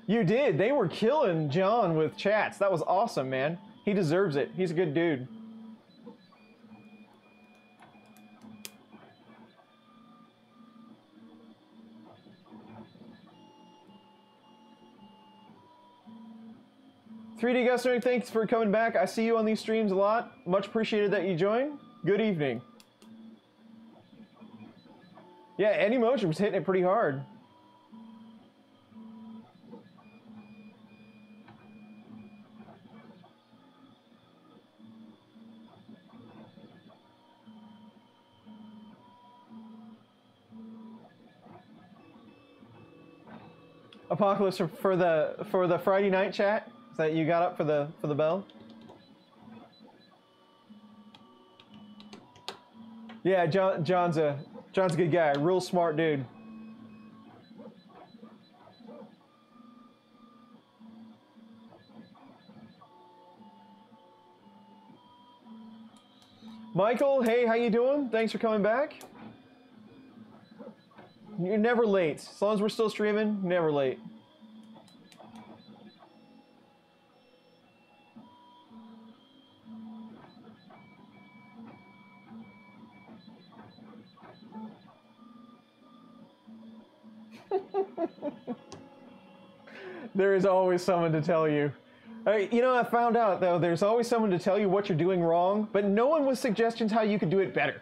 You did. They were killing John with chats. That was awesome, man. He deserves it. He's a good dude. "3D Guster, thanks for coming back. I see you on these streams a lot. Much appreciated that you joined. Good evening." Yeah, Anymotion was hitting it pretty hard. Apocalypse for the Friday night chat. Is that you got up for the bell? Yeah, John's a good guy, real smart dude. Michael, hey, how you doing? Thanks for coming back. You're never late. As long as we're still streaming, never late. There is always someone to tell you. You know, I found out, though, there's always someone to tell you what you're doing wrong, but no one with suggestions how you could do it better.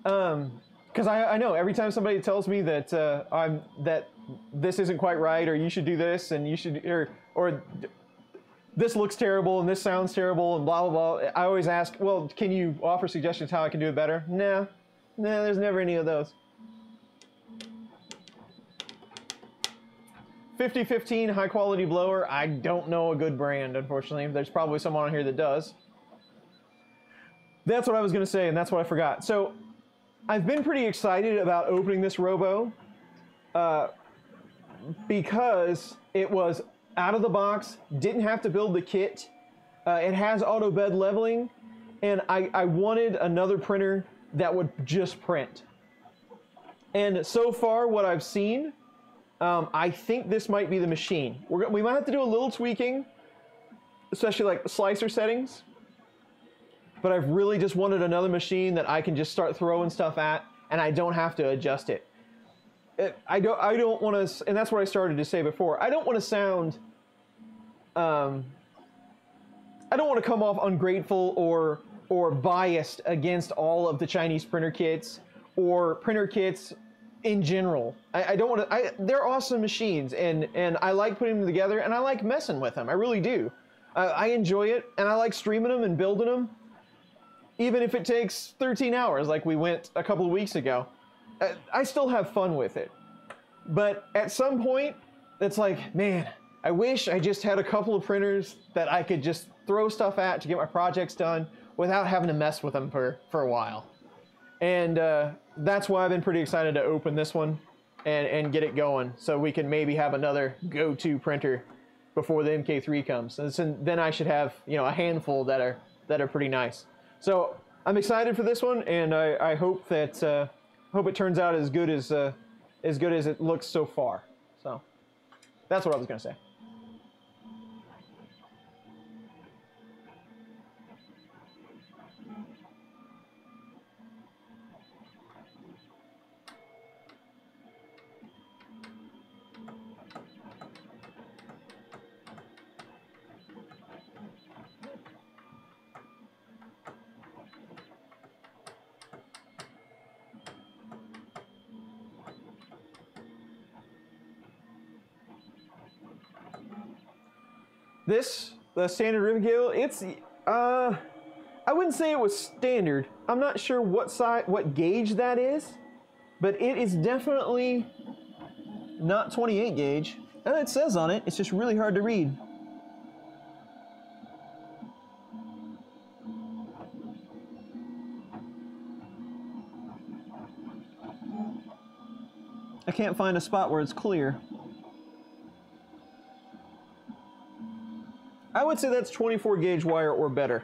Because I know every time somebody tells me that that this isn't quite right, or you should do this, and you should, or this looks terrible, and this sounds terrible, and blah, blah, blah, I always ask, well, can you offer suggestions how I can do it better? Nah, there's never any of those. 5015 high quality blower. I don't know a good brand, unfortunately. There's probably someone on here that does. That's what I was going to say, and that's what I forgot. So I've been pretty excited about opening this Robo because it was out of the box, didn't have to build the kit. It has auto bed leveling, and I wanted another printer that would just print. And so far, what I've seen, I think this might be the machine. We might have to do a little tweaking, especially like slicer settings. But I've really just wanted another machine that I can just start throwing stuff at, and I don't have to adjust it. I don't want to, and that's what I started to say before. I don't want to sound, I don't want to come off ungrateful or biased against all of the Chinese printer kits or printer kits in general. I don't want to, they're awesome machines, and I like putting them together, and I like messing with them. I really do. I enjoy it, and I like streaming them and building them, even if it takes 13 hours like we went a couple of weeks ago. I still have fun with it. But at some point, it's like, man, I wish I just had a couple of printers that I could just throw stuff at to get my projects done without having to mess with them for a while. And that's why I've been pretty excited to open this one and get it going, so we can maybe have another go-to printer before the MK3 comes. And then I should have, you know, a handful that are pretty nice. So I'm excited for this one, and I hope that hope it turns out as good as it looks so far. So that's what I was gonna say. The standard rivet cable, it's I wouldn't say it was standard. I'm not sure what gauge that is, but it is definitely not 28 gauge. And it says on it, it's just really hard to read. I can't find a spot where it's clear. I would say that's 24 gauge wire or better.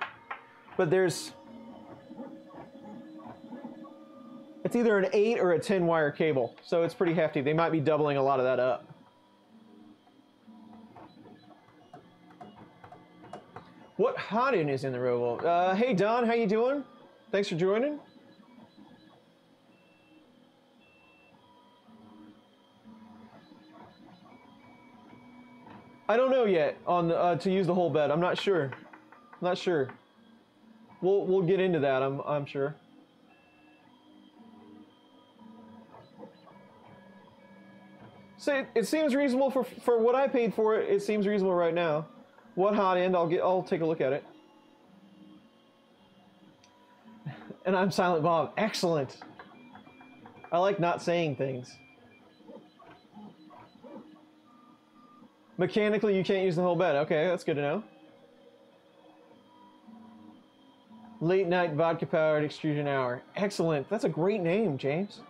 But it's either an 8 or a 10 wire cable, so it's pretty hefty. They might be doubling a lot of that up. What Hotend is in the ROBO? Hey Don, how you doing? Thanks for joining. I don't know yet on to use the whole bed. I'm not sure. I'm not sure. We'll get into that. I'm sure. So it seems reasonable for what I paid for it. It seems reasonable right now. What Hotend? I'll take a look at it. And I'm Silent Bob. Excellent. I like not saying things. Mechanically, you can't use the whole bed. Okay, that's good to know. Late night vodka powered extrusion hour. Excellent. That's a great name, James.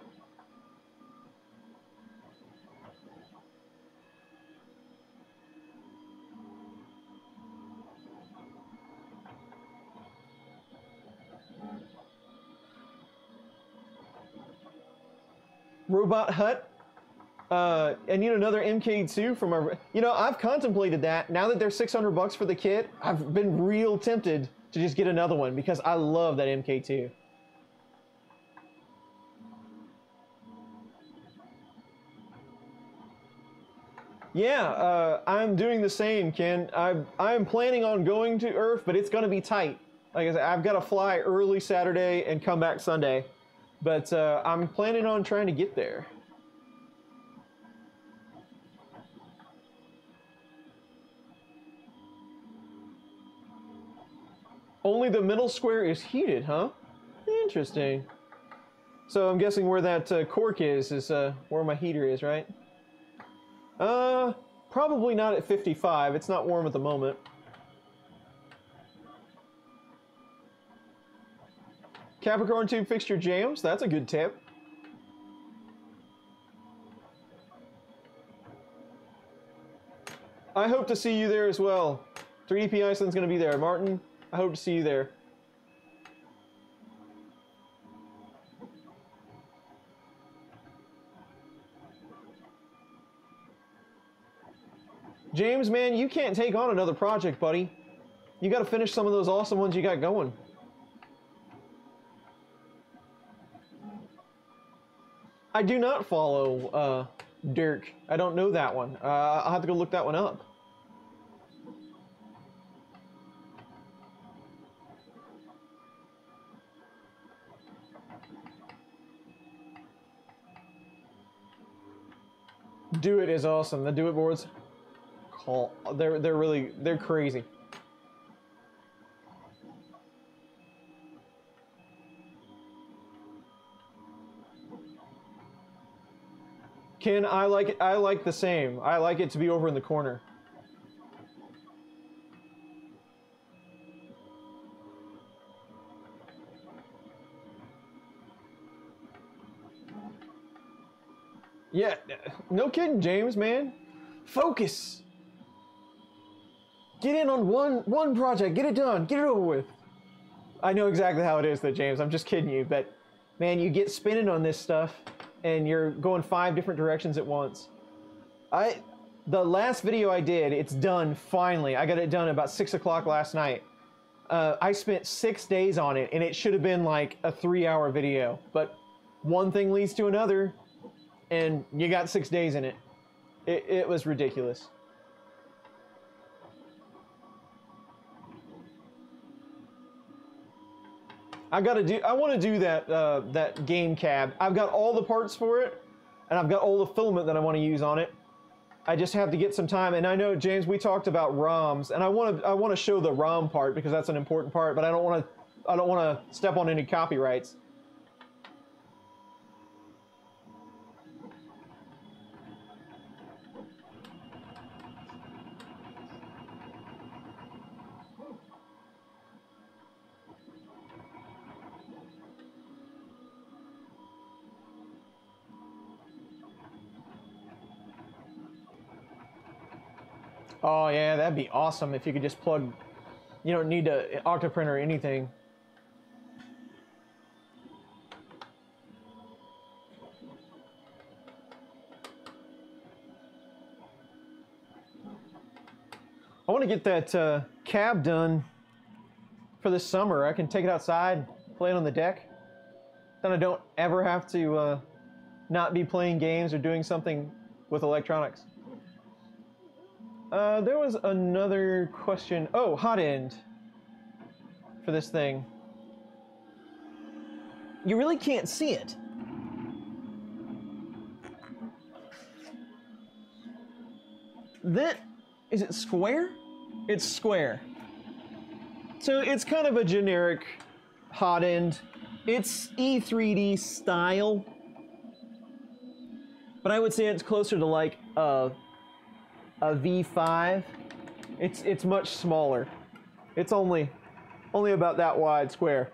Robot Hut. I need another MK2 from our... You know, I've contemplated that. Now that they're 600 bucks for the kit, I've been real tempted to just get another one because I love that MK2. Yeah, I'm doing the same, Ken. I'm planning on going to Earth, but it's going to be tight. Like I said, I've got to fly early Saturday and come back Sunday. But I'm planning on trying to get there. Only the middle square is heated, huh? Interesting. So I'm guessing where that cork is where my heater is, right? Probably not at 55. It's not warm at the moment. Capricorn tube fixture jams. That's a good tip. I hope to see you there as well. 3DP Iceland's going to be there. Martin, I hope to see you there. James, man, you can't take on another project, buddy. You got to finish some of those awesome ones you got going. I do not follow Dirk. I don't know that one. I'll have to go look that one up. Do It is awesome. The Do It boards, they're crazy. Ken, I like the same. I like it to be over in the corner. Yeah, no kidding, James, man. Focus. Get in on one project. Get it done. Get it over with. I know exactly how it is, though, James. I'm just kidding you. But, man, you get spinning on this stuff, and you're going 5 different directions at once. The last video I did, it's done finally. I got it done about 6 o'clock last night. I spent 6 days on it, and it should have been like a 3-hour video. But one thing leads to another, and you got 6 days in it. It was ridiculous. I want to do that game cab. I've got all the parts for it, and I've got all the filament that I want to use on it. I just have to get some time. And I know, James, we talked about ROMs, and I want to show the ROM part because that's an important part. But I don't want to step on any copyrights. Oh yeah, that'd be awesome if you could just plug. You don't need to Octoprint or anything. I want to get that cab done for this summer. I can take it outside, play it on the deck. Then I don't ever have to not be playing games or doing something with electronics. There was another question. Oh, hot end for this thing. You really can't see it. Is it square? It's square. So it's kind of a generic hot end. It's E3D style. But I would say it's closer to like a V5. It's much smaller. It's only about that wide square.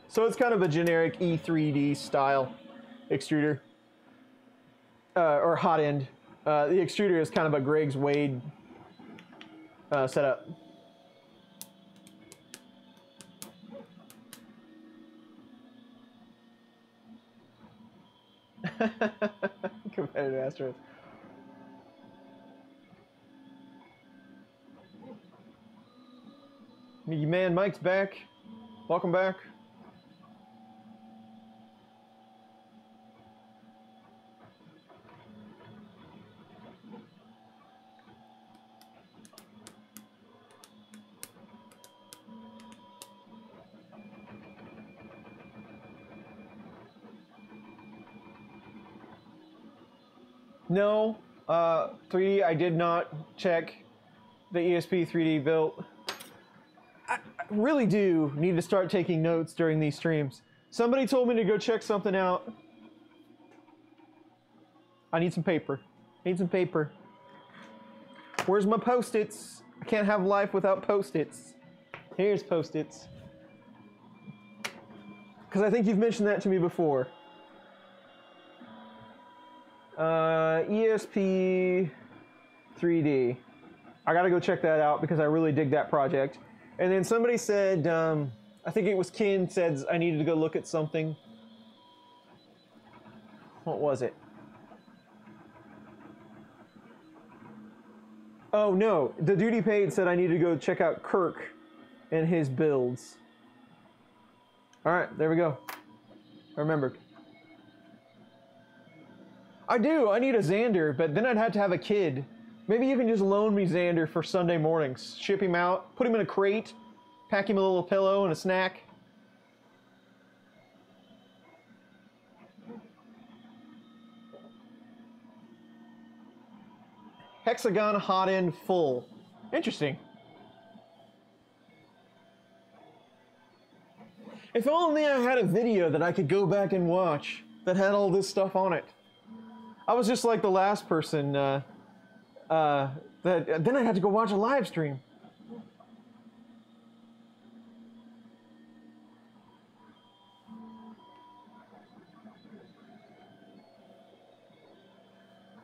So it's kind of a generic E3D style extruder. Or hot end. The extruder is kind of a Greg's Wade setup. Competitive Astros. Man, Mike's back. Welcome back. No, 3D, I did not check the ESP 3D built. I really do need to start taking notes during these streams. Somebody told me to go check something out. I need some paper. Need some paper. Where's my Post-its? I can't have life without Post-its. Here's Post-its. Because I think you've mentioned that to me before. ESP 3D. I gotta go check that out because I really dig that project. And then somebody said, I think it was Ken, said I needed to go look at something. What was it? Oh no, the Duty Paid said I need to go check out Kirk and his builds. Alright, there we go. I remembered. I do, I need a Xander, but then I'd have to have a kid. Maybe you can just loan me Xander for Sunday mornings. Ship him out, put him in a crate, pack him a little pillow and a snack. Hexagon hot end full. Interesting. If only I had a video that I could go back and watch that had all this stuff on it. I was just like the last person, then I had to go watch a live stream.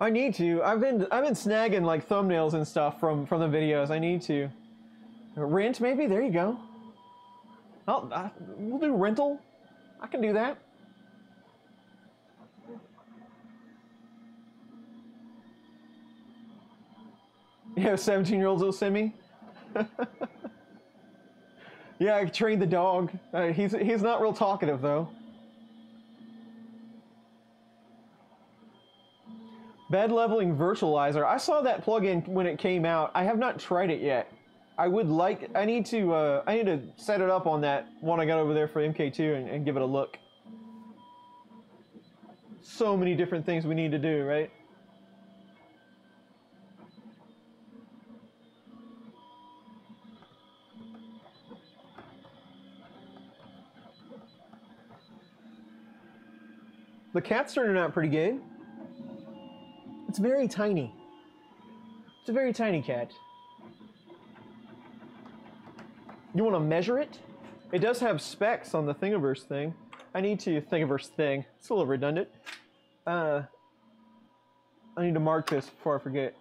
I need to. I've been snagging like thumbnails and stuff from the videos. I need to. Rent maybe? There you go. We'll do rental. I can do that. Yeah, 17-year-olds will send me. Yeah, I trained the dog. He's not real talkative though. Bed leveling virtualizer. I saw that plugin when it came out. I have not tried it yet. I need to set it up on that one I got over there for MK2 and give it a look. So many different things we need to do, right? The cat's turning out pretty good. It's very tiny. It's a very tiny cat. You want to measure it? It does have specs on the Thingiverse thing. I need to Thingiverse thing. It's a little redundant. I need to mark this before I forget.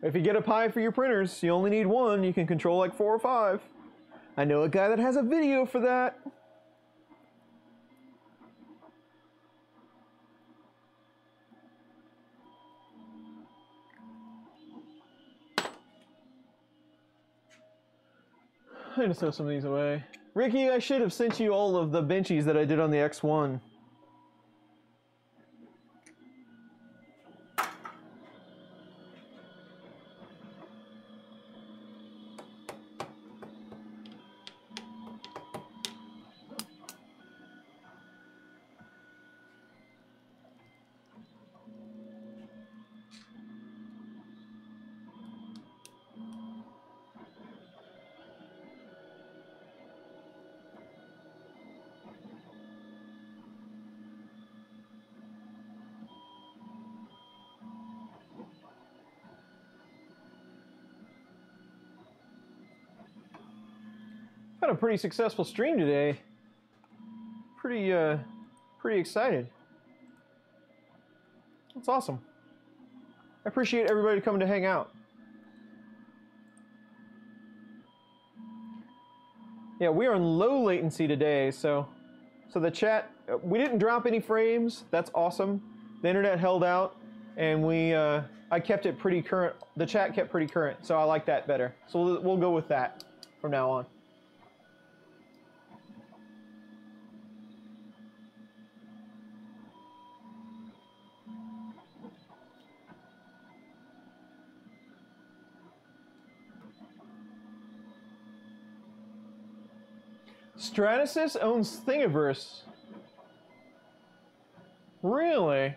If you get a Pi for your printers, you only need one. You can control like 4 or 5. I know a guy that has a video for that. I'm gonna throw some of these away. Ricky, I should have sent you all of the benchies that I did on the X1. Had a pretty successful stream today. Pretty excited. That's awesome. I appreciate everybody coming to hang out. Yeah, we are in low latency today, so the chat, we didn't drop any frames. That's awesome. The internet held out, and I kept it pretty current. The chat kept pretty current, so I like that better. So we'll go with that from now on. Stratasys owns Thingiverse. Really?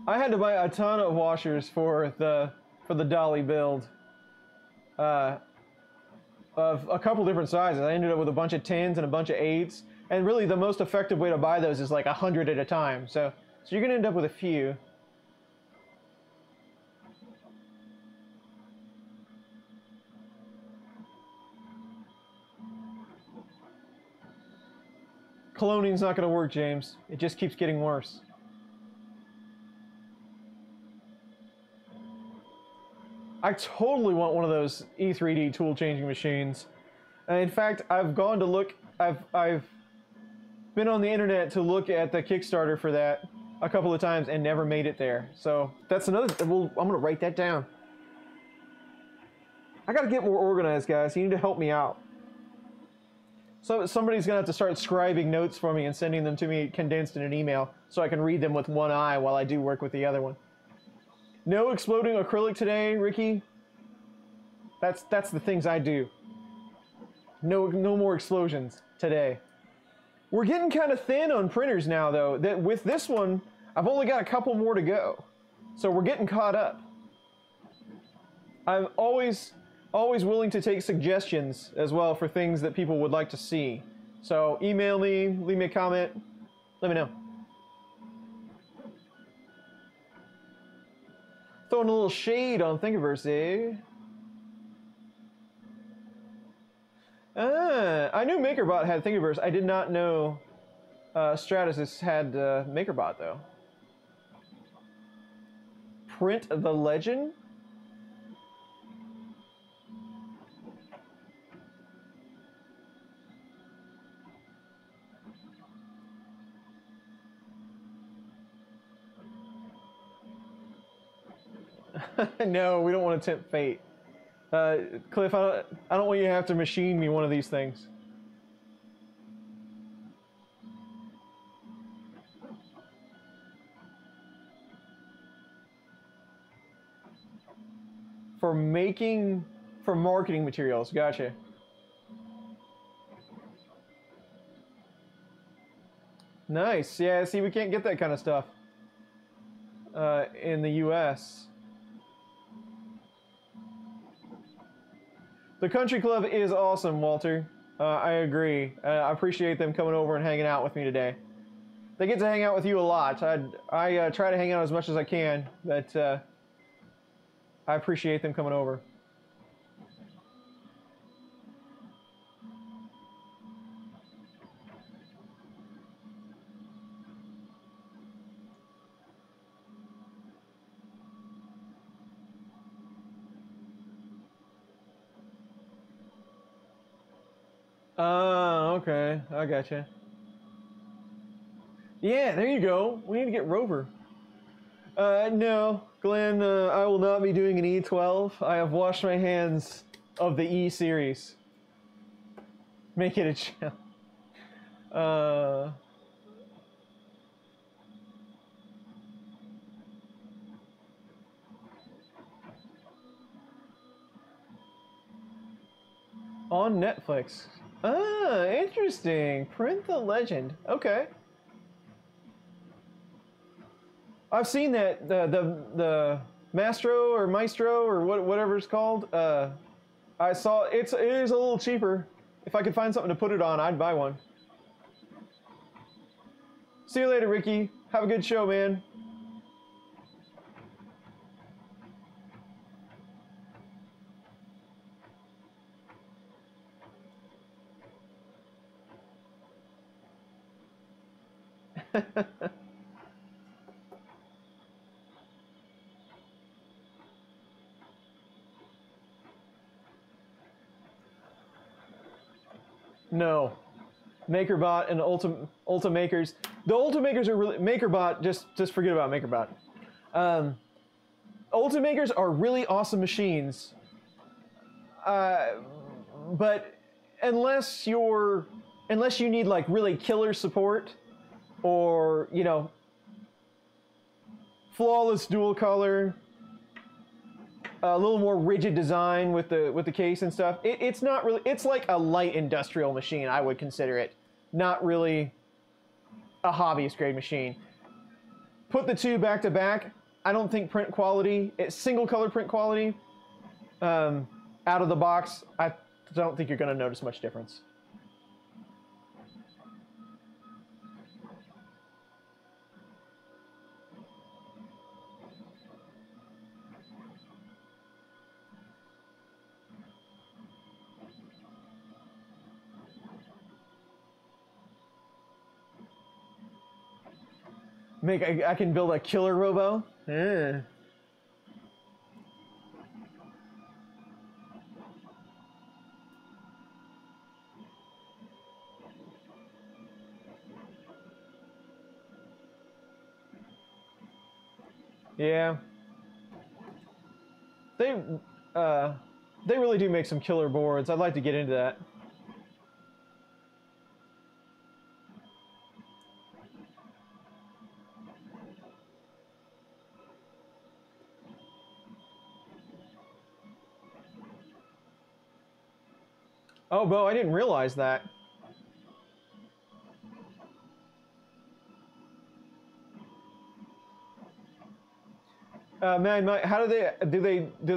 I had to buy a ton of washers for the dolly build. Of a couple different sizes. I ended up with a bunch of 10s and a bunch of 8s. And really the most effective way to buy those is like 100 at a time. So you're gonna end up with a few. Cloning's not going to work, James. It just keeps getting worse. I totally want one of those E3D tool changing machines. In fact, I've gone to look, I've been on the internet to look at the Kickstarter for that a couple of times and never made it there. So that's another, well, I'm going to write that down. I got to get more organized, guys. You need to help me out. So somebody's going to have to start scribing notes for me and sending them to me condensed in an email so I can read them with one eye while I do work with the other one. No exploding acrylic today, Ricky. That's the things I do. No more explosions today. We're getting kind of thin on printers now, though. That with this one, I've only got a couple more to go. So we're getting caught up. I'm always willing to take suggestions as well for things that people would like to see. So email me, leave me a comment, let me know. Throwing a little shade on Thingiverse, eh? I knew MakerBot had Thingiverse. I did not know Stratasys had MakerBot, though. Print the Legend? No, we don't want to tempt fate. Cliff, I don't want you to have to machine me one of these things. For marketing materials, gotcha. Nice, yeah, see, we can't get that kind of stuff. in the U.S. The country club is awesome, Walter. I agree. I appreciate them coming over and hanging out with me today. They get to hang out with you a lot. I try to hang out as much as I can, but I appreciate them coming over. Oh, okay. I gotcha. Yeah, there you go. We need to get Rover. No, Glenn, I will not be doing an E12. I have washed my hands of the E series. Make it a challenge. On Netflix. Ah, interesting. Print the Legend. Okay. I've seen that the Mastro or Maestro or whatever it's called. I saw it is a little cheaper. If I could find something to put it on, I'd buy one. See you later, Ricky. Have a good show, man. No. MakerBot and Ultimakers. The Ultimakers are really... MakerBot, just forget about MakerBot. Ultimakers are really awesome machines. But unless you need like really killer support or, you know, flawless dual color, a little more rigid design with the case and stuff. It's not really. It's like a light industrial machine. I would consider it, not really a hobbyist grade machine. Put the two back to back. I don't think print quality, single color print quality, out of the box. I don't think you're going to notice much difference. I can build a killer robo? Yeah. Yeah. They really do make some killer boards. I'd like to get into that. Oh, Bo, I didn't realize that. Man, how do they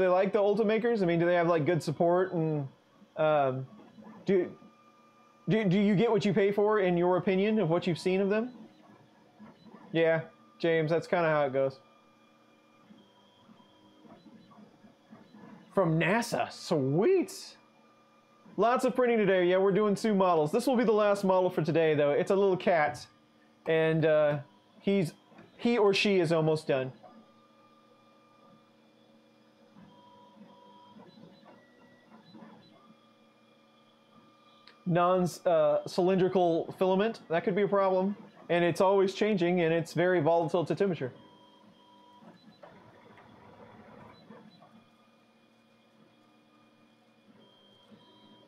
like the Ultimakers? I mean, do they have like good support and do you get what you pay for in your opinion of what you've seen of them? Yeah, James, that's kind of how it goes. From NASA, sweet. Lots of printing today. Yeah, we're doing 2 models. This will be the last model for today, though. It's a little cat, and he or she is almost done. Non-cylindrical filament, that could be a problem, and it's always changing, and it's very volatile to temperature.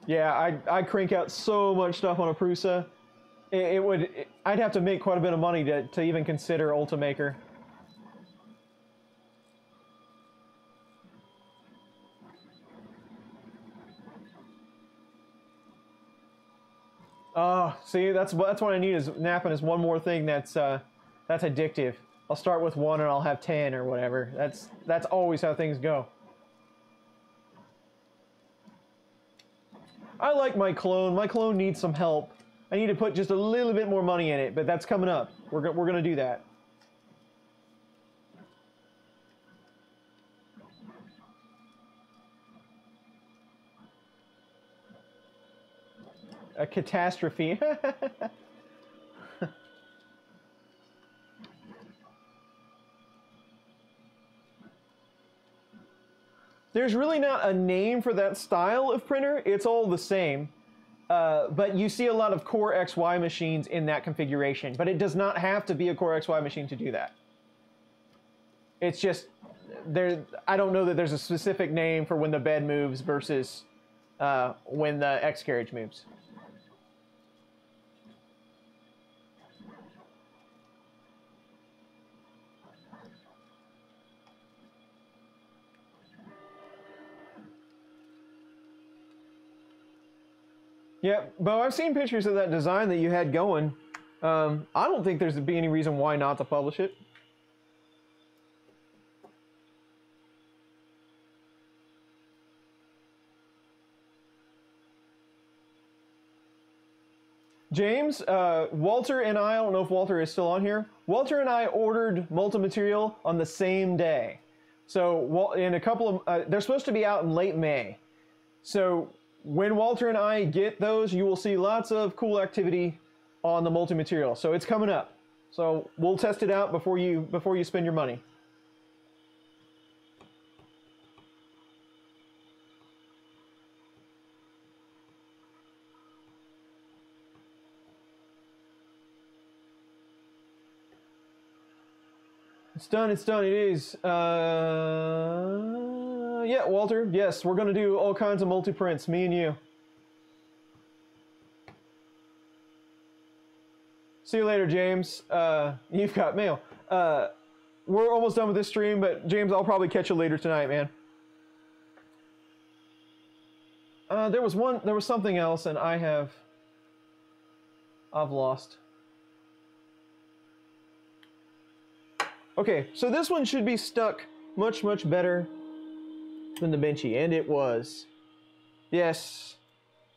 Yeah, I crank out so much stuff on a Prusa. I'd have to make quite a bit of money to even consider Ultimaker. Oh, see, that's what I need is napping is one more thing that's addictive. I'll start with 1 and I'll have 10 or whatever. That's always how things go. I like my clone. My clone needs some help. I need to put just a little bit more money in it, but that's coming up. We're gonna do that. A catastrophe. There's really not a name for that style of printer. It's all the same. But you see a lot of Core XY machines in that configuration. But it does not have to be a Core XY machine to do that. It's just, I don't know that there's a specific name for when the bed moves versus when the X carriage moves. Yeah, Bo, I've seen pictures of that design that you had going. I don't think there's be any reason why not to publish it. James, Walter and I don't know if Walter is still on here. Walter and I ordered multi-material on the same day. So in a couple of, they're supposed to be out in late May. So when Walter and I get those, you will see lots of cool activity on the multi-material. So it's coming up. So we'll test it out before you spend your money. It's done, it is. Yeah, Walter, yes, we're gonna do all kinds of multi-prints, me and you. See you later, James. You've got mail. We're almost done with this stream, but James, I'll probably catch you later tonight, man. There was something else, and I've lost. Okay, so this one should be stuck much, much better than the Benchy, and it was. Yes.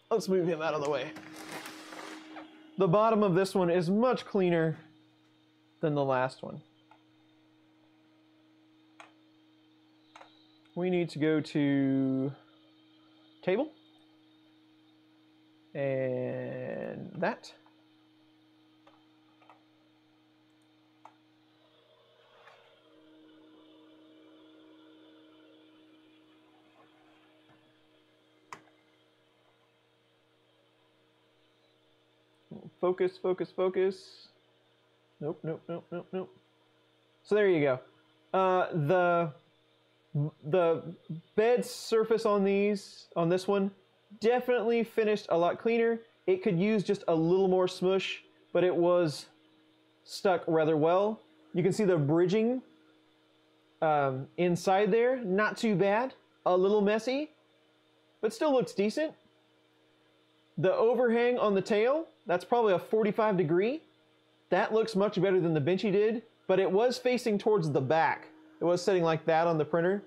Let's move him out of the way. The bottom of this one is much cleaner than the last one. We need to go to table. And that. Focus, focus, focus. Nope, nope, nope, nope, nope. So there you go. The bed surface on this one, definitely finished a lot cleaner. It could use just a little more smush, but it was stuck rather well. You can see the bridging inside there, not too bad. A little messy, but still looks decent. The overhang on the tail, that's probably a 45 degree. That looks much better than the Benchy did, but it was facing towards the back. It was sitting like that on the printer,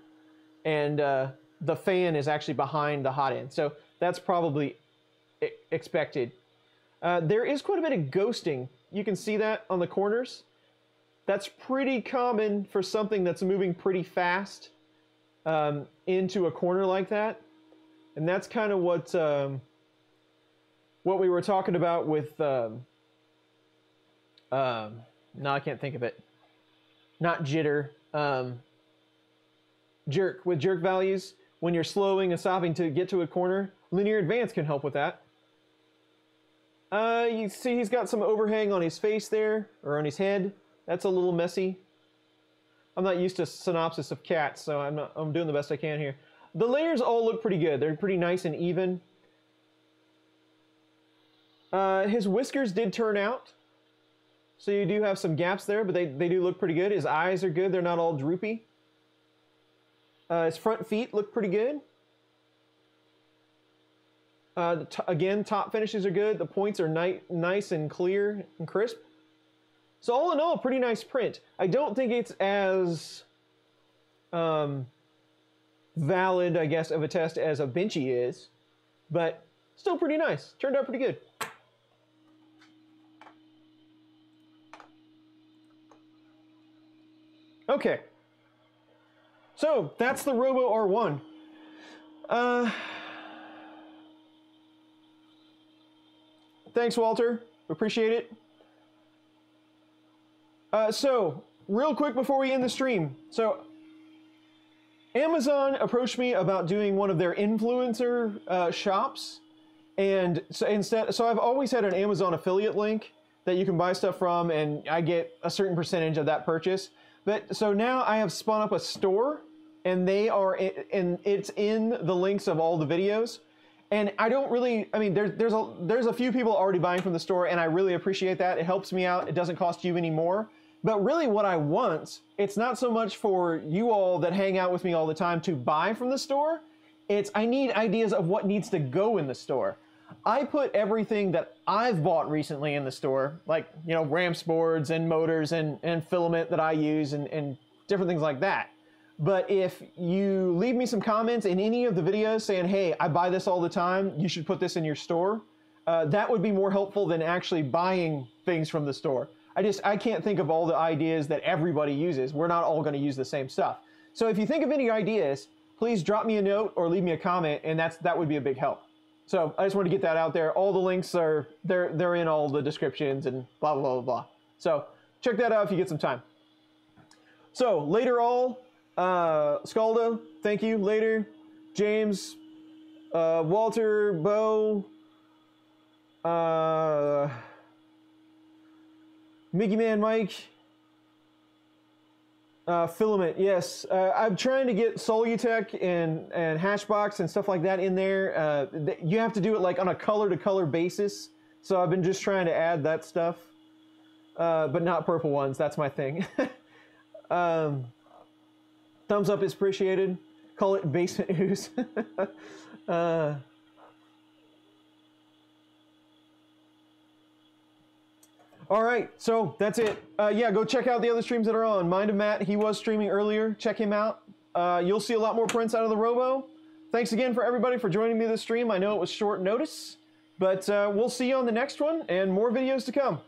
and the fan is actually behind the hot end, so that's probably expected. There is quite a bit of ghosting. You can see that on the corners. That's pretty common for something that's moving pretty fast into a corner like that, and that's kind of what we were talking about with, no, I can't think of it. Not jitter, jerk. With jerk values, when you're slowing and stopping to get to a corner, linear advance can help with that. You see he's got some overhang on his face there, or on his head. That's a little messy. I'm not used to synopsis of cats, so I'm doing the best I can here. The layers all look pretty good. They're pretty nice and even. His whiskers did turn out, so you do have some gaps there, but they do look pretty good. His eyes are good. They're not all droopy. His front feet look pretty good. Again, top finishes are good. The points are nice and clear and crisp. So all in all, pretty nice print. I don't think it's as valid, I guess, of a test as a Benchy is, but still pretty nice. Turned out pretty good. Okay. So that's the ROBO R1. Thanks, Walter. Appreciate it. So, real quick before we end the stream. So, Amazon approached me about doing one of their influencer shops. And so I've always had an Amazon affiliate link that you can buy stuff from, and I get a certain percentage of that purchase. But so now I have spun up a store, and it's in the links of all the videos. And I don't really, I mean, there's a few people already buying from the store, and I really appreciate that. It helps me out. It doesn't cost you any more. But really what I want, it's not so much for you all that hang out with me all the time to buy from the store. I need ideas of what needs to go in the store. I put everything that I've bought recently in the store, like, you know, ramps boards and motors and filament that I use and different things like that. But if you leave me some comments in any of the videos saying, hey, I buy this all the time, you should put this in your store, that would be more helpful than actually buying things from the store. I can't think of all the ideas that everybody uses. We're not all going to use the same stuff. So if you think of any ideas, please drop me a note or leave me a comment, and that would be a big help. So I just want to get that out there. All the links are, they're in all the descriptions and blah, blah, blah, blah. So check that out if you get some time. So later all, Scaldo, thank you. Later, James, Walter, Bo, Mickey Man Mike, Filament, yes. I'm trying to get Solutech and Hashbox and stuff like that in there. You have to do it like on a color-to-color basis. So I've been just trying to add that stuff. But not purple ones, that's my thing. Thumbs up is appreciated. Call it basement ooze. All right, so that's it. Yeah, go check out the other streams that are on. Mind of Matt, he was streaming earlier. Check him out. You'll see a lot more prints out of the Robo. Thanks again for everybody for joining me this stream. I know it was short notice, but we'll see you on the next one and more videos to come.